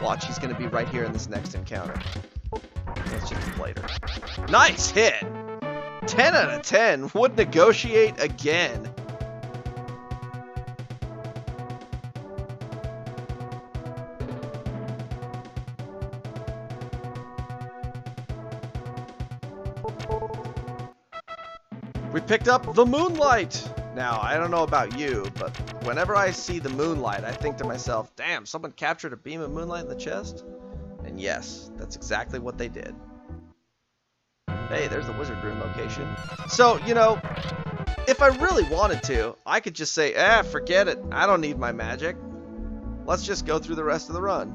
Watch, he's gonna be right here in this next encounter. It's just later. Nice hit! 10 out of 10. Would negotiate again. We picked up the moonlight! Now, I don't know about you, but whenever I see the moonlight, I think to myself, damn, someone captured a beam of moonlight in the chest? And yes, that's exactly what they did. Hey, there's the wizard rune location. So, you know, if I really wanted to, I could just say, forget it. I don't need my magic. Let's just go through the rest of the run.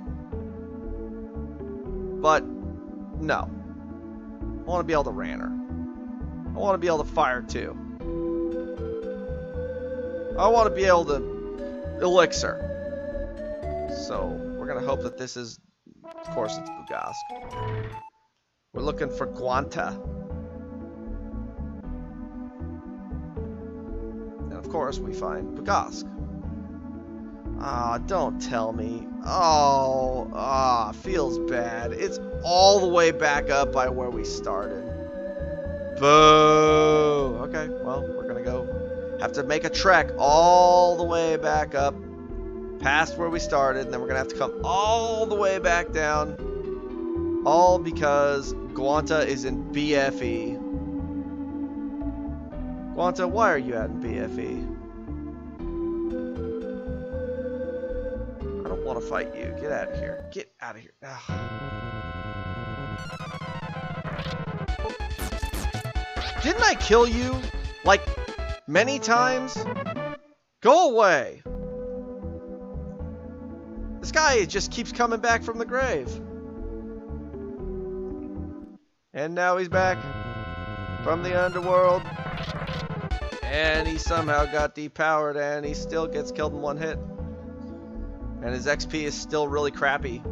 But, no. I want to be able to ranner. I want to be able to fire too. I want to be able to elixir. So, we're going to hope that this is... Of course, it's Bugask. We're looking for Guanta. And of course, we find Bugask. Ah, don't tell me. Oh, feels bad. It's all the way back up by where we started. Boo! Okay, well, we're gonna go. Have to make a trek all the way back up. Past where we started, and then we're gonna have to come all the way back down. All because Guanta is in BFE. Guanta, why are you at in BFE? I don't want to fight you. Get out of here. Get out of here. Ugh. Didn't I kill you? Like, many times? Go away! This guy just keeps coming back from the grave. And now he's back from the underworld. And he somehow got depowered and he still gets killed in one hit. And his XP is still really crappy.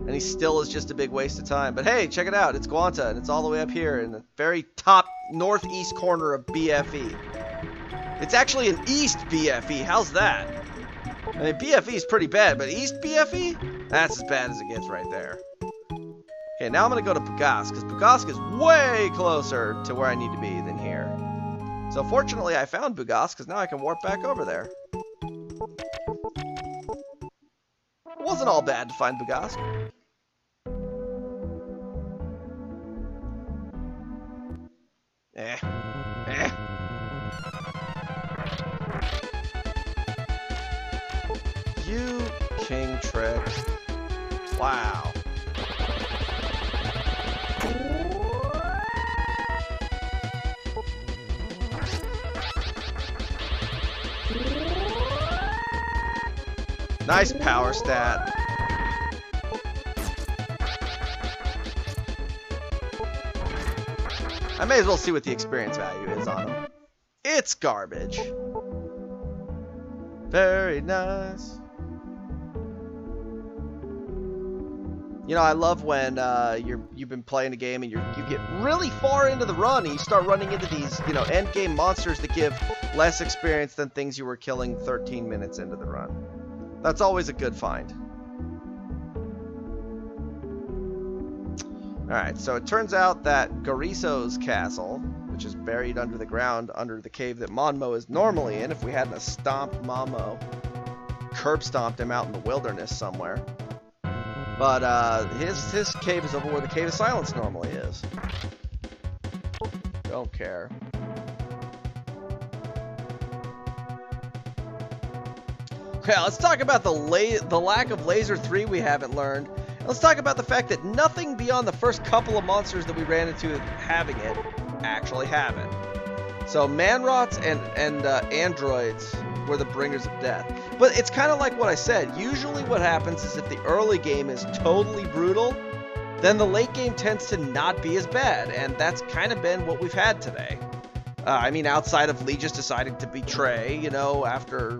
And he still is just a big waste of time. But hey, check it out. It's Guanta and it's all the way up here in the very top northeast corner of BFE. It's actually an East BFE. How's that? I mean, BFE is pretty bad, but East BFE? That's as bad as it gets right there. Okay, now I'm going to go to Bugask, because Bugask is way closer to where I need to be than here. So fortunately I found Bugos, because now I can warp back over there. It wasn't all bad to find Bugos. You king trick. Wow. Nice power stat. I may as well see what the experience value is on him. It's garbage. Very nice. You know, I love when you've been playing a game and you get really far into the run and you start running into these, you know, end game monsters that give less experience than things you were killing 13 minutes into the run. That's always a good find. Alright, so it turns out that Gorsha's castle, which is buried under the ground under the cave that Monmo is normally in, if we hadn't stomped Monmo, curb stomped him out in the wilderness somewhere. But his cave is over where the Cave of Silence normally is. Don't care. Okay, let's talk about the lack of Laser 3 we haven't learned. Let's talk about the fact that nothing beyond the first couple of monsters that we ran into having it actually have it. So Manrots and androids were the bringers of death. But it's kind of like what I said. Usually what happens is if the early game is totally brutal, then the late game tends to not be as bad. And that's kind of been what we've had today. I mean, outside of Lee just deciding to betray, you know, after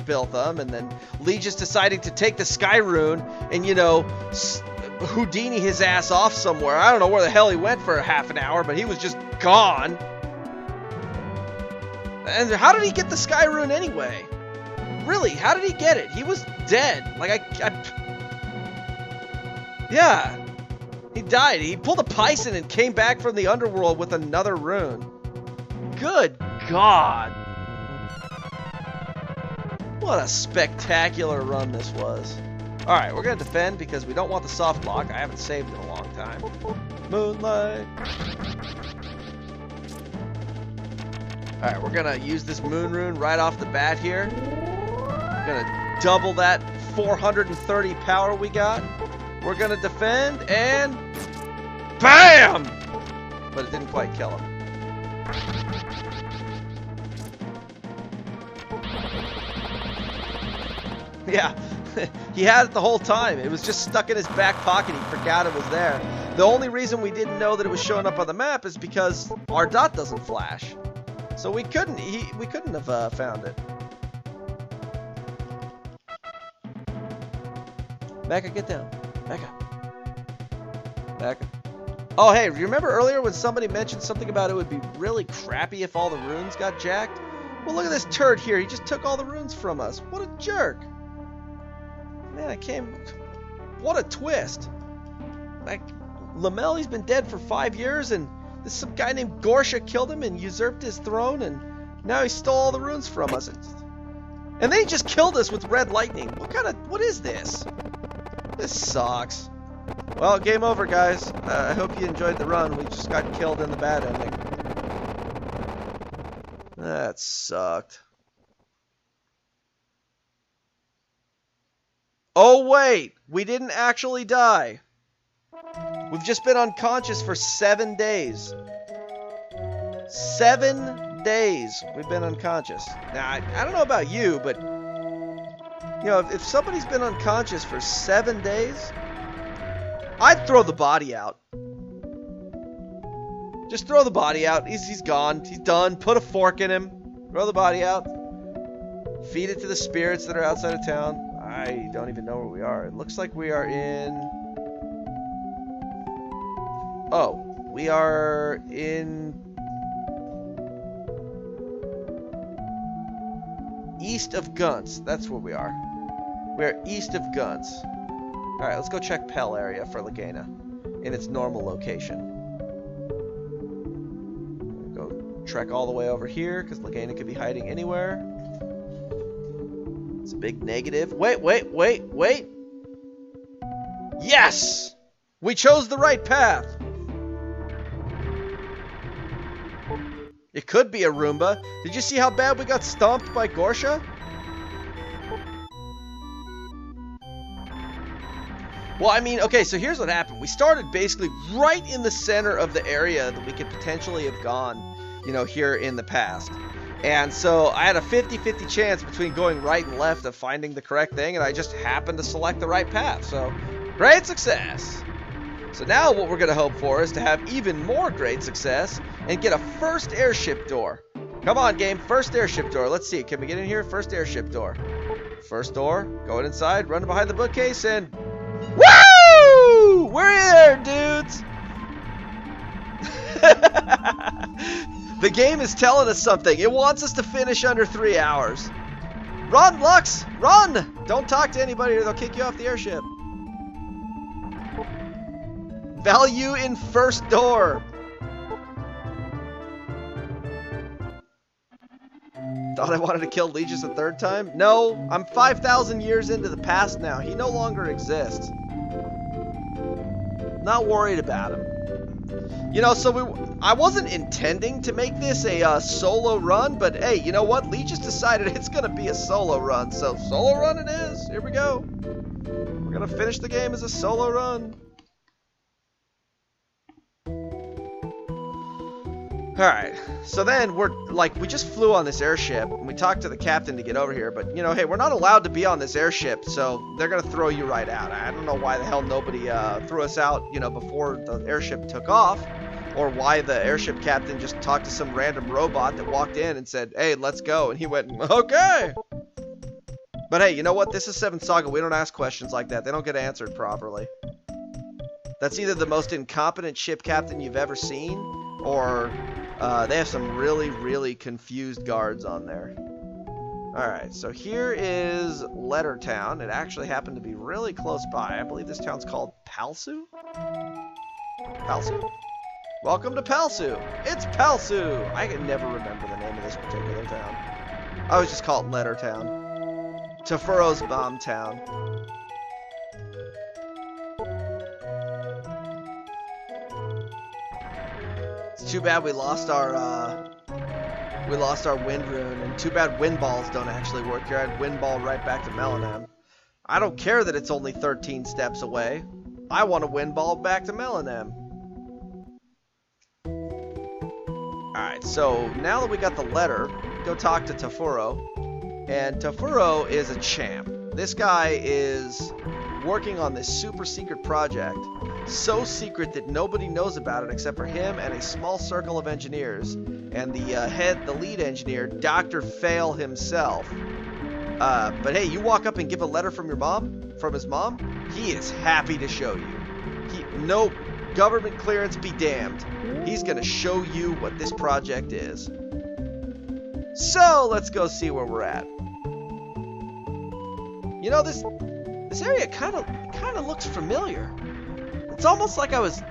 Biltham, and then Lee just deciding to take the Sky Rune and, you know, Houdini his ass off somewhere. I don't know where the hell he went for half an hour, but he was just gone. And how did he get the Sky Rune anyway? Really, how did he get it? He was dead. Like, yeah. He died. He pulled a Pison and came back from the underworld with another rune. Good God. What a spectacular run this was. Alright, we're going to defend because we don't want the soft lock. I haven't saved in a long time. Moonlight. Alright, we're going to use this moon rune right off the bat here. We're going to double that 430 power we got. We're going to defend and... BAM! But it didn't quite kill him. Yeah, he had it the whole time. It was just stuck in his back pocket. He forgot it was there. The only reason we didn't know that it was showing up on the map is because our dot doesn't flash. So we couldn't have found it. Mega, get down. Mega. Mega. Oh, hey, remember earlier when somebody mentioned something about it would be really crappy if all the runes got jacked? Well, look at this turd here. He just took all the runes from us. What a jerk. Man, I can't... What a twist. Like, Lamel, he's been dead for 5 years, and this some guy named Gorsha killed him and usurped his throne, and now he stole all the runes from us. And then he just killed us with red lightning. What is this? This sucks. Well, game over, guys. I hope you enjoyed the run. We just got killed in the bad ending. That sucked. Oh, wait! We didn't actually die. We've just been unconscious for 7 days. 7 days we've been unconscious. Now, I don't know about you, but... You know, if somebody's been unconscious for 7 days... I'd throw the body out. Just throw the body out. He's gone. He's done. Put a fork in him. Throw the body out. Feed it to the spirits that are outside of town. I don't even know where we are. It looks like we are in... Oh, we are in... east of Gunts. That's where we are. We are east of Gunts. Alright, let's go check Pell area for Lagana in its normal location. trek all the way over here, because Lagana could be hiding anywhere. It's a big negative. Wait. Yes! We chose the right path! It could be a Roomba. Did you see how bad we got stomped by Gorsha? Well, I mean, okay, so here's what happened. We started basically right in the center of the area that we could potentially have gone, you know, here in the past. And so I had a 50-50 chance between going right and left of finding the correct thing, and I just happened to select the right path. So, great success! So now what we're going to hope for is to have even more great success and get a first airship door. Come on, game. First airship door. Let's see. Can we get in here? First airship door. First door. Going inside. Running behind the bookcase and... Woo! We're here, dudes! The game is telling us something. It wants us to finish under 3 hours. Run, Lux! Run! Don't talk to anybody or they'll kick you off the airship. Value in first door. Thought I wanted to kill Legis a third time? No, I'm 5,000 years into the past now. He no longer exists. Not worried about him. You know, so I wasn't intending to make this a solo run, but hey, you know what? Legis decided it's going to be a solo run, so solo run it is. Here we go. We're going to finish the game as a solo run. Alright, so then we just flew on this airship, and we talked to the captain to get over here, but, you know, hey, we're not allowed to be on this airship, so they're gonna throw you right out. I don't know why the hell nobody threw us out, you know, before the airship took off, or why the airship captain just talked to some random robot that walked in and said, hey, let's go, and he went, okay! But hey, you know what? This is 7 Saga. We don't ask questions like that. They don't get answered properly. That's either the most incompetent ship captain you've ever seen, or... they have some really, really confused guards on there. Alright, so here is Letter Town. It actually happened to be really close by. I believe this town's called Palsu? Palsu? Welcome to Palsu! It's Palsu! I can never remember the name of this particular town. I always just call it Letter Town. Tefuro's Bomb Town. Too bad we lost our wind rune, and too bad wind balls don't actually work here. I'd wind ball right back to Melanem. I don't care that it's only 13 steps away. I want to wind ball back to Melanem. Alright, so now that we got the letter, go talk to Tefuro. And Tefuro is a champ. This guy is working on this super secret project. So secret that nobody knows about it except for him and a small circle of engineers. And the lead engineer, Dr. Fail himself. But hey, you walk up and give a letter from his mom, he is happy to show you. No government clearance be damned. He's gonna show you what this project is. So, let's go see where we're at. You know, this area kind of looks familiar. It's almost like I was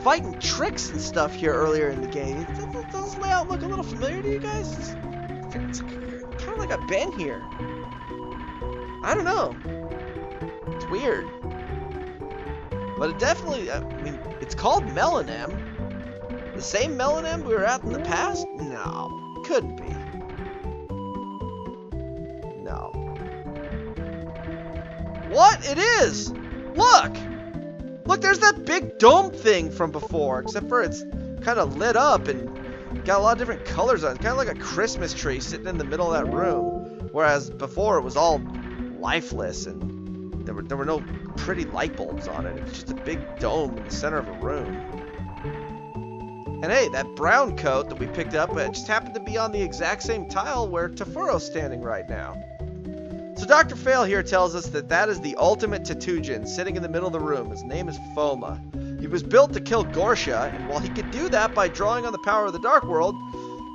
fighting tricks and stuff here earlier in the game. Does this layout look a little familiar to you guys? It's kind of like I've been here. I don't know. It's weird. But it definitely, I mean, it's called Melanem. The same Melanem we were at in the past? No, couldn't be. No. What? It is! Look! Look, there's that big dome thing from before, except for it's kind of lit up and got a lot of different colors on it. It's kind of like a Christmas tree sitting in the middle of that room. Whereas before it was all lifeless and there were no pretty light bulbs on it. It was just a big dome in the center of a room. And hey, that brown coat that we picked up, it just happened to be on the exact same tile where Tefuro's standing right now. So Dr. Fail here tells us that is the ultimate Tatujin sitting in the middle of the room. His name is Foma. He was built to kill Gorsha, and while he could do that by drawing on the power of the Dark World,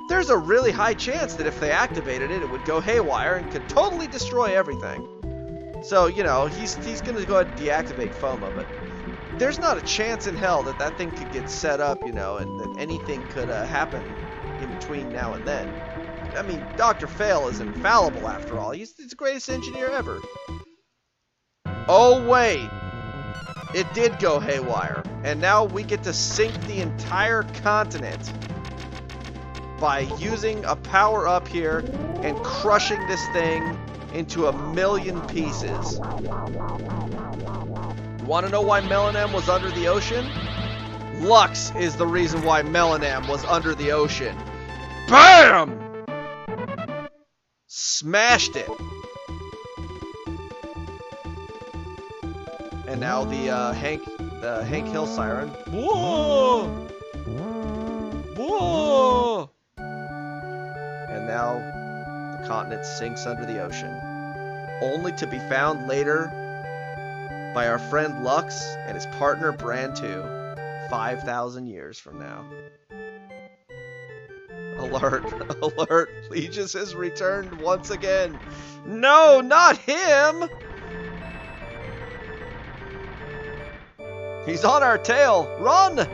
there's a really high chance that if they activated it, it would go haywire and could totally destroy everything. So, you know, he's going to go ahead and deactivate Foma, but there's not a chance in hell that that thing could get set up, you know, and that anything could happen in between now and then. I mean, Dr. Fail is infallible after all. He's the greatest engineer ever. Oh, wait. It did go haywire. And now we get to sink the entire continent by using a power-up here and crushing this thing into 1,000,000 pieces. You want to know why Melanam was under the ocean? Lux is the reason why Melanam was under the ocean. BAM! Smashed it. And now the Hank Hill siren. Whoa! Whoa! And now the continent sinks under the ocean, only to be found later by our friend Lux and his partner Brand2, 5,000 years from now. Alert! Alert! Legis has returned once again. No, not him! He's on our tail. Run!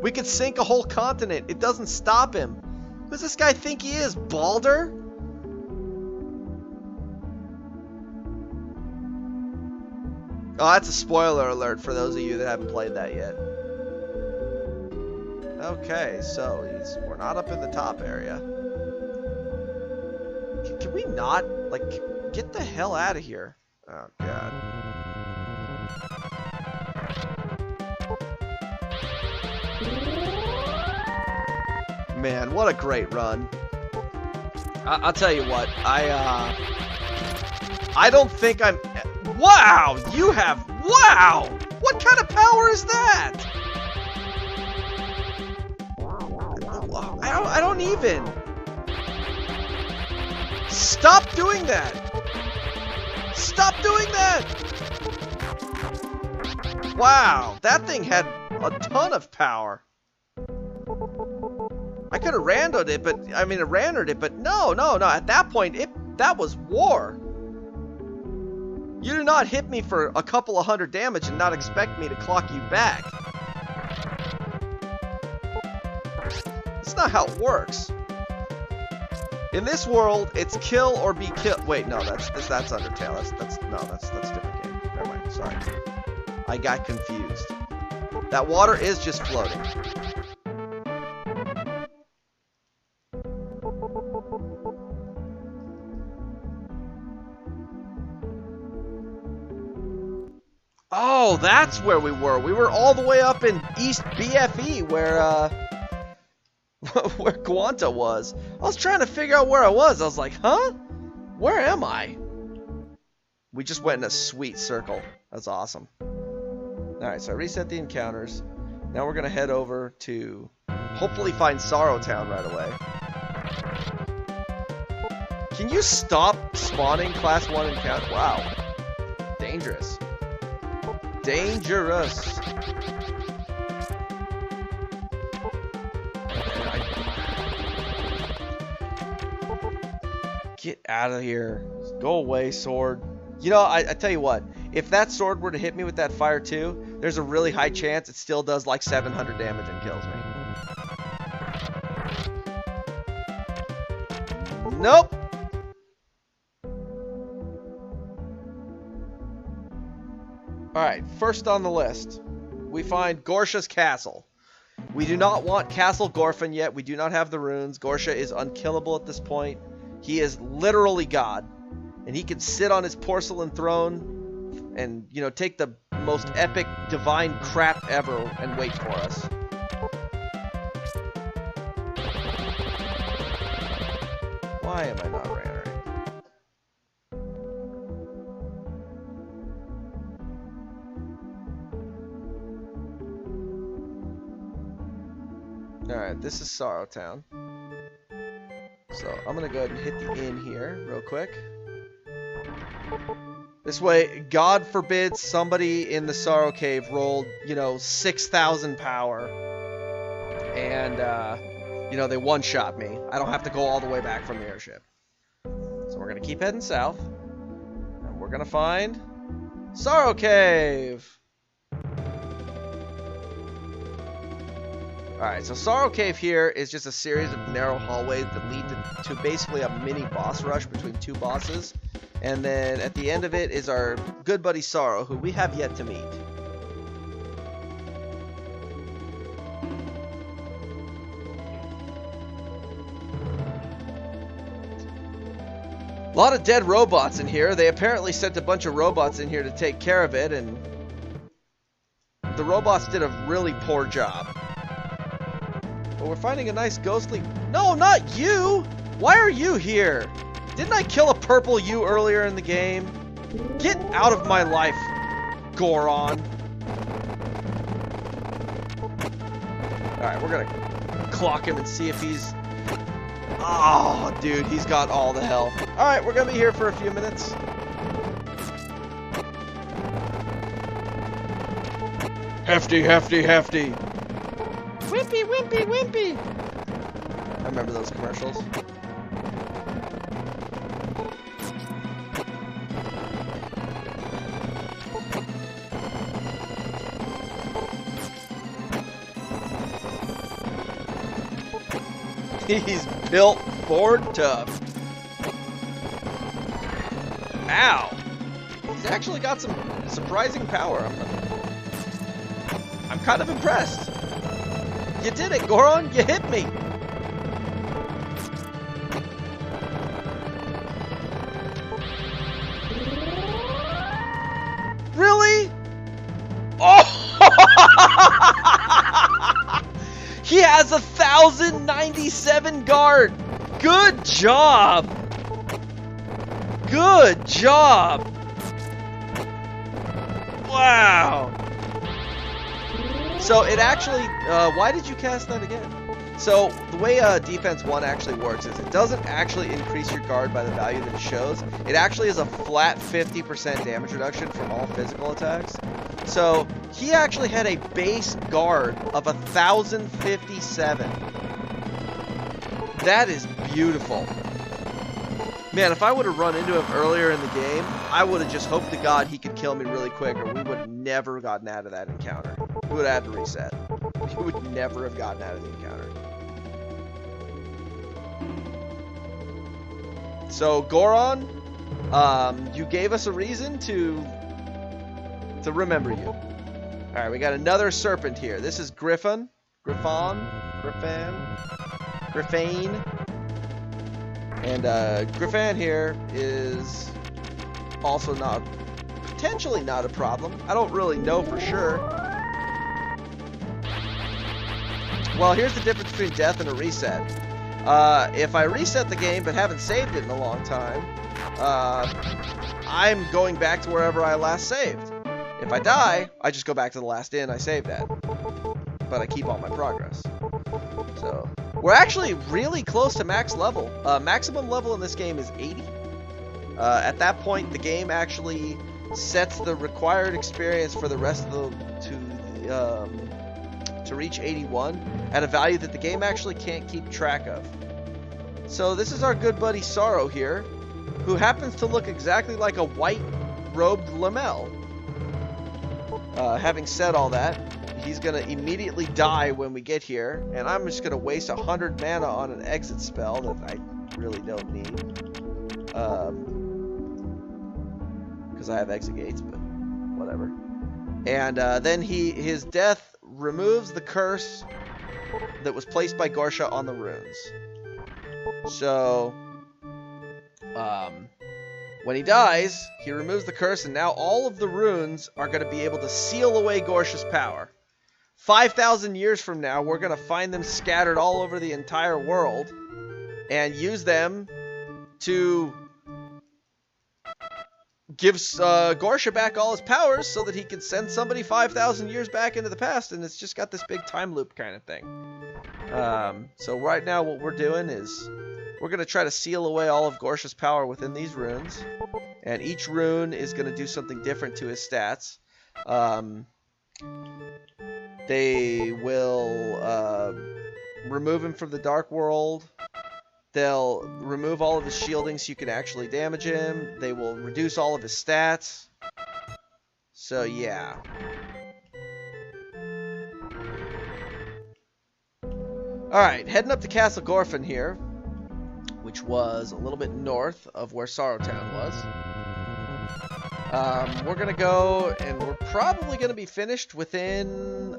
We could sink a whole continent. It doesn't stop him. Who does this guy think he is? Balder? Oh, that's a spoiler alert for those of you that haven't played that yet. Okay, so we're not up in the top area. Can we not? Like, get the hell out of here. Oh, God. Man, what a great run. I'll tell you what, I don't think I'm... Wow! You have... Wow! What kind of power is that? I don't even... Stop doing that! Stop doing that! Wow, that thing had a ton of power. I could have randoed it, but I mean, randoed it, but no. At that point, that was war. You do not hit me for a couple of hundred damage and not expect me to clock you back. That's not how it works. In this world, it's kill or be killed. Wait, no, that's Undertale. That's different game. Never mind. Sorry, I got confused. That water is just floating. Oh, that's where we were. We were all the way up in East BFE where where Guanta was. I was trying to figure out where I was. I was like, huh? Where am I? We just went in a sweet circle. That's awesome. Alright, so I reset the encounters. Now we're going to head over to hopefully find Sorrow Town right away. Can you stop spawning class 1 encounter? Wow. Dangerous. Dangerous. Get out of here. Go away, sword. You know, I tell you what. If that sword were to hit me with that fire too, there's a really high chance it still does like 700 damage and kills me. Nope. Alright, first on the list, we find Gorsha's castle. We do not want Castle Gorfin yet. We do not have the runes. Gorsha is unkillable at this point. He is literally God. And he can sit on his porcelain throne and, you know, take the most epic divine crap ever and wait for us. Why am I not random? Alright, this is Sorrow Town. So, I'm gonna go ahead and hit the inn here real quick. This way, God forbid somebody in the Sorrow Cave rolled, you know, 6,000 power. And, you know, they one-shot me. I don't have to go all the way back from the airship. So we're gonna keep heading south. And we're gonna find Sorrow Cave! Alright, so Sorrow Cave here is just a series of narrow hallways that lead to basically a mini boss rush between two bosses. And then at the end of it is our good buddy Sorrow, who we have yet to meet. A lot of dead robots in here. They apparently sent a bunch of robots in here to take care of it, and the robots did a really poor job. But we're finding a nice ghostly... No, not you! Why are you here? Didn't I kill a purple you earlier in the game? Get out of my life, Goron. Alright, we're gonna clock him and see if he's... Oh, dude, he's got all the health. Alright, we're gonna be here for a few minutes. Hefty, hefty, hefty. Wimpy, wimpy, wimpy. I remember those commercials. He's built for tough. Ow! He's actually got some surprising power. I'm kind of impressed. You did it, Goron! You hit me! Really? Oh! He has 1,097 guard! Good job! Good job! Wow! So it actually, why did you cast that again? So the way Defense 1 actually works is it doesn't actually increase your guard by the value that it shows. It actually is a flat 50% damage reduction from all physical attacks. So he actually had a base guard of 1,057. That is beautiful. Man, if I would have run into him earlier in the game, I would have just hoped to God he could kill me really quick, or we would have never gotten out of that encounter. We would have had to reset. We would never have gotten out of the encounter. So, Goron, you gave us a reason to remember you. Alright, we got another serpent here. This is Griffin. Griffane. And Griffin here is also potentially not a problem. I don't really know for sure. Well, here's the difference between death and a reset. If I reset the game but haven't saved it in a long time, I'm going back to wherever I last saved. If I die, I just go back to the last inn I saved at. But I keep all my progress. So, we're actually really close to max level. Maximum level in this game is 80. At that point, the game actually sets the required experience for the rest of to reach 81 at a value that the game actually can't keep track of. So this is our good buddy Sorrow here, who happens to look exactly like a white-robed Lamel. Having said all that, he's going to immediately die when we get here, and I'm just going to waste 100 mana on an exit spell that I really don't need. Because I have exit gates, but whatever. And then his death removes the curse that was placed by Gorsha on the runes. So, when he dies, he removes the curse, and now all of the runes are going to be able to seal away Gorsha's power. 5,000 years from now, we're going to find them scattered all over the entire world and use them to give Gorsha back all his powers so that he can send somebody 5,000 years back into the past, and it's just got this big time loop kind of thing. So right now what we're doing is we're going to try to seal away all of Gorsha's power within these runes, and each rune is going to do something different to his stats. They will remove him from the Dark World. They'll remove all of his shielding so you can actually damage him. They will reduce all of his stats. So, yeah. Alright, heading up to Castle Gorfin here, which was a little bit north of where Sorrowtown was. We're going to go, and we're probably going to be finished within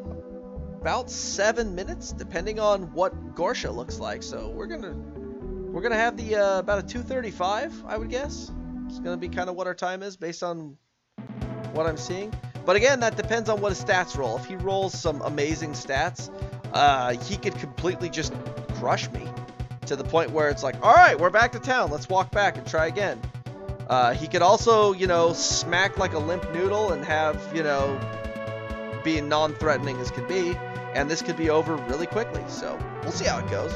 about 7 minutes, depending on what Gorsha looks like. So we're gonna have the about a 2:35, I would guess. It's gonna be kind of what our time is based on what I'm seeing. But again, that depends on what his stats roll. If he rolls some amazing stats, he could completely just crush me to the point where it's like, all right, we're back to town. Let's walk back and try again. He could also, you know, smack like a limp noodle and have, you know, being non-threatening as could be, and this could be over really quickly. So we'll see how it goes.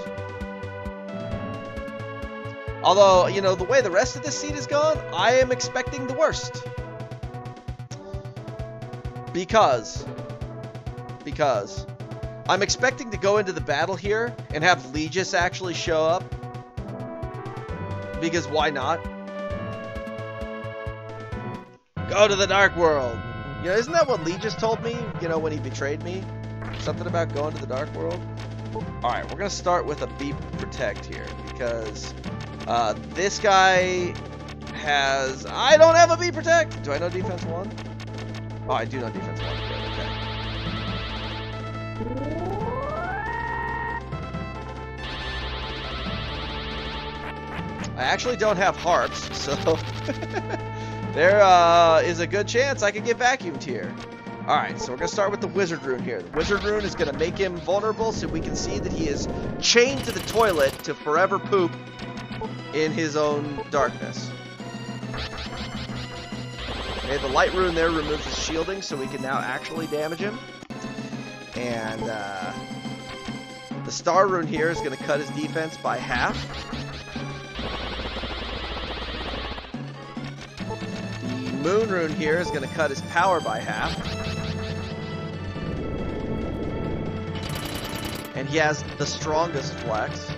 Although, you know, the way the rest of this seed is gone, I am expecting the worst. Because I'm expecting to go into the battle here and have Legis actually show up. Because why not? Go to the dark world. You know, isn't that what Legis told me, you know, when he betrayed me? Something about going to the dark world? Alright, we're going to start with a Be Protect here. Because this guy has... I don't have a Be Protect! Do I know Defense 1? Oh, I do know Defense 1. Okay. I actually don't have harps, so there is a good chance I could get vacuumed here. Alright, so we're going to start with the Wizard Rune here. The Wizard Rune is going to make him vulnerable, so we can see that he is chained to the toilet to forever poop in his own darkness. Okay, the Light Rune there removes his shielding, so we can now actually damage him. And the Star Rune here is going to cut his defense by half. The Moon Rune here is going to cut his power by half. And he has the strongest flex.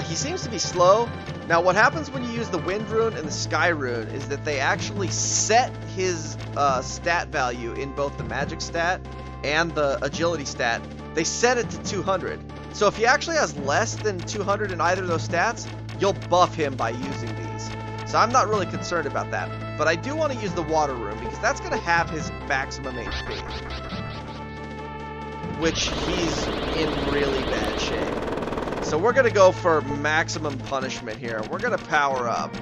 He seems to be slow. Now, what happens when you use the Wind Rune and the Sky Rune is that they actually set his stat value in both the magic stat and the agility stat. They set it to 200. So if he actually has less than 200 in either of those stats, you'll buff him by using these. So I'm not really concerned about that. But I do want to use the Water Rune because that's going to have his maximum HP. Which he's in really bad shape. So we're going to go for maximum punishment here. We're going to power up.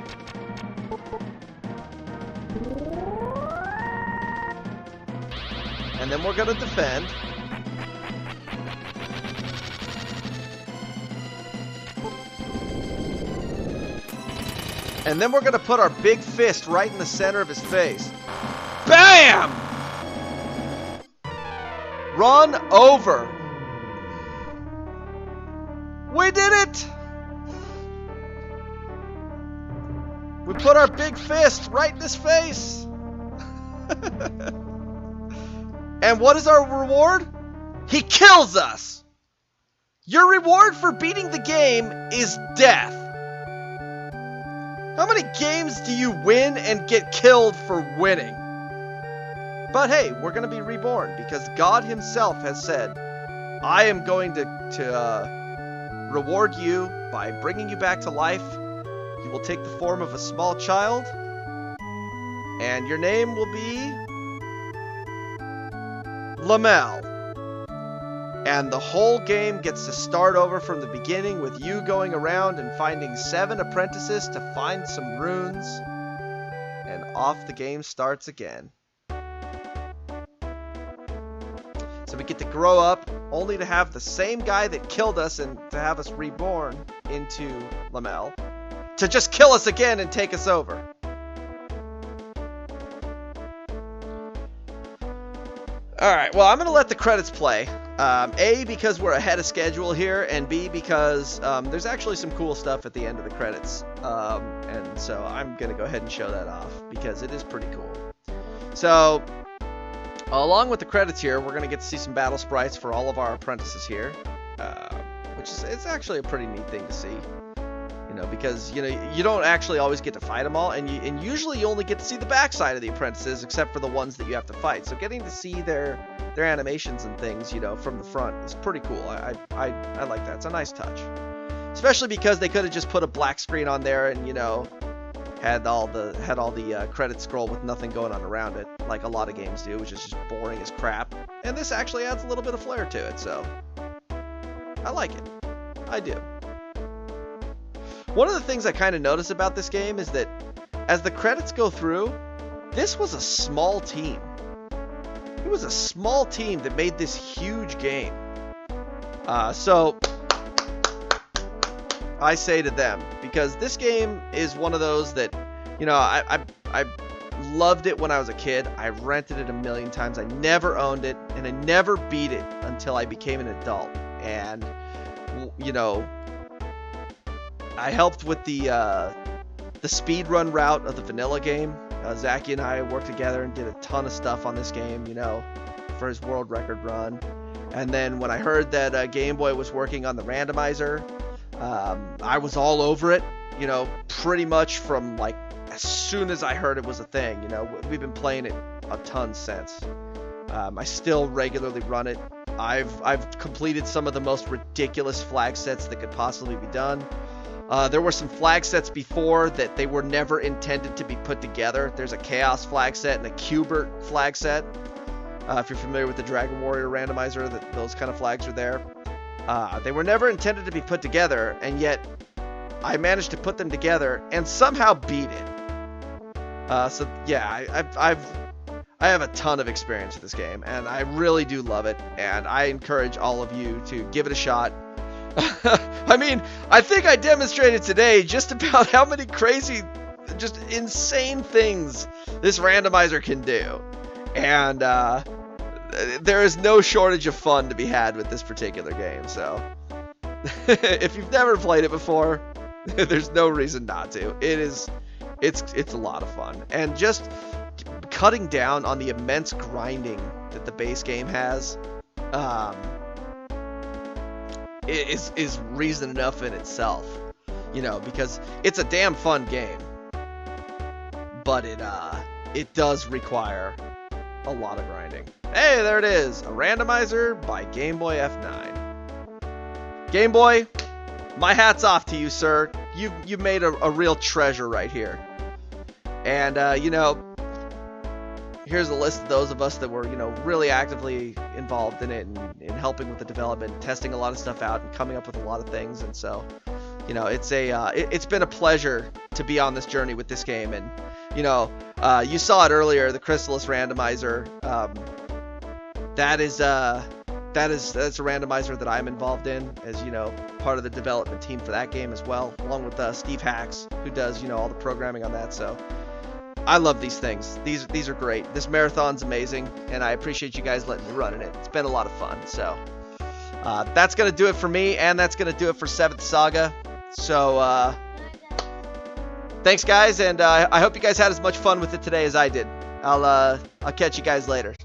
And then we're going to defend. And then we're going to put our big fist right in the center of his face. BAM! Run over. We did it! We put our big fist right in his face! And what is our reward? He kills us! Your reward for beating the game is death. How many games do you win and get killed for winning? But hey, we're going to be reborn because God himself has said, I am going to reward you by bringing you back to life. You will take the form of a small child, and your name will be Lamel. And the whole game gets to start over from the beginning with you going around and finding 7 apprentices to find some runes, and off the game starts again. So we get to grow up only to have the same guy that killed us and to have us reborn into Lamel to just kill us again and take us over. Alright, well, I'm going to let the credits play. A, because we're ahead of schedule here, and B, because there's actually some cool stuff at the end of the credits. And so I'm going to go ahead and show that off because it is pretty cool. So along with the credits here, we're going to get to see some battle sprites for all of our apprentices here, which is it's actually a pretty neat thing to see. You know, because, you know, you don't actually always get to fight them all, and usually you only get to see the backside of the apprentices, except for the ones that you have to fight. So getting to see their animations and things, you know, from the front is pretty cool. I like that. It's a nice touch. Especially because they could have just put a black screen on there and, you know, had all the credit scroll with nothing going on around it, like a lot of games do, which is just boring as crap. And this actually adds a little bit of flair to it, so I like it. I do. One of the things I kind of notice about this game is that as the credits go through, this was a small team. It was a small team that made this huge game. So I say to them, because this game is one of those that, you know, I loved it when I was a kid. I rented it a million times. I never owned it, and I never beat it until I became an adult. And, you know, I helped with the speed run route of the vanilla game. Zachy and I worked together and did a ton of stuff on this game, you know, for his world record run. And then when I heard that Game Boy was working on the randomizer, I was all over it, you know, pretty much from like as soon as I heard it was a thing. You know, we've been playing it a ton since. I still regularly run it. I've completed some of the most ridiculous flag sets that could possibly be done. There were some flag sets before that they were never intended to be put together. There's a Chaos flag set and a Cubert flag set. If you're familiar with the Dragon Warrior randomizer, those kind of flags are there. They were never intended to be put together, and yet I managed to put them together and somehow beat it. So yeah, I have a ton of experience with this game, and I really do love it, and I encourage all of you to give it a shot. I mean, I think I demonstrated today just about how many crazy, just insane things this randomizer can do. And there is no shortage of fun to be had with this particular game. So if you've never played it before, there's no reason not to. It's a lot of fun. And just cutting down on the immense grinding that the base game has is reason enough in itself, you know, because it's a damn fun game, but it does require a lot of grinding. Hey, there it is, a randomizer by Game Boy F9. Game Boy, my hat's off to you, sir. You've made a real treasure right here. And you know, here's a list of those of us that were, you know, really actively involved in it and in helping with the development, testing a lot of stuff out and coming up with a lot of things. And so, you know, it's been a pleasure to be on this journey with this game. And, you know, you saw it earlier, the Chrysalis randomizer. That's a randomizer that I'm involved in, as, you know, part of the development team for that game as well, along with Steve Hacks, who does, you know, all the programming on that. So I love these things. These are great. This marathon's amazing, and I appreciate you guys letting me run in it. It's been a lot of fun. So that's gonna do it for me, and that's gonna do it for 7th Saga. So thanks, guys, and I hope you guys had as much fun with it today as I did. I'll catch you guys later.